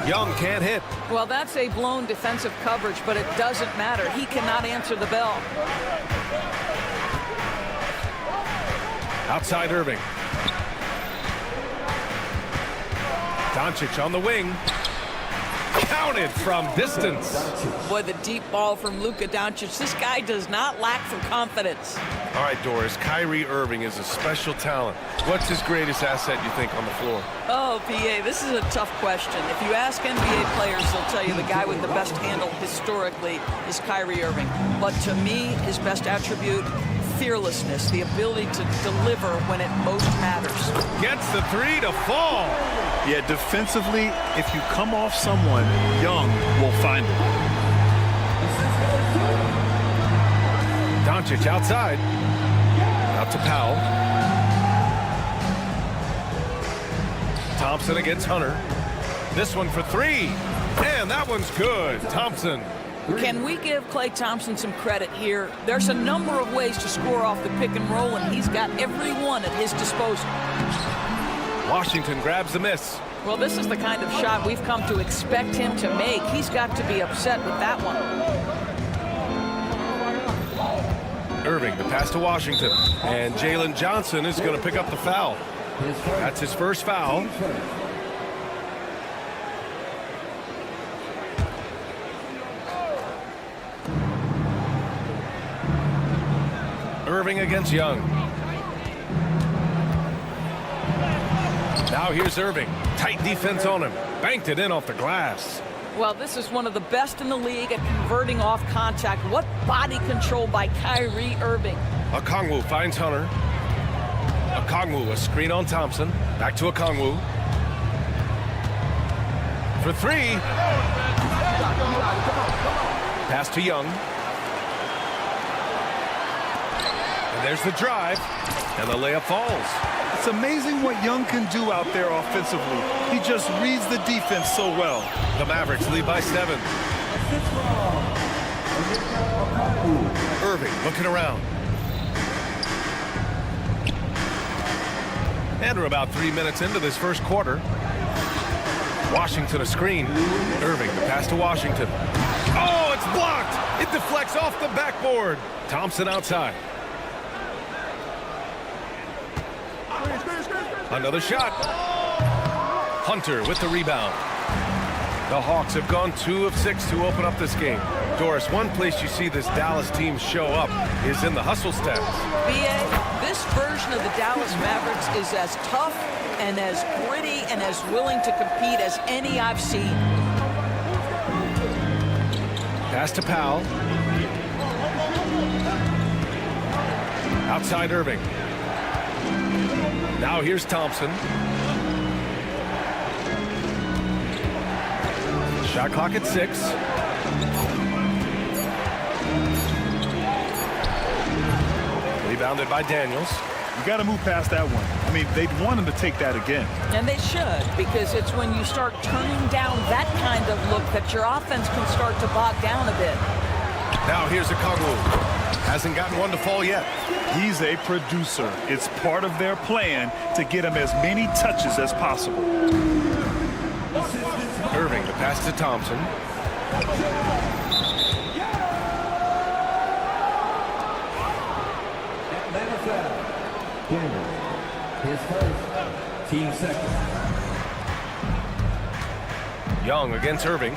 Young can't hit. Well, that's a blown defensive coverage, but it doesn't matter. He cannot answer the bell. Outside Irving. Doncic on the wing. Counted from distance. Boy, the deep ball from Luka Doncic. This guy does not lack for confidence. All right, Doris, Kyrie Irving is a special talent. What's his greatest asset, you think, on the floor? Oh, PA, this is a tough question. If you ask NBA players, they'll tell you the guy with the best handle historically is Kyrie Irving. But to me, his best attribute, fearlessness, the ability to deliver when it most matters. Gets the three to fall. Yeah, defensively, if you come off someone, Young will find it. Doncic outside. Out to Powell. Thompson against Hunter. This one for three. And that one's good. Thompson. Can we give Klay Thompson some credit here? There's a number of ways to score off the pick and roll, and he's got every one at his disposal. Washington grabs the miss. Well, this is the kind of shot we've come to expect him to make. He's got to be upset with that one. Irving, the pass to Washington. And Jalen Johnson is going to pick up the foul. That's his first foul. Irving against Young. Now here's Irving. Tight defense on him. Banked it in off the glass. Well, this is one of the best in the league at converting off contact. What body control by Kyrie Irving. Okongwu finds Hunter. Okongwu, a screen on Thompson. Back to Okongwu. For three. Pass to Young. And there's the drive. And the layup falls. It's amazing what Young can do out there offensively. He just reads the defense so well. The Mavericks lead by 7. Irving looking around. And we're about 3 minutes into this first quarter. Washington a screen. Irving, the pass to Washington. Oh, it's blocked. It deflects off the backboard. Thompson outside. Another shot. Hunter with the rebound. The Hawks have gone 2 of 6 to open up this game. Doris, one place you see this Dallas team show up is in the hustle steps. BA, this version of the Dallas Mavericks is as tough and as gritty and as willing to compete as any I've seen. Pass to Powell. Outside Irving. Now here's Thompson. Shot clock at 6. Rebounded by Daniels. You got to move past that one. I mean, they'd want him to take that again. And they should, because it's when you start turning down that kind of look that your offense can start to bog down a bit. Now here's Okongwu. Hasn't gotten one to fall yet. He's a producer. It's part of their plan to get him as many touches as possible. Irving, the pass to Thompson. His first, team second. Young against Irving.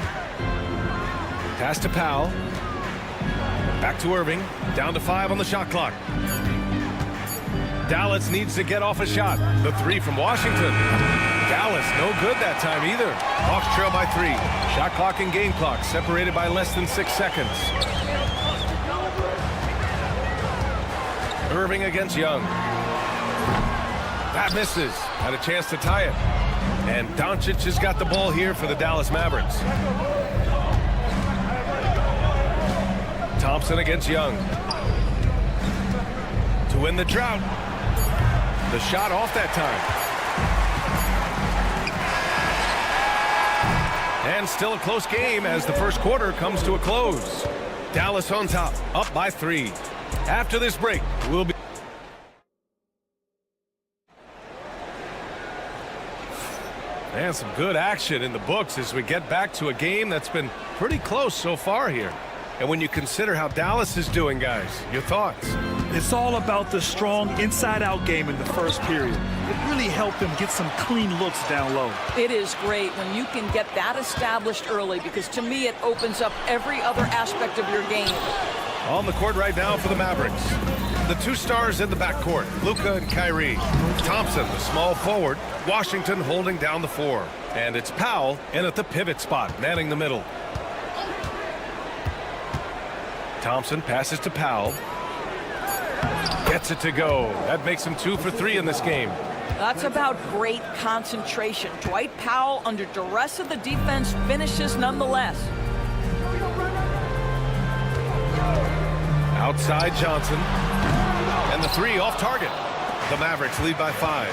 Pass to Powell. Back to Irving. Down to 5 on the shot clock. Dallas needs to get off a shot. The 3 from Washington. Dallas, no good that time either. Hawks trail by 3. Shot clock and game clock separated by less than 6 seconds. Irving against Young. That misses. Had a chance to tie it. And Doncic has got the ball here for the Dallas Mavericks. Thompson against Young. To win the drought. The shot off that time. And still a close game as the first quarter comes to a close. Dallas on top, up by 3. After this break, we'll be... And some good action in the books as we get back to a game that's been pretty close so far here. And when you consider how Dallas is doing, guys, your thoughts? It's all about the strong inside-out game in the first period. It really helped them get some clean looks down low. It is great when you can get that established early, because to me it opens up every other aspect of your game. On the court right now for the Mavericks. The 2 stars in the backcourt, Luka and Kyrie. Thompson, the small forward. Washington holding down the 4. And it's Powell in at the pivot spot, manning the middle. Thompson passes to Powell. Gets it to go. That makes him 2 for 3 in this game. That's about great concentration. Dwight Powell, under duress of the defense, finishes nonetheless. Outside Johnson. And the 3 off target. The Mavericks lead by 5.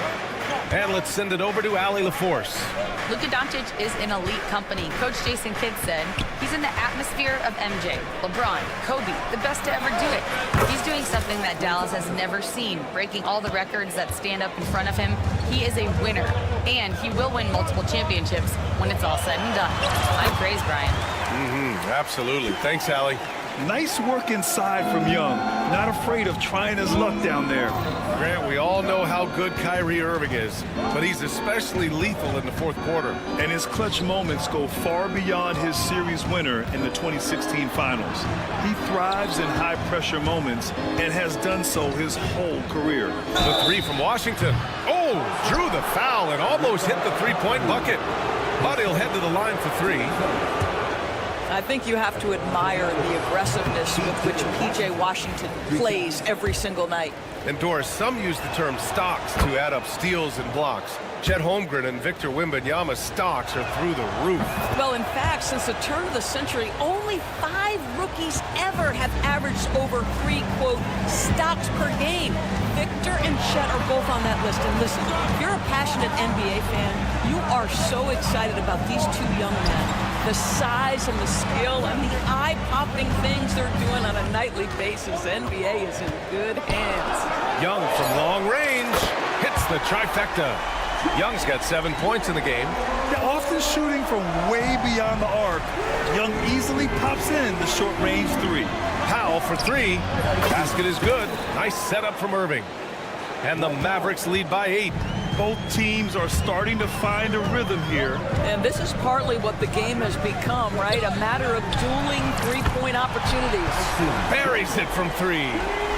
And let's send it over to Allie LaForce. Luka Doncic is in elite company. Coach Jason Kidd said he's in the atmosphere of MJ, LeBron, Kobe, the best to ever do it. He's doing something that Dallas has never seen, breaking all the records that stand up in front of him. He is a winner, and he will win multiple championships when it's all said and done. I'm praised, Brian. Absolutely. Thanks, Allie. Nice work inside from Young. Not afraid of trying his luck down there. Grant, we all know how good Kyrie Irving is, but he's especially lethal in the fourth quarter. And his clutch moments go far beyond his series winner in the 2016 finals. He thrives in high-pressure moments and has done so his whole career. The 3 from Washington. Oh, drew the foul and almost hit the three-point bucket. But he'll head to the line for 3. I think you have to admire the aggressiveness with which P.J. Washington plays every single night. And Doris, some use the term stocks to add up steals and blocks. Chet Holmgren and Victor Wembanyama's stocks are through the roof. Well, in fact, since the turn of the century, only 5 rookies ever have averaged over 3, quote, stocks per game. Victor and Chet are both on that list. And listen, if you're a passionate NBA fan, you are so excited about these 2 young men. The size and the skill and the eye-popping things they're doing on a nightly basis. NBA is in good hands. Young from long range hits the trifecta. Young's got 7 points in the game. They're often shooting from way beyond the arc. Young easily pops in the short-range 3. Powell for 3. Basket is good. Nice setup from Irving. And the Mavericks lead by 8. Both teams are starting to find a rhythm here. And this is partly what the game has become, right? A matter of dueling 3-point opportunities. Buries it from 3.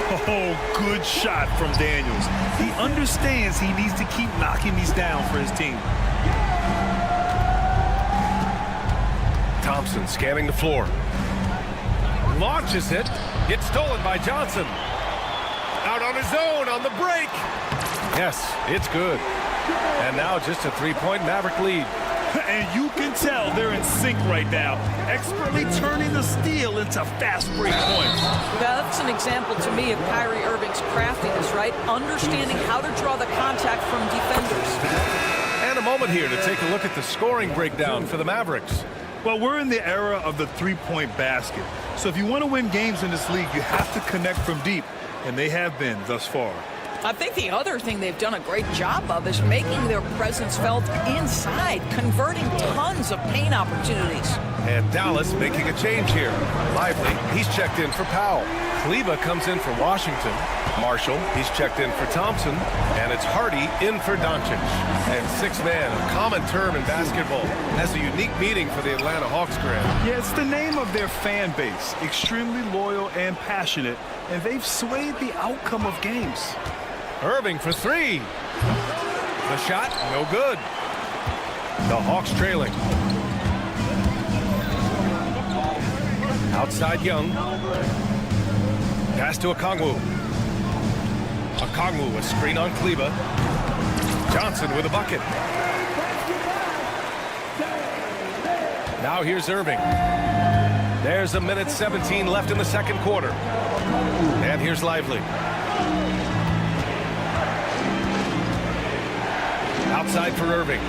Oh, good shot from Daniels. He understands he needs to keep knocking these down for his team. Thompson scanning the floor. Launches it. Gets stolen by Johnson. Out on his own on the break. Yes, it's good. And now just a 3-point Maverick lead. And you can tell they're in sync right now, expertly turning the steal into fast break points. That's an example to me of Kyrie Irving's craftiness, right? Understanding how to draw the contact from defenders. And a moment here to take a look at the scoring breakdown for the Mavericks. Well, we're in the era of the 3-point basket. So if you want to win games in this league, you have to connect from deep. And they have been thus far. I think the other thing they've done a great job of is making their presence felt inside, converting tons of paint opportunities. And Dallas making a change here. Lively, he's checked in for Powell. Kleba comes in for Washington. Marshall, he's checked in for Thompson. And it's Hardy in for Doncic. And 6-man, a common term in basketball, has a unique meaning for the Atlanta Hawks, Grant. Yeah, it's the name of their fan base. Extremely loyal and passionate. And they've swayed the outcome of games. Irving for 3. The shot, no good. The Hawks trailing. Outside Young. Pass to Okongwu. Okongwu, a screen on Kleba. Johnson with a bucket. Now here's Irving. There's a minute 17 left in the second quarter. And here's Lively. Outside for Irving.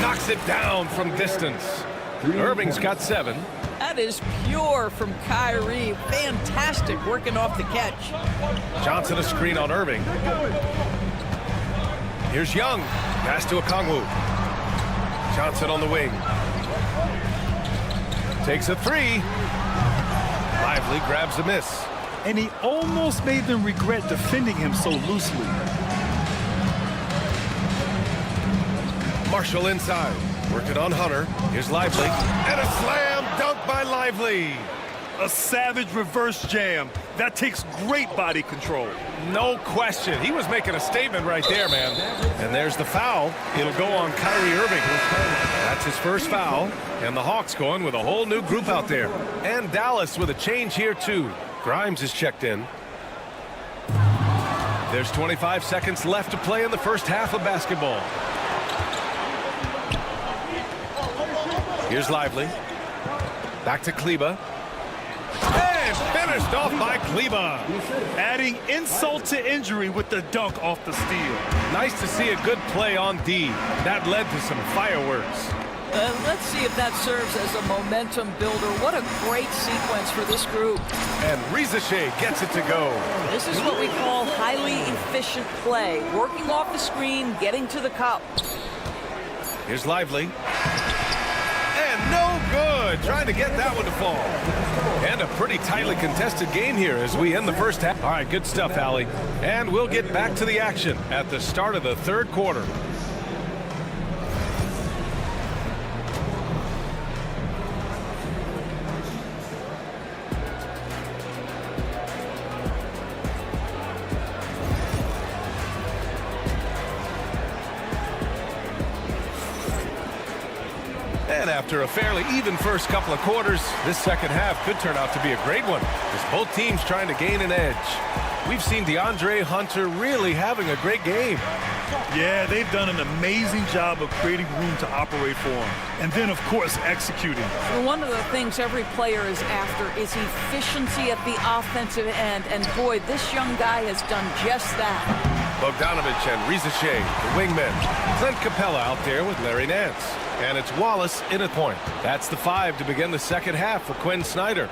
Knocks it down from distance. Irving's got 7. That is pure from Kyrie. Fantastic working off the catch. Johnson a screen on Irving. Here's Young. Pass to Okongwu. Johnson on the wing. Takes a 3. Lively grabs a miss. And he almost made them regret defending him so loosely. Marshall inside. Working on Hunter. Here's Lively. And a slam dunk by Lively. A savage reverse jam. That takes great body control. No question. He was making a statement right there, man. And there's the foul. It'll go on Kyrie Irving. That's his first foul. And the Hawks going with a whole new group out there. And Dallas with a change here, too. Grimes is checked in. There's 25 seconds left to play in the first half of basketball. Here's Lively. Back to Kleba. And finished off by Kleba. Adding insult to injury with the dunk off the steal. Nice to see a good play on D. That led to some fireworks. Let's see if that serves as a momentum builder. What a great sequence for this group. And Rizachet gets it to go. This is what we call highly efficient play. Working off the screen, getting to the cup. Here's Lively. And no good. Trying to get that one to fall. And a pretty tightly contested game here as we end the first half. All right, good stuff, Allie. And we'll get back to the action at the start of the third quarter. And after a fairly even first couple of quarters, this second half could turn out to be a great one as both teams trying to gain an edge. We've seen DeAndre Hunter really having a great game. Yeah, they've done an amazing job of creating room to operate for him. And then, of course, executing. Well, one of the things every player is after is efficiency at the offensive end. And boy, this young guy has done just that. Bogdanovich and Rizachet, the wingmen. Clint Capella out there with Larry Nance. And it's Wallace in at point. That's the 5 to begin the second half for Quinn Snyder.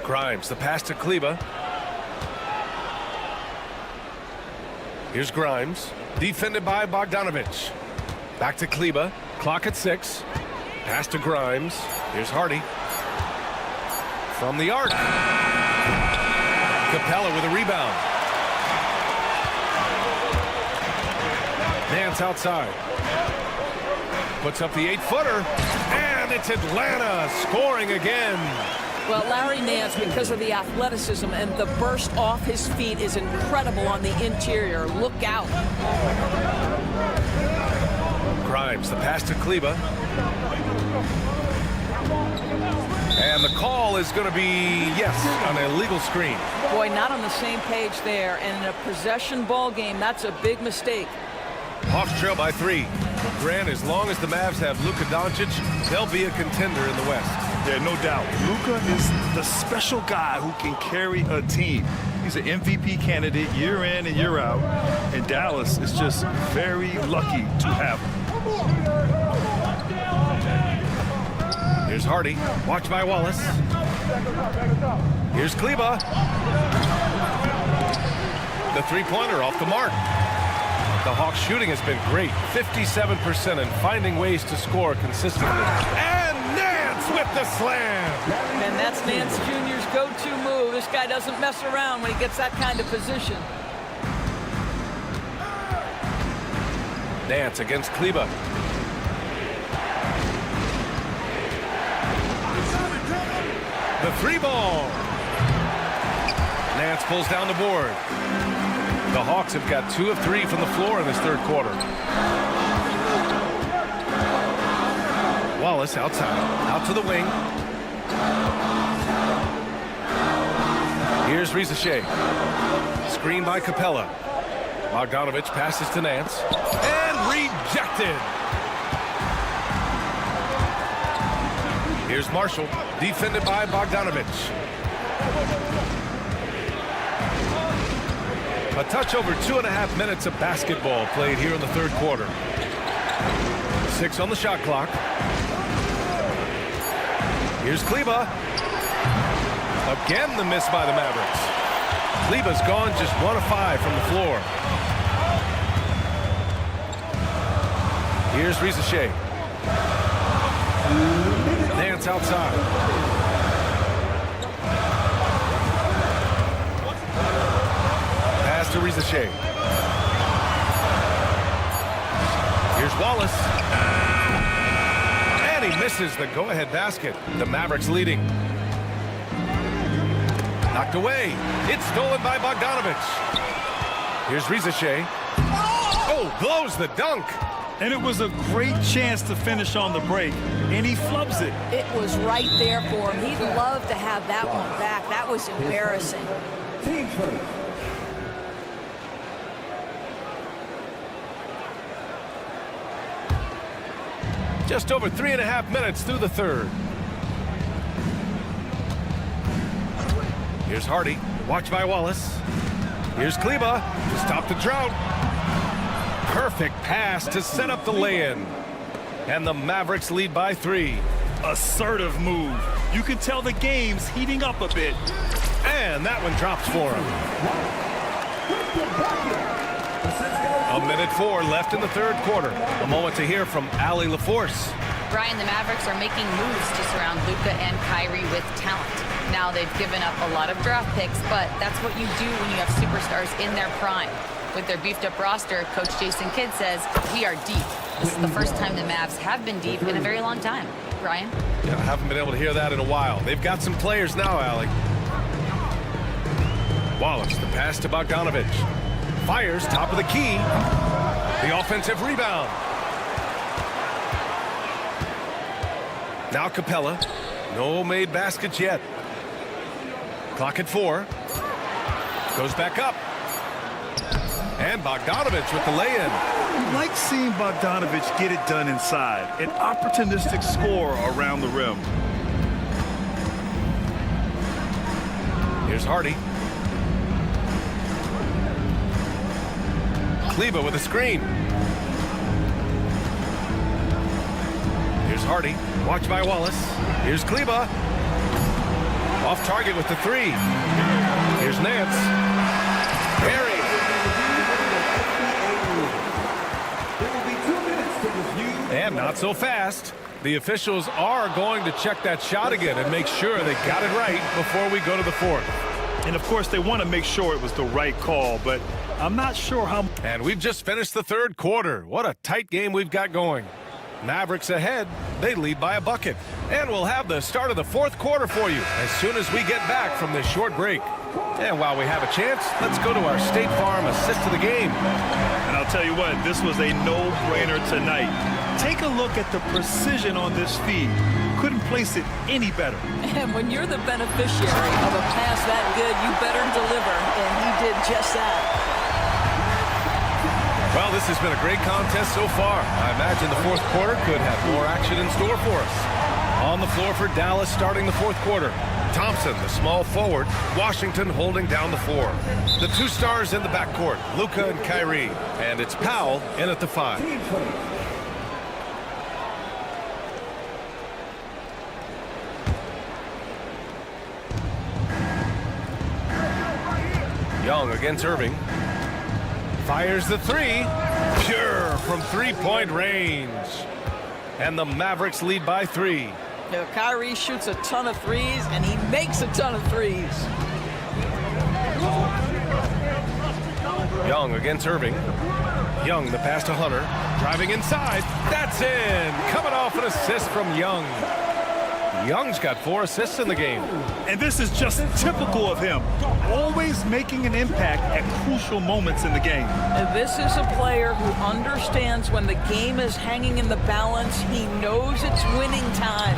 Grimes, the pass to Kleba. Here's Grimes, defended by Bogdanovich. Back to Kleba, clock at 6. Pass to Grimes. Here's Hardy. From the arc. Capella with a rebound. Nance outside. Puts up the 8-footer. And it's Atlanta scoring again. Well, Larry Nance, because of the athleticism and the burst off his feet, is incredible on the interior. Look out. Grimes, the pass to Kleba. And the call is going to be, yes, an illegal screen. Boy, not on the same page there. And in a possession ball game, that's a big mistake. Hawks trail by 3. Grant, as long as the Mavs have Luka Doncic, they'll be a contender in the West. Yeah, no doubt. Luka is the special guy who can carry a team. He's an MVP candidate year in and year out. And Dallas is just very lucky to have him. Here's Hardy. Watched by Wallace. Here's Kleba. The three-pointer off the mark. The Hawks shooting has been great. 57% and finding ways to score consistently. And Nance with the slam. And that's Nance Jr.'s go-to move. This guy doesn't mess around when he gets that kind of position. Nance against Kleba. The 3 ball. Nance pulls down the board. The The Hawks have got 2 of 3 from the floor in this third quarter. Wallace outside, out to the wing. Here's Riza-Shea. Screen by Capella. Bogdanovich passes to Nance. And rejected. Here's Marshall, defended by Bogdanovich. A touch over 2.5 minutes of basketball played here in the third quarter. 6 on the shot clock. Here's Kleba. Again, the miss by the Mavericks. Kleba's gone just 1 of 5 from the floor. Here's Riza-Shea. Nance outside. Pass to Riza-Shea. Here's Wallace. And he misses the go-ahead basket. The Mavericks leading. Knocked away. It's stolen by Bogdanovich. Here's Riza-Shea. Oh, blows the dunk. And it was a great chance to finish on the break, and he flubs it. It was right there for him. He'd love to have that one back. That was embarrassing. Just over 3.5 minutes through the third. Here's Hardy, watched by Wallace. Here's Kleba to stop the drought. Perfect pass to set up the lay-in. And the Mavericks lead by 3. Assertive move. You can tell the game's heating up a bit. And that one drops for him. 1:04 left in the third quarter. A moment to hear from Allie LaForce. Brian, the Mavericks are making moves to surround Luka and Kyrie with talent. Now they've given up a lot of draft picks, but that's what you do when you have superstars in their prime. With their beefed-up roster, Coach Jason Kidd says, we are deep. This is the first time the Mavs have been deep in a very long time. Brian? Yeah, I haven't been able to hear that in a while. They've got some players now, Allie. Wallace, the pass to Bogdanovich. Fires, top of the key. The offensive rebound. Now Capella. No made baskets yet. Clock at 4. Goes back up. And Bogdanovich with the lay-in. I like seeing Bogdanovich get it done inside. An opportunistic score around the rim. Here's Hardy. Kleba with a screen. Here's Hardy. Watched by Wallace. Here's Kleba. Off target with the 3. Here's Nance. Perry. And not so fast. The officials are going to check that shot again and make sure they got it right before we go to the fourth. And of course, they want to make sure it was the right call, but I'm not sure how. And we've just finished the third quarter. What a tight game we've got going. Mavericks ahead. They lead by a bucket. And we'll have the start of the fourth quarter for you as soon as we get back from this short break. And while we have a chance, let's go to our State Farm assist to the game. And I'll tell you what, this was a no-brainer tonight. Take a look at the precision on this feed. Couldn't place it any better. And when you're the beneficiary of a pass that good, you better deliver. And he did just that. Well, this has been a great contest so far. I imagine the fourth quarter could have more action in store for us. On the floor for Dallas starting the fourth quarter. Thompson, the small forward. Washington holding down the 4. The 2 stars in the backcourt, Luka and Kyrie. And it's Powell in at the 5. Young against Irving. Fires the 3. Pure from three-point range. And the Mavericks lead by 3. You know, Kyrie shoots a ton of threes, and he makes a ton of threes. Young against Irving. Young, the pass to Hunter. Driving inside. That's in. Coming off an assist from Young. Young's got 4 assists in the game. And this is just typical of him. Always making an impact at crucial moments in the game. And this is a player who understands when the game is hanging in the balance. He knows it's winning time.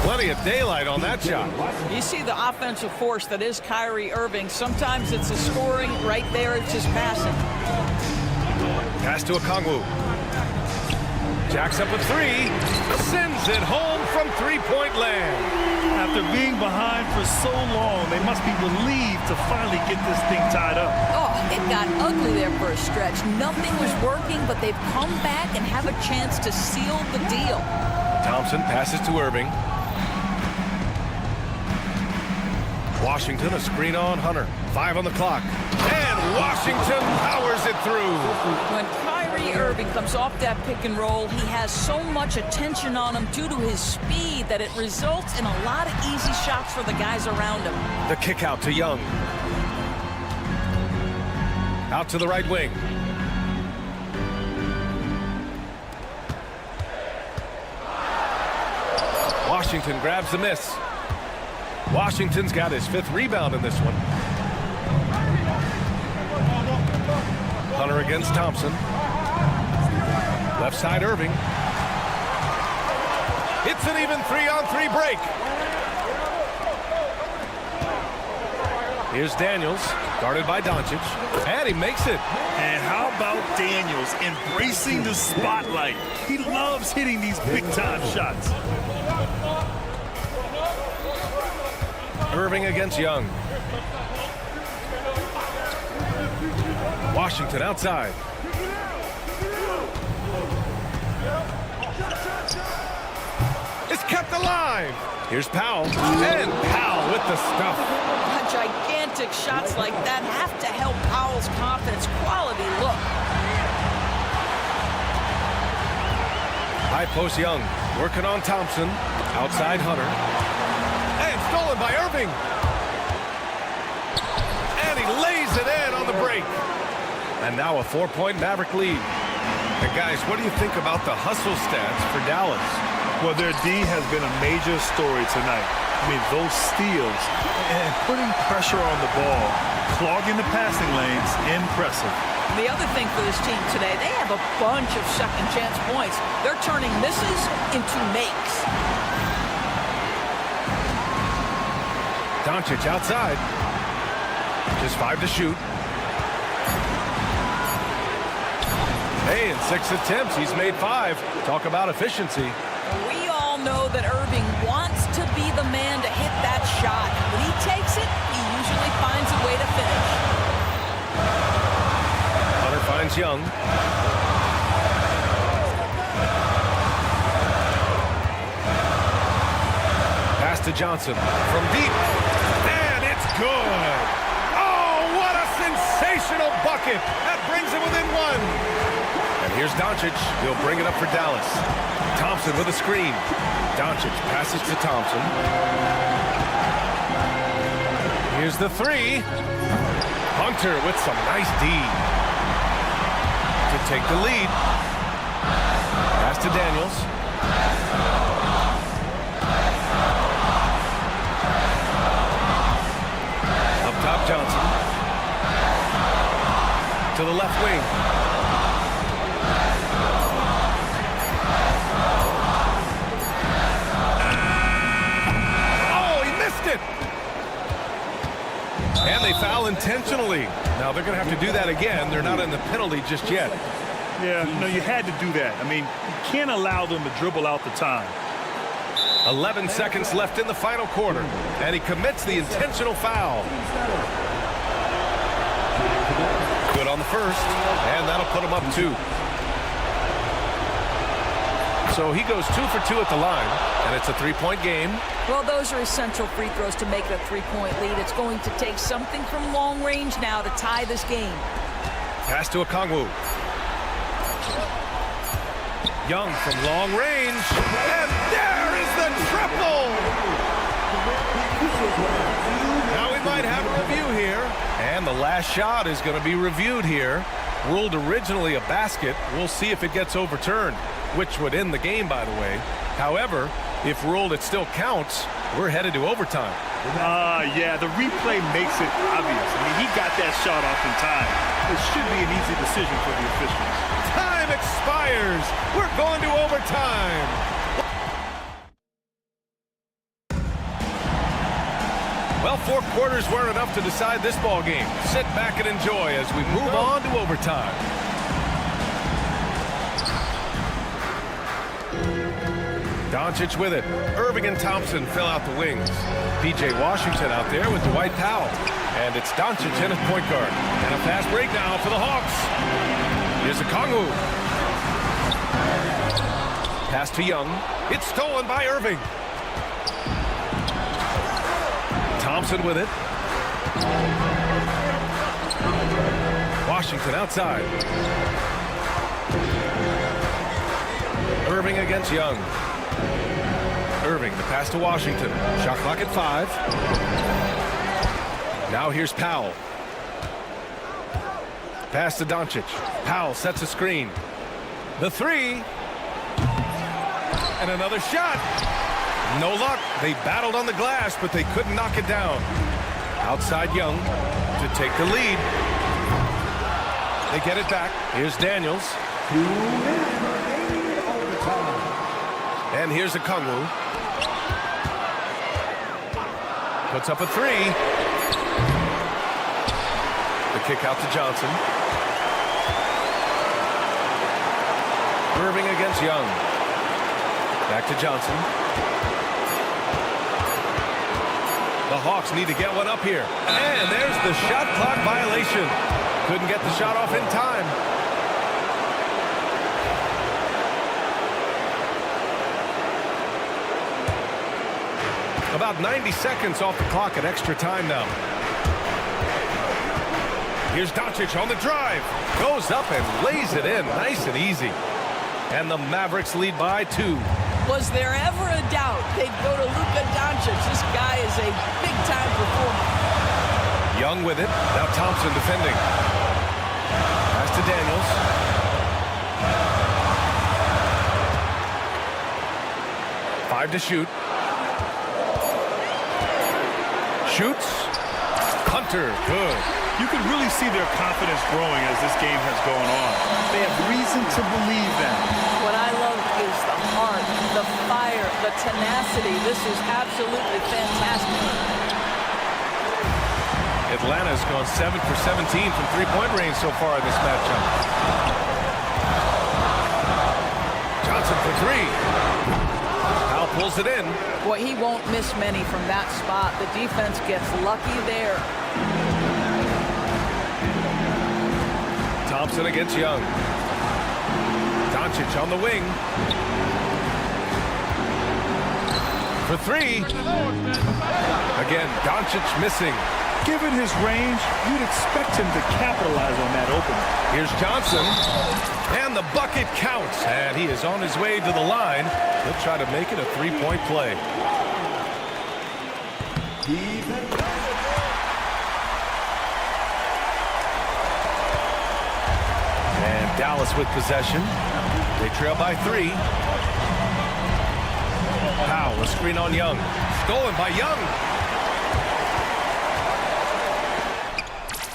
Plenty of daylight on that shot. You see the offensive force that is Kyrie Irving. Sometimes it's a scoring. Right there, it's just passing. Pass to Okongwu. Jacks up a 3. Sends it home from three-point land. After being behind for so long, they must be relieved to finally get this thing tied up. Oh, it got ugly there for a stretch. Nothing was working, but they've come back and have a chance to seal the deal. Thompson passes to Irving. Washington, a screen on Hunter. 5 on the clock. And Washington powers it through. When Kyrie Irving comes off that pick and roll, he has so much attention on him due to his speed that it results in a lot of easy shots for the guys around him. The kick out to Young. Out to the right wing. Washington grabs the miss. Washington's got his 5th rebound in this one. Hunter against Thompson. Left side Irving. It's an even 3-on-3 break. Here's Daniels, guarded by Doncic, and he makes it. And how about Daniels embracing the spotlight? He loves hitting these big-time shots. Irving against Young. Washington outside. It's kept alive. Here's Powell. And Powell with the stuff. Gigantic shots like that have to help Powell's confidence. Quality look. High post Young. Working on Thompson. Outside Hunter. And stolen by Irving. And he lays it in on the break. And now a 4-point Maverick lead. And guys, what do you think about the hustle stats for Dallas? Well, their D has been a major story tonight. I mean, those steals and putting pressure on the ball, clogging the passing lanes, impressive. The other thing for this team today, they have a bunch of second chance points. They're turning misses into makes. Doncic outside. Just 5 to shoot. Hey, in 6 attempts, he's made 5. Talk about efficiency. We all know that Irving wants to be the man to hit that shot. When he takes it, he usually finds a way to finish. Hunter finds Young. Pass to Johnson from deep. And it's good. Oh, what a sensational bucket. That brings him within 1. And here's Doncic. He'll bring it up for Dallas. Thompson with a screen. Doncic passes to Thompson. Here's the 3. Hunter with some nice D to take the lead. Pass to Daniels. Up top, Johnson. To the left wing. And they foul intentionally. Now they're going to have to do that again. They're not in the penalty just yet. Yeah, no, you had to do that. I mean, you can't allow them to dribble out the time. 11 seconds left in the final quarter. And he commits the intentional foul. Good on the first. And that'll put him up 2. So he goes 2 for 2 at the line. And it's a 3-point game. Well, those are essential free throws to make it a 3-point lead. It's going to take something from long range now to tie this game. Pass to Okongwu. Young from long range. And there is the triple! Now we might have a review here. And the last shot is going to be reviewed here. Ruled originally a basket. We'll see if it gets overturned, which would end the game, by the way. However, if ruled it still counts, we're headed to overtime. Yeah, the replay makes it obvious. I mean, he got that shot off in time. It should be an easy decision for the officials. Time expires. We're going to overtime. Well, 4 quarters weren't enough to decide this ball game. Sit back and enjoy as we move on to overtime. Doncic with it. Irving and Thompson fill out the wings. P.J. Washington out there with Dwight Powell. And it's Doncic in his point guard. And a fast break now for the Hawks. Here's a Kongu. Pass to Young. It's stolen by Irving. Thompson with it. Washington outside. Irving against Young. Irving, the pass to Washington. Shot clock at 5. Now here's Powell. Pass to Doncic. Powell sets a screen. The 3. And another shot. No luck. They battled on the glass, but they couldn't knock it down. Outside Young to take the lead. They get it back. Here's Daniels. And here's a Kongu. Puts up a 3. The kick out to Johnson. Irving against Young. Back to Johnson. The Hawks need to get one up here. And there's the shot clock violation. Couldn't get the shot off in time. About 90 seconds off the clock at extra time now. Here's Doncic on the drive. Goes up and lays it in. Nice and easy. And the Mavericks lead by 2. Was there ever a doubt they'd go to Luka Doncic? This guy is a big-time performer. Young with it. Now Thompson defending. Pass to Daniels. Five to shoot. Shoots. Hunter, good. You can really see their confidence growing as this game has gone on. They have reason to believe that. What I love is the heart, the fire, the tenacity. This is absolutely fantastic. Atlanta's gone 7 for 17 from three-point range so far in this matchup. Johnson for 3. Powell pulls it in. Boy, he won't miss many from that spot. The defense gets lucky there. Thompson against Young. Doncic on the wing. For 3. Again, Doncic missing. Given his range, you'd expect him to capitalize on that opening. Here's Johnson. And the bucket counts. And he is on his way to the line. He'll try to make it a 3-point play. And Dallas with possession. They trail by 3. Powell, a screen on Young. Stolen by Young.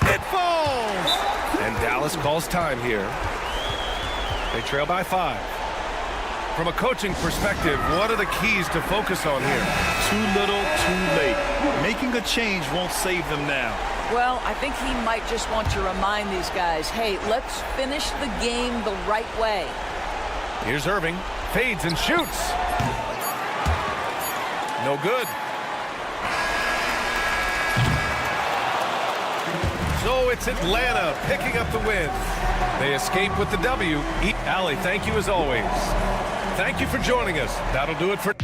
It falls! And Dallas calls time here. They trail by 5. From a coaching perspective, what are the keys to focus on here? Too little, too late. Making a change won't save them now. Well, I think he might just want to remind these guys, hey, let's finish the game the right way. Here's Irving. Fades and shoots. No good. So it's Atlanta picking up the win. They escape with the W. Allie, thank you as always. Thank you for joining us. That'll do it for...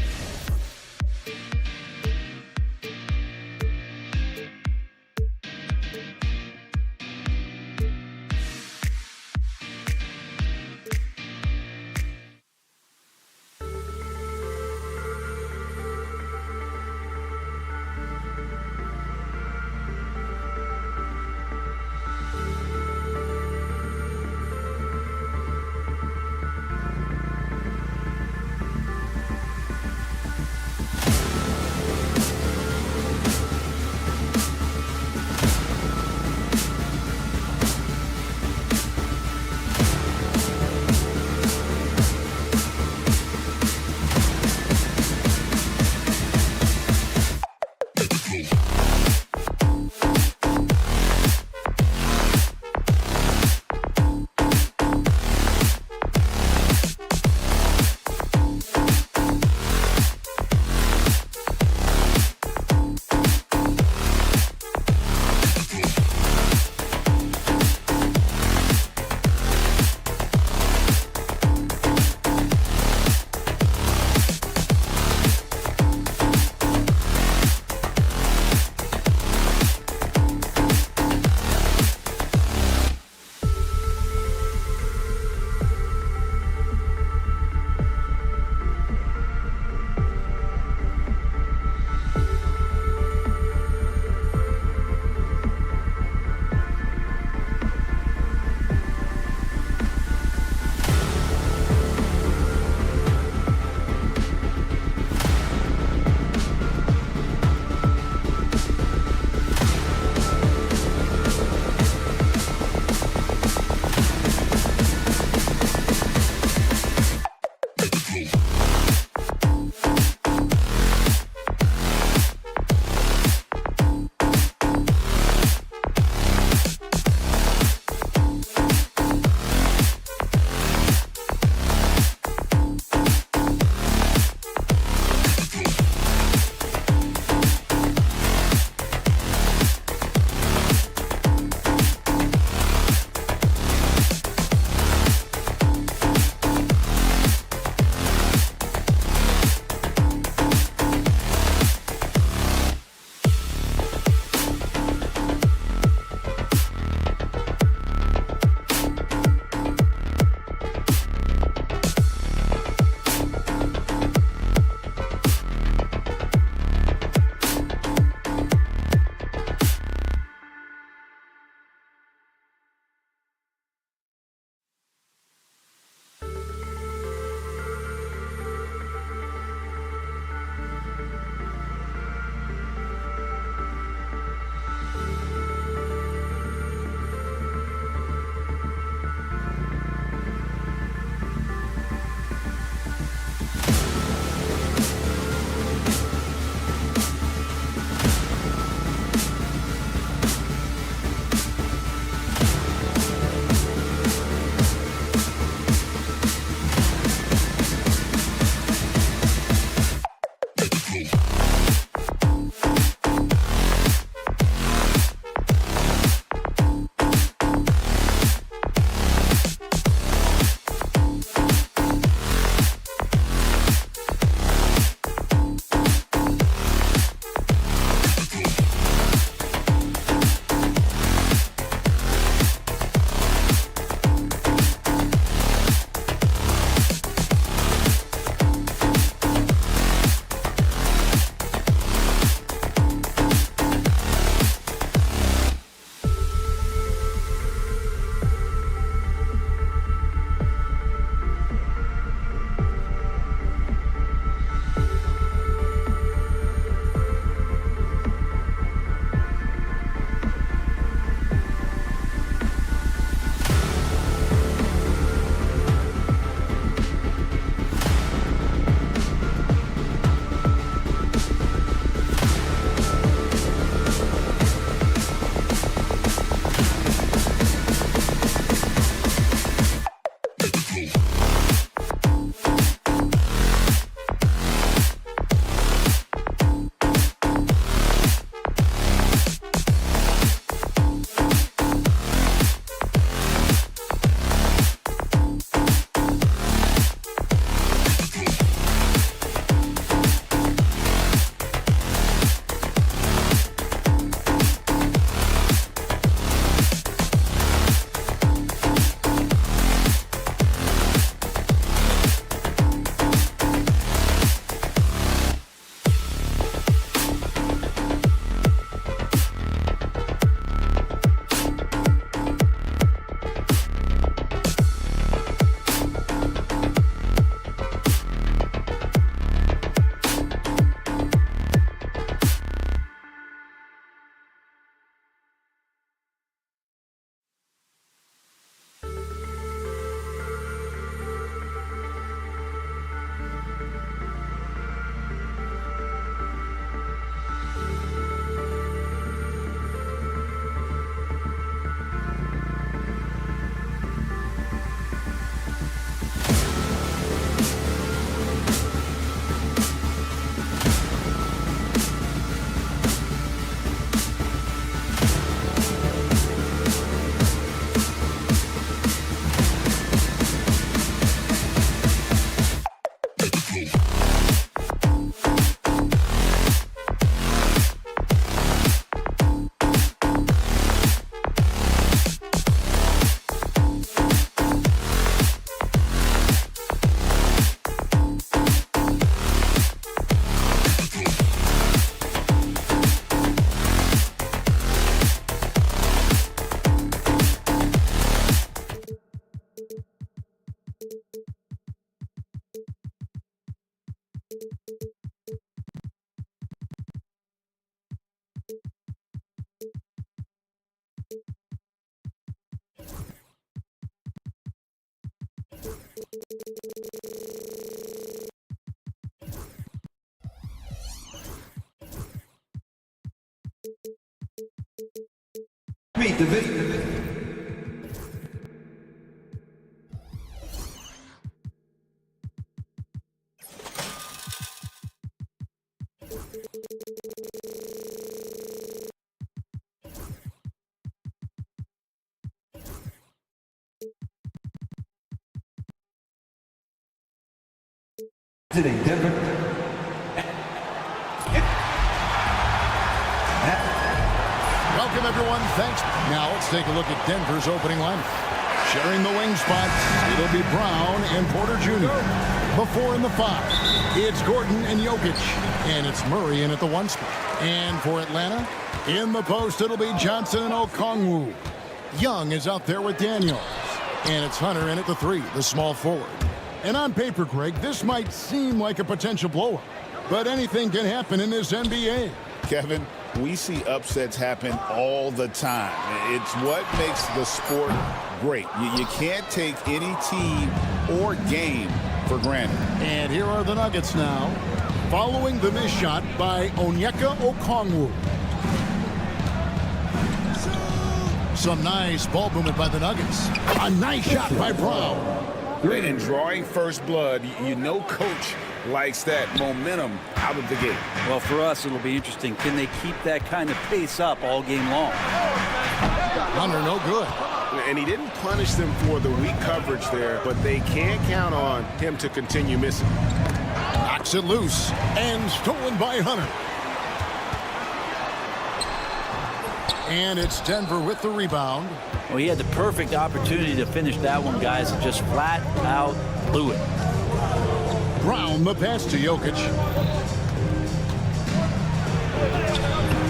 Meet the video. Today, Denver. Welcome, everyone. Thanks. Now let's take a look at Denver's opening lineup. Sharing the wing spots, it'll be Brown and Porter Jr. The 4 and the 5, it's Gordon and Jokic. And it's Murray in at the 1 spot. And for Atlanta, in the post, it'll be Johnson and Okongwu. Young is out there with Daniels. And it's Hunter in at the 3, the small forward. And on paper, Greg, this might seem like a potential blowout. But anything can happen in this NBA. Kevin, we see upsets happen all the time. It's what makes the sport great. You can't take any team or game for granted. And here are the Nuggets now, following the missed shot by Onyeka Okongwu. Some nice ball movement by the Nuggets. A nice shot by Brown. And drawing first blood, you know coach likes that momentum out of the gate. Well, for us, it'll be interesting. Can they keep that kind of pace up all game long? Hunter, no good. And he didn't punish them for the weak coverage there, but they can't count on him to continue missing. Knocks it loose and stolen by Hunter. And it's Denver with the rebound. Well, he had the perfect opportunity to finish that one, guys, and just flat out blew it. Brown, the pass to Jokic.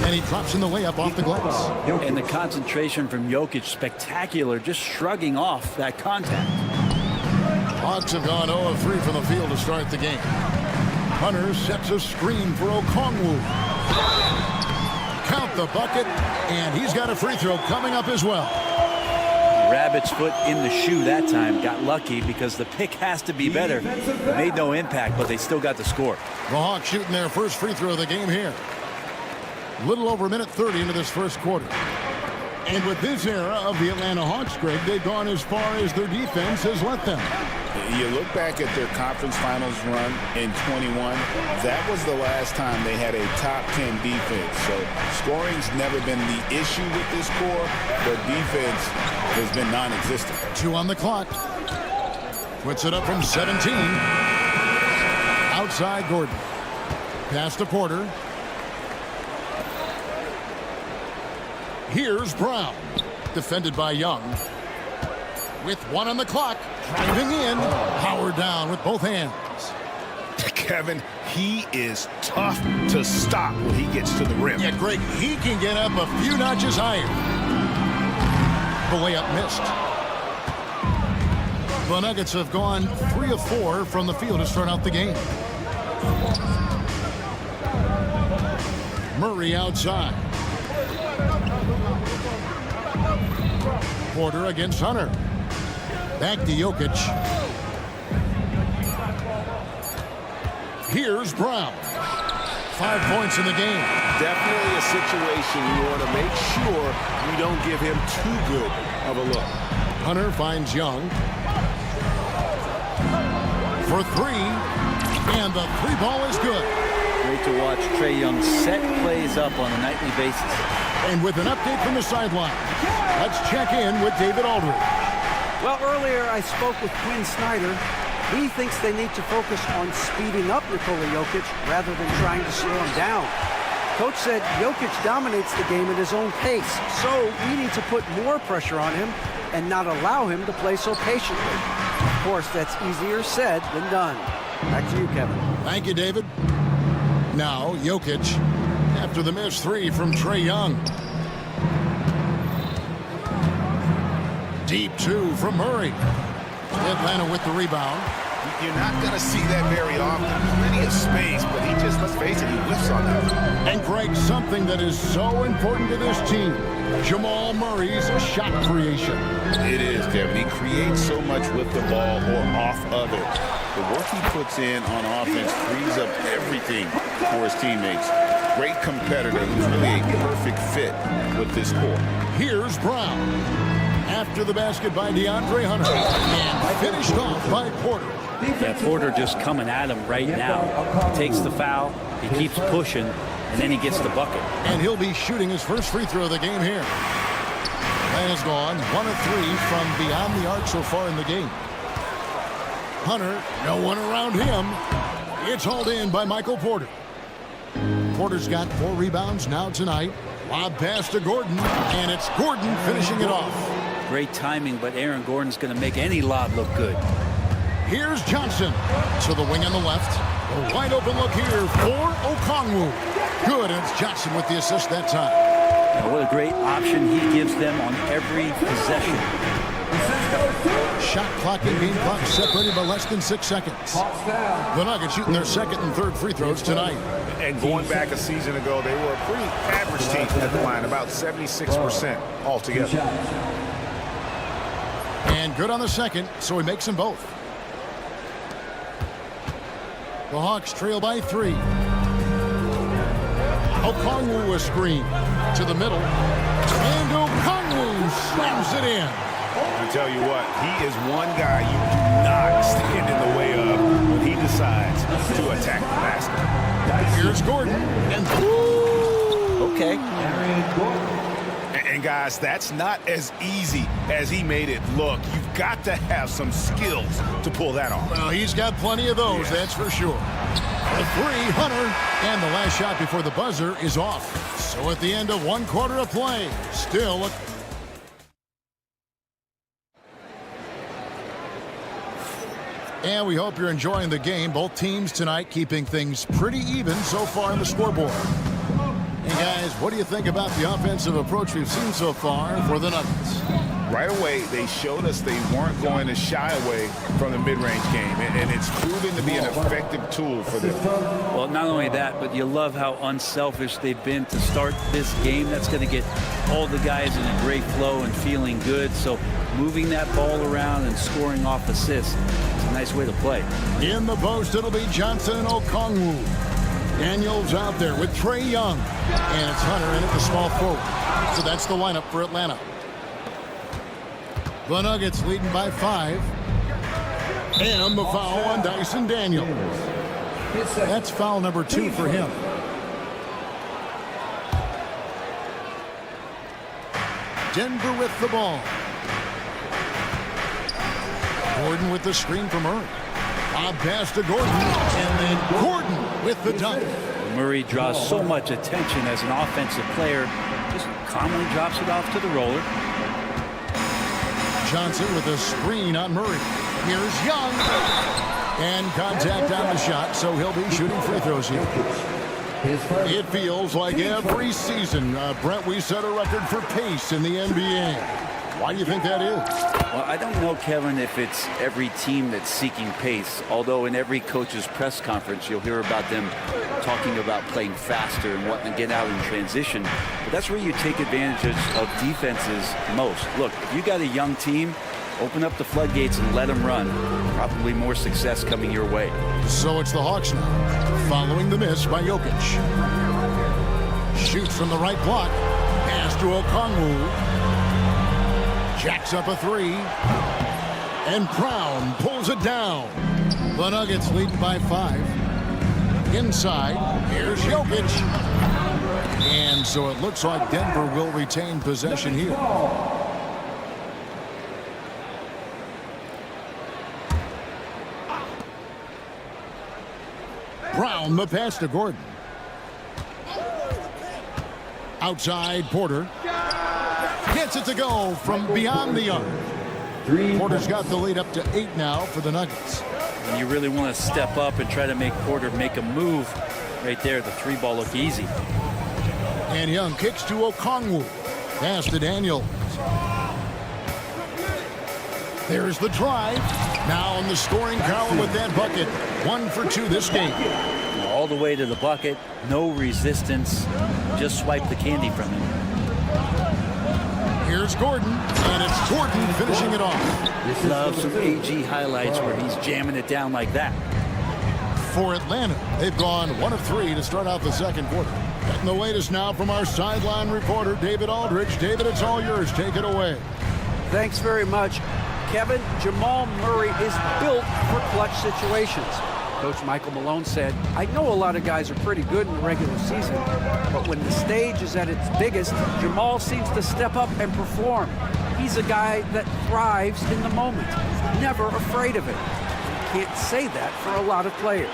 And he drops in the layup off the glass. And the concentration from Jokic, spectacular, just shrugging off that contact. Hawks have gone 0 of 3 from the field to start the game. Hunter sets a screen for Okongwu. Count the bucket, and he's got a free throw coming up as well. Rabbit's foot in the shoe that time. Got lucky because the pick has to be better. It made no impact, but they still got the score. The Hawks shooting their first free throw of the game here. Little over a minute 30 into this first quarter. And with this era of the Atlanta Hawks, Greg, they've gone as far as their defense has let them. You look back at their conference finals run in 21, that was the last time they had a top 10 defense. So scoring's never been the issue with this core, but defense has been non-existent. 2 on the clock. Puts it up from 17. Outside Gordon. Pass to Porter. Here's Brown. Defended by Young. With 1 on the clock. Driving in. Howard down with both hands. Kevin, he is tough to stop when he gets to the rim. Yeah, Greg, he can get up a few notches higher. The layup missed. The Nuggets have gone 3 of 4 from the field to start out the game. Murray outside. Porter against Hunter. Back to Jokic. Here's Brown. 5 points in the game. Definitely a situation you want to make sure you don't give him too good of a look. Hunter finds Young. For 3. And the 3 ball is good. Great to watch Trae Young set plays up on a nightly basis. And with an update from the sideline, let's check in with David Aldridge. Well, earlier I spoke with Quinn Snyder. He thinks they need to focus on speeding up Nikola Jokic rather than trying to slow him down. Coach said Jokic dominates the game at his own pace, so we need to put more pressure on him and not allow him to play so patiently. Of course, that's easier said than done. Back to you, Kevin. Thank you, David. Now, Jokic, after the missed 3 from Trae Young. Deep 2 from Murray. Atlanta with the rebound. You're not going to see that very often. Plenty of space, but he just, let's face it, he whiffs on that. And Greg, something that is so important to this team, Jamal Murray's shot creation. It is, Kevin. He creates so much with the ball or off of it. The work he puts in on offense frees up everything for his teammates. Great competitor who's really a perfect fit with this core. Here's Brown. After the basket by DeAndre Hunter. And finished off by Porter. Yeah, Porter just coming at him right now. Takes the foul, he keeps pushing, and then he gets the bucket. And he'll be shooting his first free throw of the game here. Has gone 1 of 3 from beyond the arc so far in the game. Hunter, no one around him. It's hauled in by Michael Porter. Porter's got 4 rebounds now tonight. Lob pass to Gordon, and it's Gordon finishing it off. Great timing, but Aaron Gordon's going to make any lob look good. Here's Johnson to the wing on the left. A wide open look here for Okongwu. Good, and it's Johnson with the assist that time. Now, what a great option he gives them on every possession. Shot clock and game clock separated by less than 6 seconds. The Nuggets shooting their second and third free throws tonight. And going back a season ago, they were a pretty average team at the line, about 76% altogether. And good on the second, so he makes them both. The Hawks trail by 3. Okongwu a screen to the middle. And Okongwu slams it in. I tell you what, he is one guy you do not stand in the way of when he decides to attack the basket. Here's Gordon. And Okay. And guys, that's not as easy as he made it look. You've got to have some skills to pull that off. Well, he's got plenty of those, that's for sure. The 3, Hunter. And the last shot before the buzzer is off. So at the end of 1 quarter of play, still a... And we hope you're enjoying the game. Both teams tonight keeping things pretty even so far on the scoreboard. Hey guys, what do you think about the offensive approach we've seen so far for the Nuggets? Right away, they showed us they weren't going to shy away from the mid-range game, and it's proven to be an effective tool for them. Well, not only that, but you love how unselfish they've been to start this game. That's going to get all the guys in a great flow and feeling good. So moving that ball around and scoring off assists is a nice way to play. In the post, it'll be Johnson and Okongwu. Daniels out there with Trae Young. And it's Hunter in at the small forward. So that's the lineup for Atlanta. The Nuggets leading by 5. And the foul on Dyson Daniels. That's foul number 2 for him. Denver with the ball. Gordon with the screen from Murray. A pass to Gordon. And then Gordon with the dunk. Murray draws so much attention as an offensive player. Just calmly drops it off to the roller. Johnson with a screen on Murray. Here's Young. And contact on the shot, so he'll be shooting free throws here. It feels like every season, Brent, we set a record for pace in the NBA. Why do you think that is? Well, I don't know, Kevin, if it's every team that's seeking pace, although in every coach's press conference, you'll hear about them talking about playing faster and wanting to get out in transition. But that's where you take advantage of defenses most. Look, if you got a young team, open up the floodgates and let them run. Probably more success coming your way. So it's the Hawks now, following the miss by Jokic. Shoots from the right block. Pass to Okongwu. Jacks up a 3. And Brown pulls it down. The Nuggets lead by 5. Inside, here's Jokic. And so it looks like Denver will retain possession here. Brown, the pass to Gordon. Outside, Porter. Gets it to go from beyond the arc. Porter's got the lead up to 8 now for the Nuggets. When you really want to step up and try to make Porter make a move, right there, the 3-ball look easy. And Young kicks to Okongwu. Pass to Daniels. There's the drive. Now in the scoring column with that bucket. 1 for 2 this game. All the way to the bucket. No resistance. Just swipe the candy from him. Here's Gordon. And it's Gordon finishing it off. Love some AG highlights where he's jamming it down like that. For Atlanta, they've gone 1 of 3 to start out the second quarter. Getting the latest now from our sideline reporter, David Aldridge. David, it's all yours. Take it away. Thanks very much. Kevin, Jamal Murray is built for clutch situations. Coach Michael Malone said, I know a lot of guys are pretty good in the regular season, but when the stage is at its biggest, Jamal seems to step up and perform. He's a guy that thrives in the moment, never afraid of it. You can't say that for a lot of players.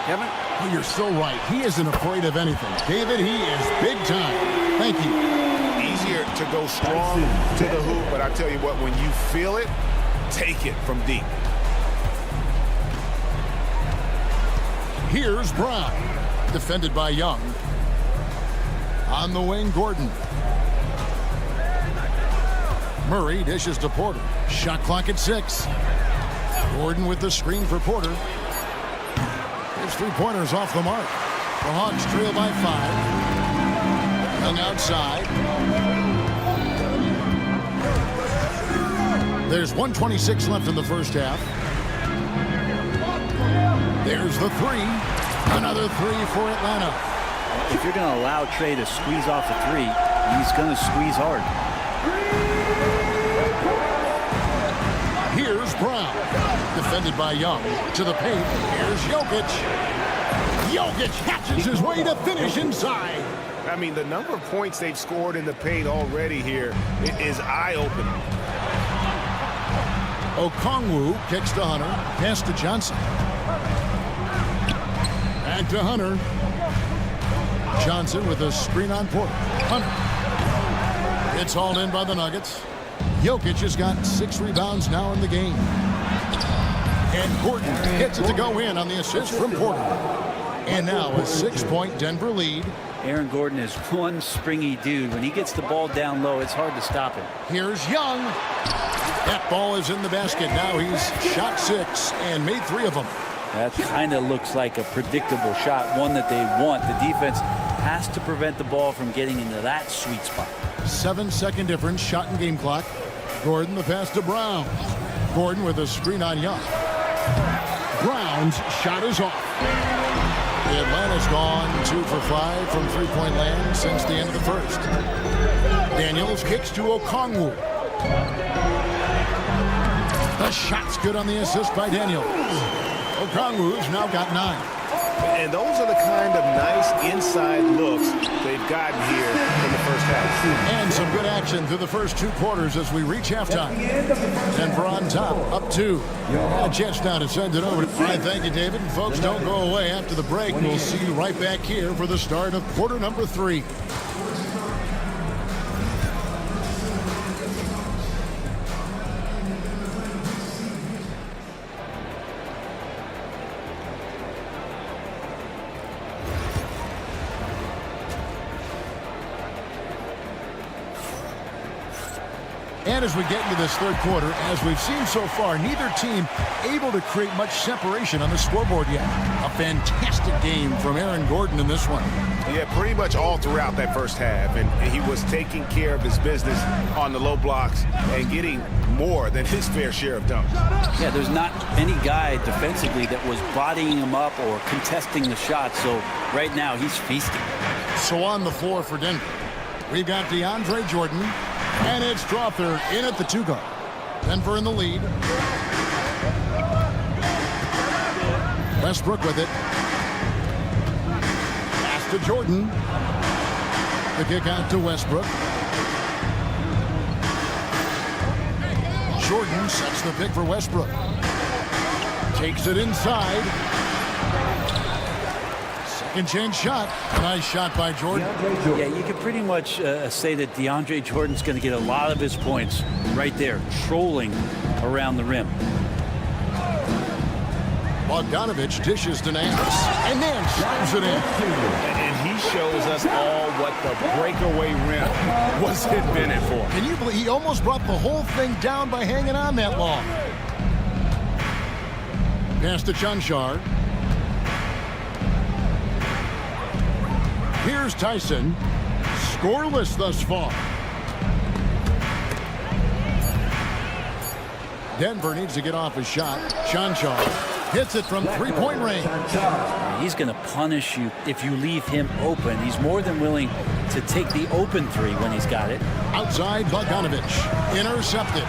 Kevin? Oh, you're so right. He isn't afraid of anything. David, he is big time. Thank you. Easier to go strong to the hoop, but I tell you what, when you feel it, take it from deep. Here's Brown, defended by Young. On the wing, Gordon. Murray dishes to Porter. Shot clock at 6. Gordon with the screen for Porter. His 3-pointers off the mark. The Hawks trail by 5. Young outside. There's 1:26 left in the first half. There's the 3. Another 3 for Atlanta. If you're going to allow Trey to squeeze off the 3, he's going to squeeze hard. Here's Brown, defended by Young. To the paint. Here's Jokic. Jokic hatches his way to finish inside. I mean, the number of points they've scored in the paint already here is eye-opening. Okongwu kicks to Hunter. Pass to Johnson. Back to Hunter. Johnson with a screen on Porter. Hunter. It's hauled in by the Nuggets. Jokic has got 6 rebounds now in the game. And Gordon gets it to go in on the assist from Porter. And now a 6-point Denver lead. Aaron Gordon is one springy dude. When he gets the ball down low, it's hard to stop him. Here's Young. That ball is in the basket. Now he's shot 6 and made 3 of them. That kind of looks like a predictable shot, one that they want. The defense has to prevent the ball from getting into that sweet spot. 7-second difference, shot and game clock. Gordon the pass to Brown. Gordon with a screen on Young. Brown's shot is off. Atlanta's gone 2 for 5 from 3-point land since the end of the first. Daniels kicks to Okongwu. The shot's good on the assist by Daniels. Okongwu's now got 9. And those are the kind of nice inside looks they've gotten here in the first half. And some good action through the first 2 quarters as we reach halftime. Denver on top, up 2. A chance now to send it over. All right, thank you, David. And folks, don't go away after the break. We'll see you right back here for the start of quarter number 3. And as we get into this third quarter, as we've seen so far, neither team able to create much separation on the scoreboard yet. A fantastic game from Aaron Gordon in this one. Yeah, pretty much all throughout that first half. And he was taking care of his business on the low blocks and getting more than his fair share of dunks. Yeah, there's not any guy defensively that was bodying him up or contesting the shot. So right now he's feasting. So on the floor for Denver, we've got DeAndre Jordan. And it's Strother in at the 2 guard. Denver in the lead. Westbrook with it. Pass to Jordan. The kick out to Westbrook. Jordan sets the pick for Westbrook. Takes it inside. Second chance shot. A nice shot by Jordan. Yeah, you can pretty much say that DeAndre Jordan's going to get a lot of his points right there, trolling around the rim. Bogdanovich dishes to Nance, and Nance slams it in. And he shows us all what the breakaway rim was invented for. Can you believe he almost brought the whole thing down by hanging on that long? Pass to Chanchar. Here's Tyson. Scoreless thus far. Denver needs to get off his shot. Chanchar hits it from 3-point range. He's going to punish you if you leave him open. He's more than willing to take the open 3 when he's got it. Outside Bogdanovich. Intercepted.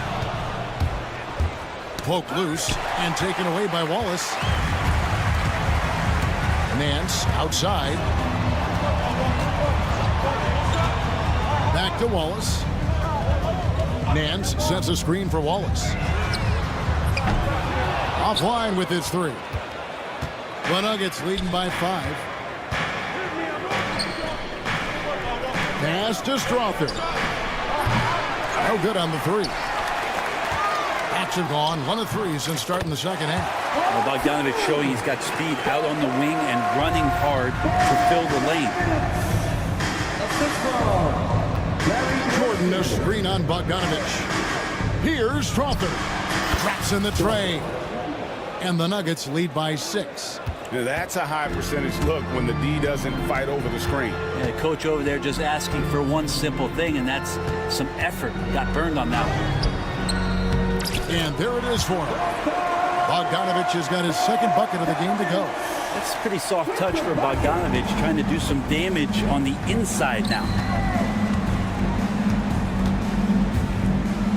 Poked loose and taken away by Wallace. Nance outside. Back to Wallace. Nance sets a screen for Wallace. Offline with his 3. The Nuggets leading by 5. Pass to Strother. No good on the 3. Action gone. 1 of 3 since starting the second half. Well, Bogdanovich showing he's got speed out on the wing and running hard to fill the lane. Jordan, a screen on Bogdanovich. Here's Strother. Traps in the tray. And the Nuggets lead by 6. Now that's a high percentage look when the D doesn't fight over the screen. Yeah, the coach over there just asking for one simple thing, and that's some effort. Got burned on that one. And there it is for him. Bogdanovich has got his second bucket of the game to go. That's a pretty soft touch for Bogdanovich, trying to do some damage on the inside now.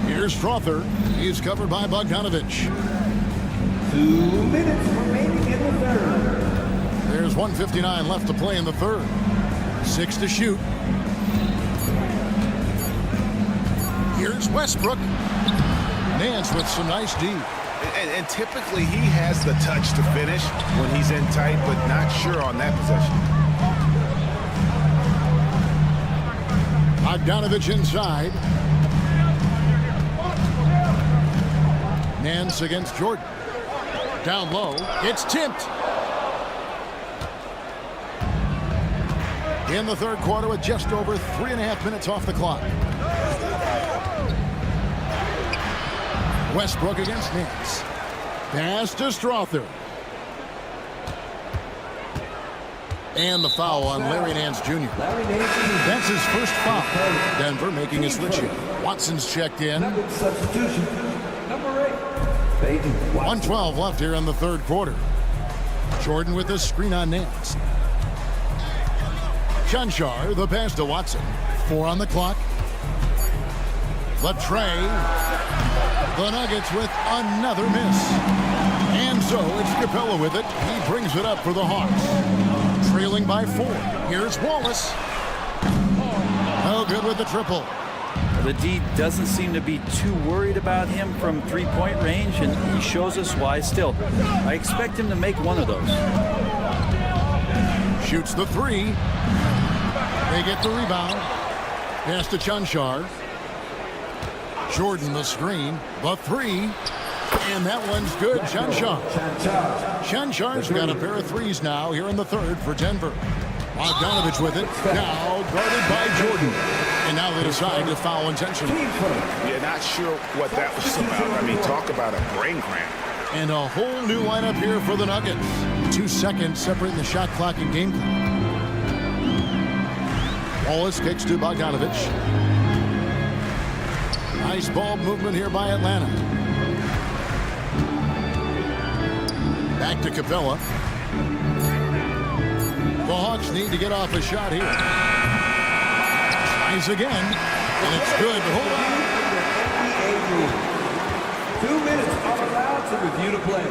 Here's Strother. He's covered by Bogdanovich. 2 minutes remaining in the third. There's 1:59 left to play in the third. 6 to shoot. Here's Westbrook. Nance with some nice D. And typically he has the touch to finish when he's in tight, but not sure on that possession. Bogdanovich inside. Nance against Jordan. Down low. It's tipped. In the third quarter with just over 3.5 minutes off the clock. Westbrook against Nance. Pass to Strother. And the foul on Larry Nance Jr. That's his first foul. Denver making a switch here. Watson's checked in. Substitution. Number 8. 1:12 left here in the third quarter. Jordan with a screen on Nance. Chanchar, the pass to Watson. 4 on the clock. The tray. The Nuggets with another miss. And so it's Capella with it. He brings it up for the Hawks. Trailing by 4. Here's Wallace. No good with the triple. The D doesn't seem to be too worried about him from three-point range, and he shows us why still. I expect him to make one of those. Shoots the 3. They get the rebound. Pass to Chanchar. Jordan the screen. The 3. And that one's good. Chanchar. Chanchar's got a pair of threes now here in the third for Denver. Bogdanovich with it. Now guarded by Jordan. And now they decide to foul intentionally. Yeah, not sure what that was about. I mean, talk about a brain cramp. And a whole new lineup here for the Nuggets. 2 seconds separating the shot clock and game clock. Wallace kicks to Bogdanovich. Nice ball movement here by Atlanta. Back to Capella. The Hawks need to get off a shot here. Tries again, and it's good. Hold on. 2 minutes are allowed to review the play.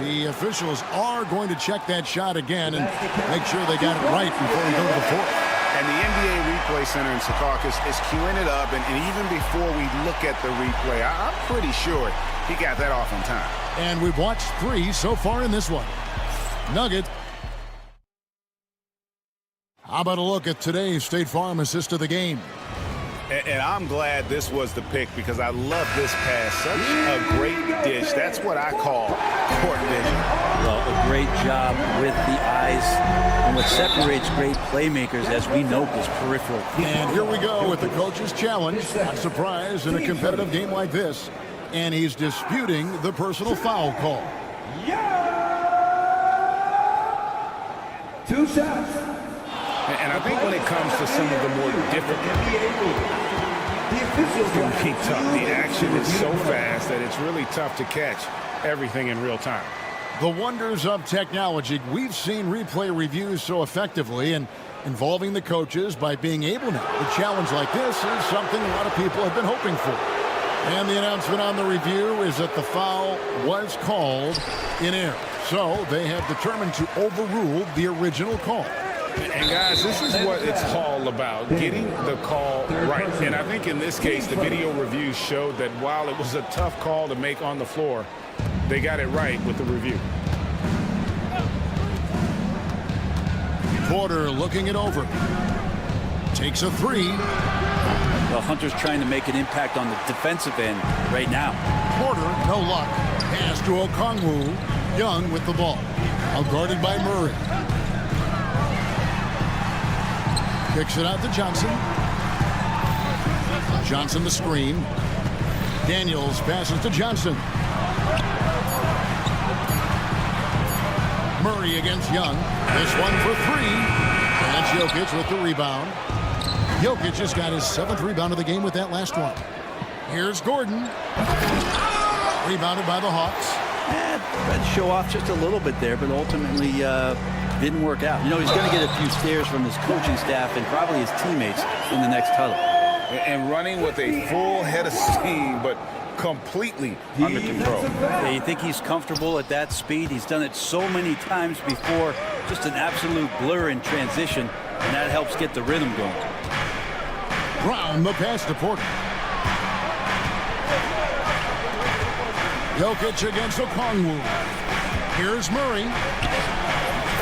The officials are going to check that shot again and make sure they got it right before we go to the fourth. And the NBA Replay Center in Secaucus is queuing it up, and even before we look at the replay, I'm pretty sure he got that off on time. And we've watched 3 so far in this one. Nugget. How about a look at today's State Farm assist of the game? And I'm glad this was the pick because I love this pass. Such a great dish. That's what I call court vision. Well, a great job with the eyes. And what separates great playmakers, as we know, is peripheral. And here we go with the coach's challenge. Not surprised in a competitive game like this. And he's disputing the personal foul call. Yeah! 2 shots. And I think when it comes to some of the more difficult, the officials can be tough. The action is so fast that it's really tough to catch everything in real time. The wonders of technology. We've seen replay reviews so effectively, and involving the coaches by being able to. A challenge like this is something a lot of people have been hoping for. And the announcement on the review is that the foul was called in error. So they have determined to overrule the original call. And guys, this is what it's all about, getting the call right. And I think in this case, the video review showed that while it was a tough call to make on the floor, they got it right with the review. Porter looking it over. Takes a 3. Well, Hunter's trying to make an impact on the defensive end right now. Porter, no luck. Pass to Okongwu. Young with the ball. Out guarded by Murray. Kicks it out to Johnson. Johnson the screen. Daniels passes to Johnson. Murray against Young. This one for 3. And Jokic with the rebound. Jokic just got his 7th rebound of the game with that last one. Here's Gordon. Rebounded by the Hawks. Tried to show off just a little bit there, but ultimately didn't work out. You know, he's going to get a few stares from his coaching staff and probably his teammates in the next huddle. And running with a full head of steam, but completely under control. Yeah, you think he's comfortable at that speed? He's done it so many times before. Just an absolute blur in transition, and that helps get the rhythm going. Brown the pass to Porter. Jokic against Okongwu. Here's Murray.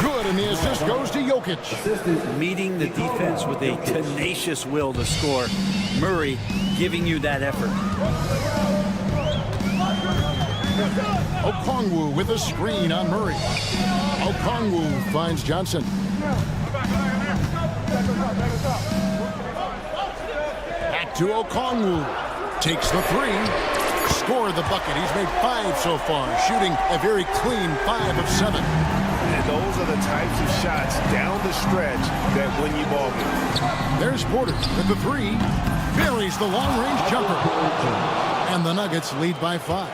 Good, and the assist goes to Jokic. Meeting the defense with a tenacious will to score. Murray giving you that effort. Okongwu with a screen on Murray. Okongwu finds Johnson. Back to Okongwu. Takes the 3. Scored the bucket. He's made 5 so far, shooting a very clean 5 of 7. And those are the types of shots down the stretch that win you ball games. There's Porter with the 3. Buries the long-range jumper. And the Nuggets lead by 5.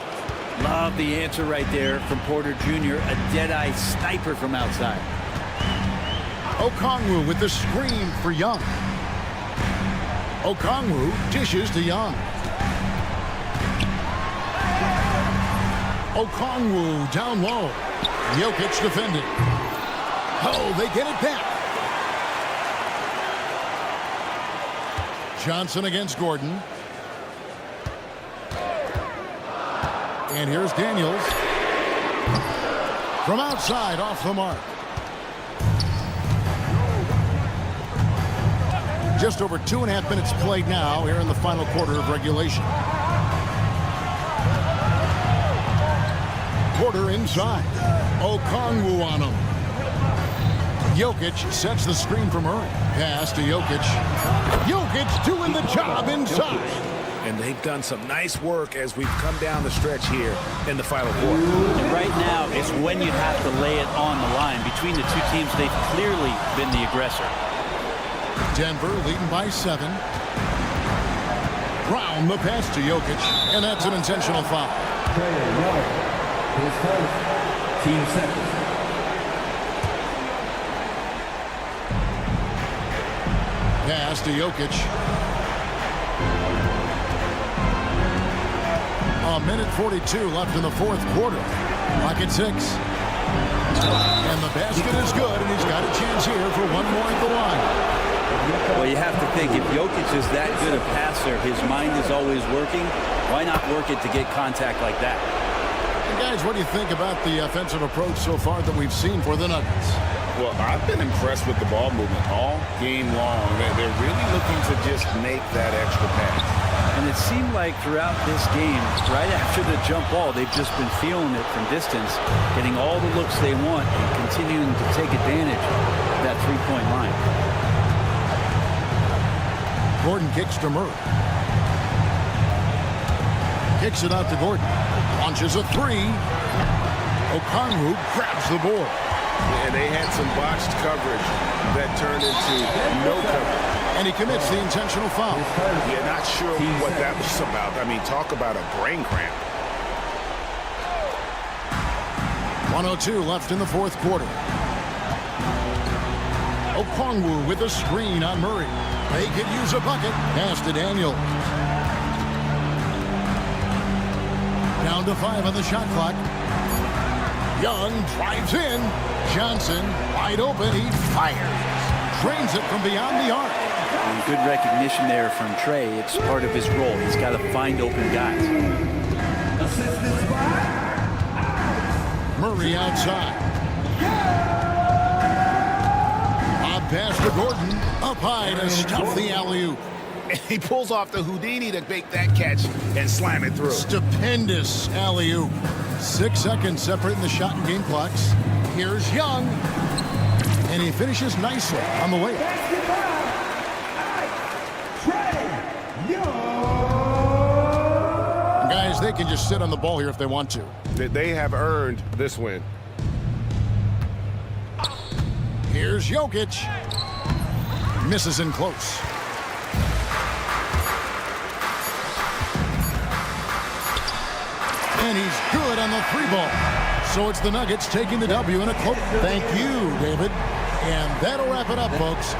Love the answer right there from Porter Jr., a dead-eye sniper from outside. Okongwu with the screen for Young. Okongwu dishes to Young. Okongwu down low. Jokic defending. Oh, they get it back. Johnson against Gordon. And here's Daniels. From outside, off the mark. Just over 2.5 minutes played now here in the final quarter of regulation. Porter inside. Okongwu on him. Jokic sets the screen for Murray. Pass to Jokic. Jokic doing the job inside. And they've done some nice work as we've come down the stretch here in the final quarter. And right now, it's when you have to lay it on the line. Between the two teams, they've clearly been the aggressor. Denver leading by 7. Brown the pass to Jokic, and that's an intentional foul. Team second. Pass to Jokic. A minute 42 left in the fourth quarter. Clock at 6. And the basket is good, and he's got a chance here for one more at the line. Well, you have to think, if Jokic is that good a passer, his mind is always working. Why not work it to get contact like that? And guys, what do you think about the offensive approach so far that we've seen for the Nuggets? Well, I've been impressed with the ball movement all game long. They're really looking to just make that extra pass. And it seemed like throughout this game, right after the jump ball, they've just been feeling it from distance, getting all the looks they want and continuing to take advantage of that three-point line. Gordon kicks to Murray. Kicks it out to Gordon. Launches a 3. Okongwu grabs the board. And they had some botched coverage that turned into no coverage. And he commits the intentional foul. Yeah, not sure what that was about. I mean, talk about a brain cramp. 1:02 left in the fourth quarter. Okongwu with a screen on Murray. They could use a bucket. Pass to Daniel. Down to 5 on the shot clock. Young drives in. Johnson wide open. He fires. Drains it from beyond the arc. And good recognition there from Trey. It's part of his role. He's got to find open guys. Murray outside. Pass to Gordon. Up high to stuff the alley-oop. And he pulls off the Houdini to make that catch and slam it through. Stupendous alley-oop. 6 seconds separating the shot and game clocks. Here's Young. And he finishes nicely on the way. Guys, they can just sit on the ball here if they want to. They have earned this win. Here's Jokic. Misses in close. And he's good on the 3-ball. So it's the Nuggets taking the W in a close. Thank you, David. And that'll wrap it up, folks.